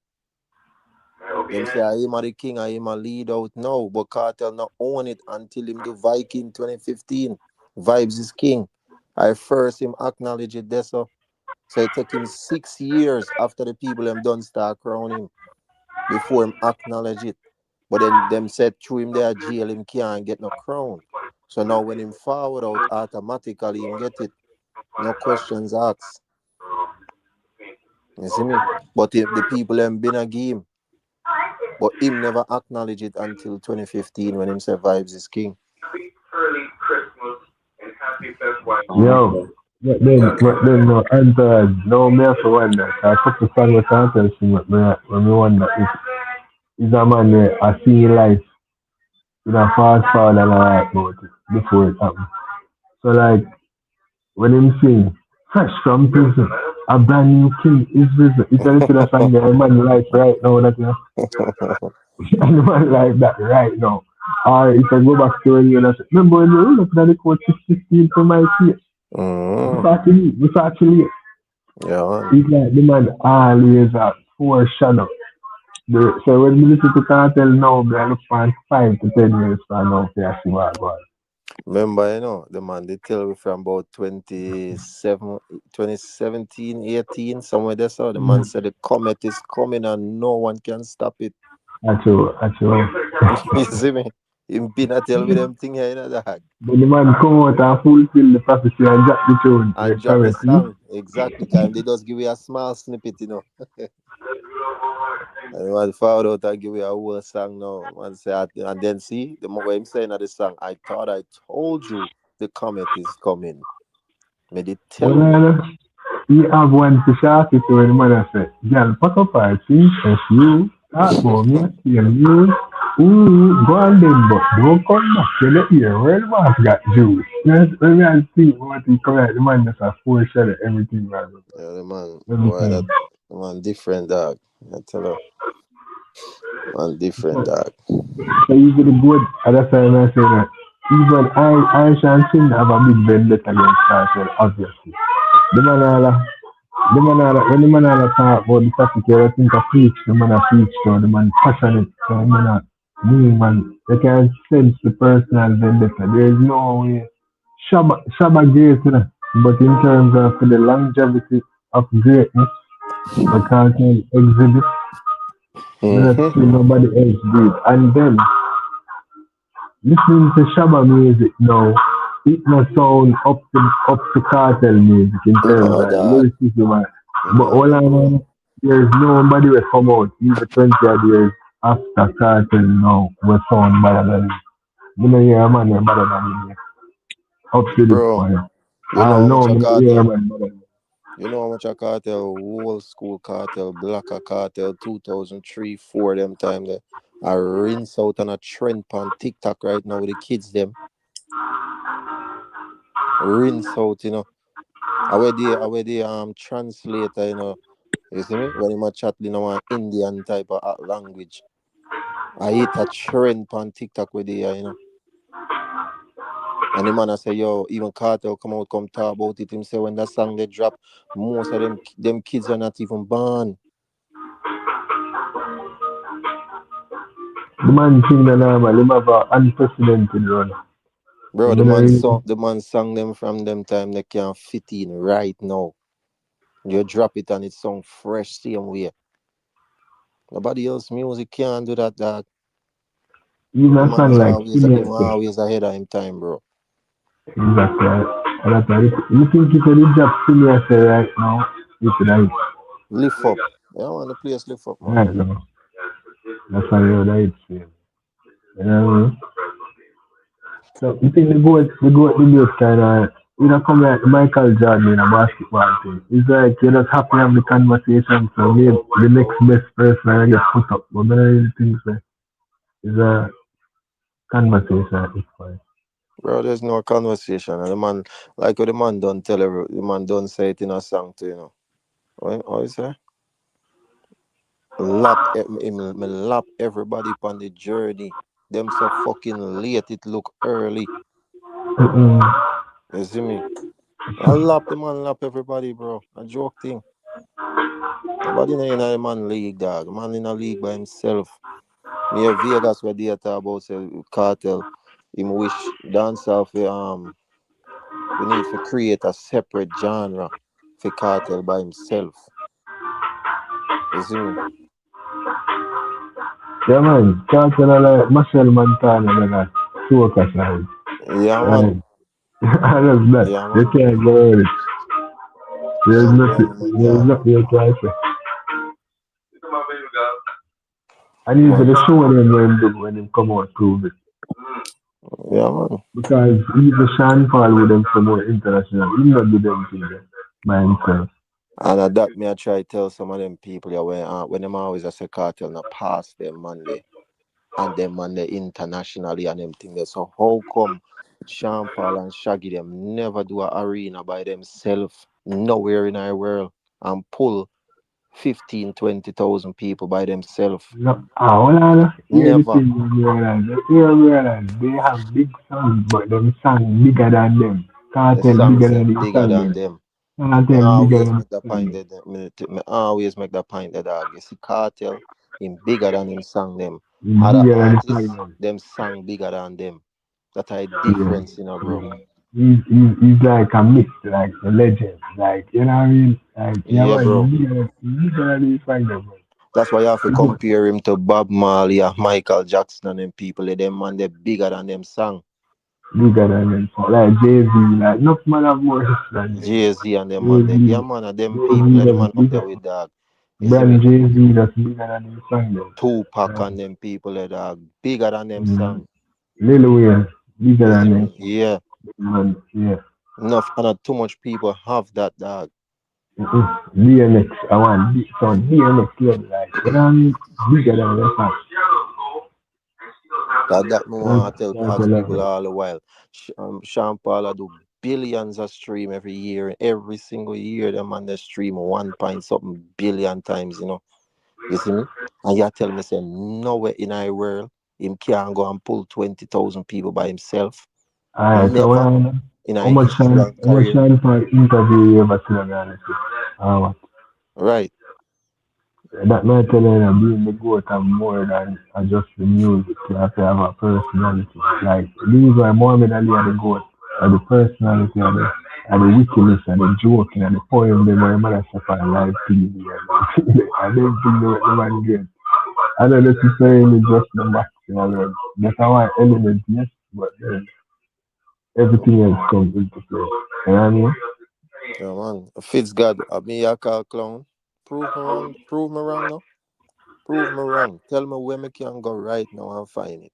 Them say I am the king, I am a lead out now, but Cartel not own it until him do Viking 2015. Vybz is king. I first him acknowledge it there so. So it took him 6 years after the people them done start crown him before him acknowledge it. But then them said through him there jail him can't get no crown. So now when him forward out automatically him get it. No questions asked. You see me? But the people them been a game. But him never acknowledge it until 2015 when him said Vybz is king. Yo, but then no, and no me have to wonder. I took the song with Cartel when me wonder if is a man where I see life in a fast forward and I write about it before it happens. So like when him sing fresh from prison, a brand new king is risen. It's a little song there, a man life right now that you know. And the man like that right now. Or if I go back to when you know, remember when you roll up in the court 616 for my case? It's actually Yeah. it's like the man always foreshadow. So when we listen to Cartel now, I look for 5 to 10 years from now to see what God. Remember, you know, the man they tell me from about 2017, 18, somewhere there. So the man said the comet is coming and no one can stop it. That's true. You see me? Him been a tell me them thing here, you know, dog. But the man come out and fulfill the prophecy and drop the tune. And drop the song. Exactly. Because they just give you a small snippet, you know. And man found out and give you a whole song now. Man say, and then see, the more I'm saying at the song, I thought I told you the comet is coming. May they tell you. You have one to shout it to when the man said, girl, pack up our things and you talk about me and you. Ooh, go on then, but don't come back. You let hear where the man got juice. Yes, when I see what he come out, the man just a foreshadow everything, man. Yeah, the man, boy, that man different, dog. I tell you. Man different, dog. So you get the good, and that's why I say that. Even I shall think have a big vendetta against Cartel, obviously. The man when the man talk about the topic, I think I preach, the man preach, so the man passionate, so the man man, they can sense the personal vendetta. There is no way. Shabba great, you know, but in terms of the longevity of greatness, the Cartel exhibit, not see nobody else do it. And then, listening to Shabba music now, it must sound up to Cartel music in terms of lyricism. But all I know, there's nobody will come out even 20 years after Cartel now will sound better than him. You know, yeah, man, you're better than him. Up to this point. You know how much a Cartel? Man, you know how much a Cartel, old school Cartel, Blacker Cartel, 2003, 4 them time there. I rinse out on a trend on TikTok right now with the kids them. Rinse out, you know. I wear the translator, you know. You see me? When you chat in an Indian type of language. I hit a trend on TikTok with the you know. And the man I say, yo, even Cartel come talk about it. Him say when that song they drop, most of them kids are not even born. The man thing that normal, him have an unprecedented run. Bro, the man sang them from them time they can't fit in right now. You drop it and it sound fresh same way. Nobody else music can't do that, dog. Even a song like always ahead of him time, bro. Exactly. That's right. You think you can drop Senior say right now? You should have lift up. Yeah, I want the place lift up, man. Right, no. That's how you know it's you know what I mean? So you think the goat kind of you know come like Michael Jordan in a basketball thing. It's like you just happy to have the conversation so maybe the next best person I get put up. But I really think so. It's a conversation at this point. Bro, there's no conversation. And the man, like what the man don't tell the man don't say it in a song to you know. What you say? Lap everybody upon the journey. Them so fucking late, it look early. You see me? I lap everybody, bro. A joke thing. Nobody in a man league, dog. Man in a league by himself. Me a Vegas where they talk about say Cartel. Him wish Dancehall for we need to create a separate genre for Cartel by himself. You see me? Yeah man, Cartel like Marshall Montana and a soca side. Yeah man. I love that. Yeah, you can't go with it. There's nothing you can say. I need to show them when they come out prove it. Yeah man. Because even Sean Paul with them some more international, he not do them things by himself. And that me I try to tell some of them people when them always say Cartel not pass them money and them money internationally and them things. So how come Sean Paul and Shaggy them never do an arena by themselves nowhere in our world and pull 15,000-20,000 people by themselves? No, never. They have big songs, but them songs bigger than them. Cartel bigger than them. I Me think bigger always than make that point that me always make that point that dog. You see Cartel, him bigger than him song them. Other bigger than the artists, final. them song bigger than them. That a Yeah. difference, you know, bro. He's like a myth, like a legend. Like, you know what I mean? Like, yeah, Yeah, man, bro. bigger than the final, bro. That's why you have to compare him to Bob Marley or Michael Jackson and them people. Them man, they bigger than them song. Bigger than them. So, like Jay-Z, like, no man have more hits than them. Jay-Z and them man, they, yeah Jay-Z, man, them people, Jay-Z them that's man up there bigger. with dog. You see me? Brand Jay-Z that's bigger than his song, them. Tupac and them people, they dog, bigger than them Mm. song. Lil Wayne, bigger You see than me? them. Yeah. Man, yeah. Enough, and not too much people have that dog. DMX, I want DMX level, like, you know what I mean? Bigger than the fact. That me want to That's ask the people level. all the while. Sean Paul I do billions of stream every year. Every single year, them man they stream 1 point something billion times, you know. You see me? And you tell me, say, nowhere in our world, him can't go and pull 20,000 people by himself. Alright, so Never in our history and how much career. time for interview you ever seen on reality? What? Right. That might tell you that being the goat have more than just the music. You have to have a personality. Like these are Muhammad Ali are the goat, and the personality and the wickedness and the joking and the poem they my mother suffer live TV. I don't think the man good. I don't necessarily just the boxing alone. That's how I element, yes, but then everything else comes into play. You know what I mean? Yeah, man. Fitz God, me a call clown. Prove me wrong. Prove me wrong now. Prove me wrong. Tell me where me can go right now and find it.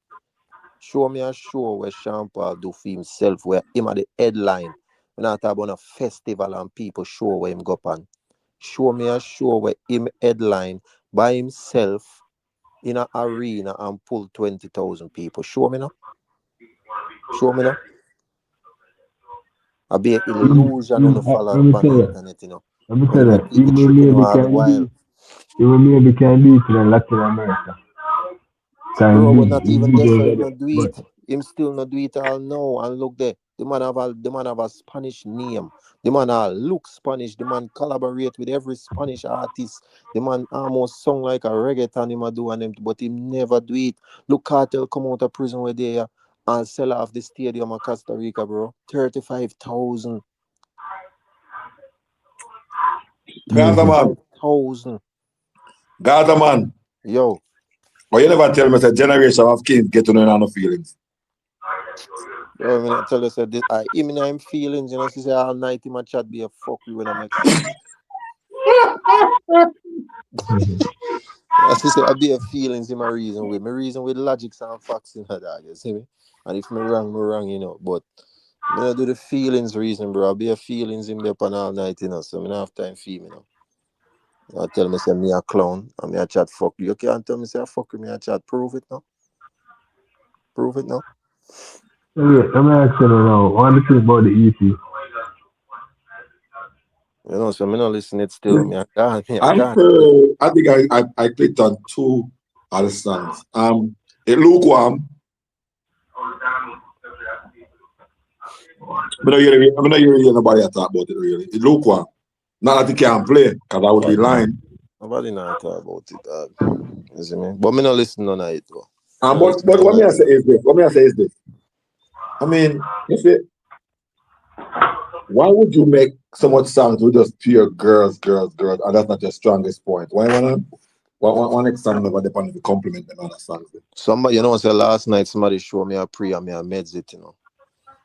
Show me a show where Sean Paul do for himself, where him at the headline. We're not talking about a festival and people show where him go on. Show me a show where him headline by himself in an arena and pull 20,000 people. Show me now. Show me now. I be an illusion on the follow up on the internet, you know. Let me When tell you you, make people tripping all the while. even maybe can do it in Latin America. Bro, but Can not big, even big there, so over him there. not do But it. Him still not do it all now. And look there. The man have a Spanish name. The man look Spanish. The man collaborate with every Spanish artist. The man almost sung like a reggaeton him a do and him, but him never do it. Look, Cartel come out of prison where they are and sell off the stadium of Costa Rica, bro. 35,000. Gaza man, 35,000. Gaza man. Yo. But you never tell me that generation of kids get to know no feelings. Bro, I mean, I tell you, said I even I'm feelings, you know, she say all night in my chat be a fuck you when I make sense. She say I be a feelings in my reason with. My reason with logics and facts in her dog, you see me? And if me wrong, you know. But me not do the feelings reason, bro. I be a feelings in there upon all night, you know. So me not have time for me now. You tell me say me a clown and me a chat fuck you. You can't tell me say I fuck with me a chat. Prove it now. Prove it now. wait, let me ask you now, what do you think about the EP? You know, so me not listen it still. Me a gone. I think I clicked on two other songs. It lukewarm. I'm not hearing nobody talk about it really. It lukewarm. Not that you can't play, because I would be lying. Nobody not talk about it, dog. You see me? But me not listen none of it, though. But what me I say is this. I mean, if it, why would you make so much songs with just pure girls, and that's not your strongest point? Why one next song never depend to compliment them other songs? Somebody, you know, say last night somebody showed me a pre and me a meds it, you know.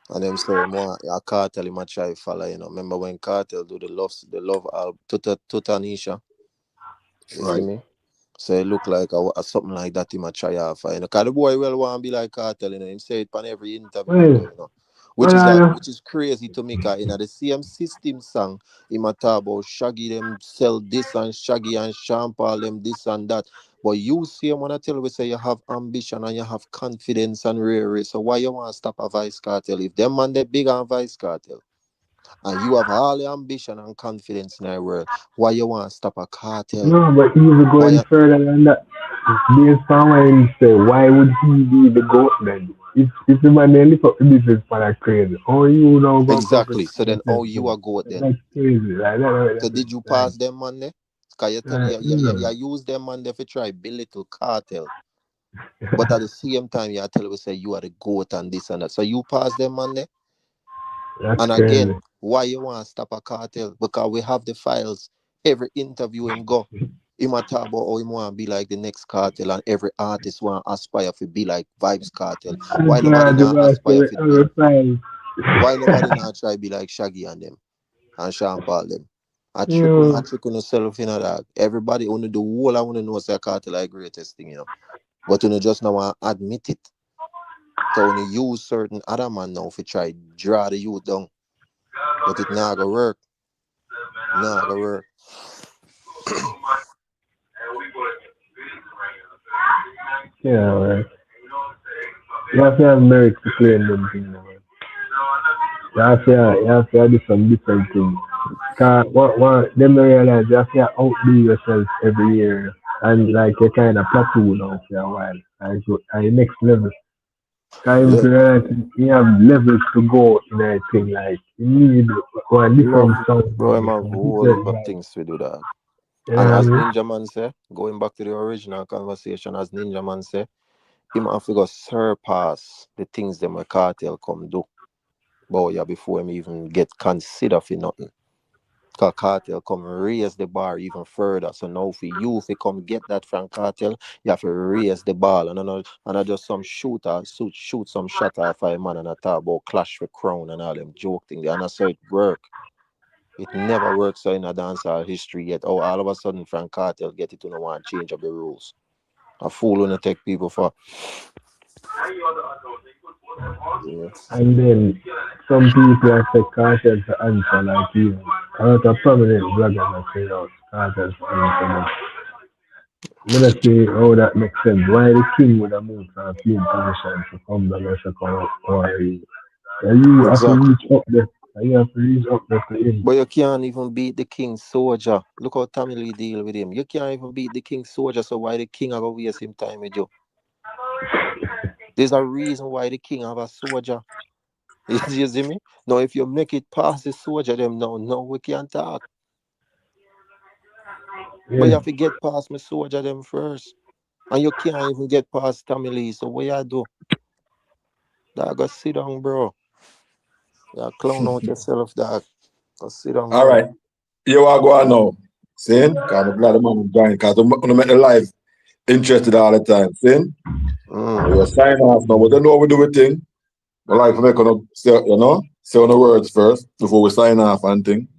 And them say more a Cartel him a try follow, you know. Remember when Cartel do the love album Tutanisha? You see me? So it look like something like that him a try off, you know. Cause the boy well want to be like Cartel, you know. Him say it on every interview, you know. Which is crazy to me, cause in the same system song, him a talk about Shaggy them sell this and Shaggy and Sean Paul them this and that. But you see him when I tell you say you have ambition and you have confidence and rare. So why you want to stop a Vybz Kartel? If them man they big on Vybz Kartel and you have all the ambition and confidence in the world, why you want to stop a cartel? No, but even going further than that, based on what he say, why would he be the goat then? if the man they lift up the business for that crazy, oh you know go Exactly. So then, oh, you are good then. That's crazy. Like, So did you pass them man there? Cause you tell me you use them man there for try build little cartel. But at the same time, you tell me say you are the goat and this and that. So you pass them man there. That's And crazy. again, why you want to stop a cartel? Because we have the files. Every interview him go. Him a talk about how him want to be like the next cartel, and every artist want to aspire to be like Vybz Kartel. Why nobody not aspire to be? Why nobody not try be like Shaggy and them and Sean Paul them? I trick on yourself, you know that. Everybody only the whole I want to know is a cartel like greatest thing, you know. But you know just now want to admit it. So when you use certain other man now if you try draw the youth down. But it not gonna work. Not gonna work. Yeah, right. You have to have merit to play in them things, man. You have to do some different things. Cause what them don't realize you have to outdo yourself every year. And like you kind of plateau now for a while. And so at the next level. Cause you realize you have levels to go in a thing like you need one different sound. Bro, I'm a whole heap of things to do that. And as Ninjaman say, going back to the original conversation, as Ninjaman say, him have to go surpass the things that my cartel come do. But yeah, before him even get considered for nothing. Because cartel come raise the bar even further. So now for you, if you come get that from cartel, you have to raise the bar. And I just some shooter, shoot some shot off a man and I talk about clash with crown and all them joke thing. And I saw it work. It never works so in a dancehall history yet. Oh, all of a sudden Frank Cartel get it to no one change up the rules. A fool wanna take people for. Yeah. And then some people expect cartels to answer like you. A lot of prominent bloggers have said out cartels to answer. I'm gonna say how that makes sense. Why the king would have moved from film commission to come down and come up or you have to reach up there. You have to reach up there to him. But you can't even beat the King's soldier. Look how Tommy Lee deal with him. You can't even beat the King's soldier, so why the king have to waste him time with you? There's a reason why the king have a soldier. You see me? Now if you make it past the soldier, them no, we can't talk. Yeah. But you have to get past my soldier them first. And you can't even get past Tommy Lee, so what you do? Dog, go sit down, bro. You clown out yourself, dog. Go sit down. All right. You are going now. See? Because I'm glad the man is joining. Because I'm going to make the live interested all the time. See? We're signing off now. We don't know how we do a thing. But like, we're going to say, say on the words first before we sign off and thing.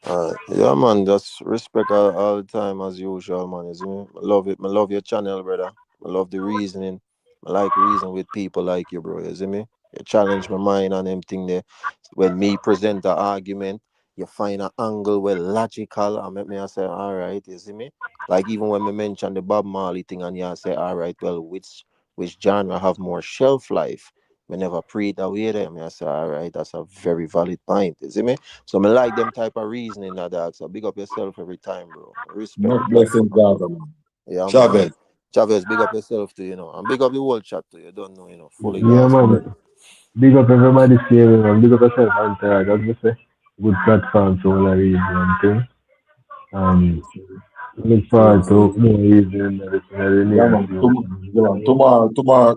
Yeah, man. Just respect all the time as usual, man. You see me? I love it. I love your channel, brother. I love the reasoning. I like reason with people like you, bro. You see me? You challenge my mind and everything there. When me present an argument, you find an angle where logical and make me say, all right, you see me? Like even when we mention the Bob Marley thing and you say, all right, well, which genre have more shelf life? We never pre that way there. I say, all right, that's a very valid point. You see me? So I like them type of reasoning that dog. So big up yourself every time, bro. Respect. No blessings, God, man. Yeah, Chavez. Chavez, big up yourself too, and big up the whole chat too. You don't know, fully. Yeah, man. Big up everybody here, man. Big up yourself, Antarag. As we say, good platform to all the reason and look forward to more reason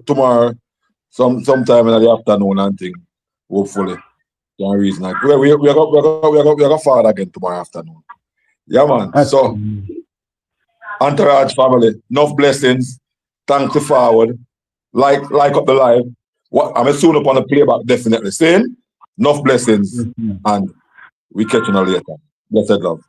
Tomorrow, sometime in the afternoon and thing. Hopefully. One reason. Like, we are going forward again tomorrow afternoon. Yeah, man. So, Entourage family, enough blessings. Thanks to forward. Like up the live. I'm soon up on the playback, definitely. Saying enough blessings. And we catch you later. Blessed love.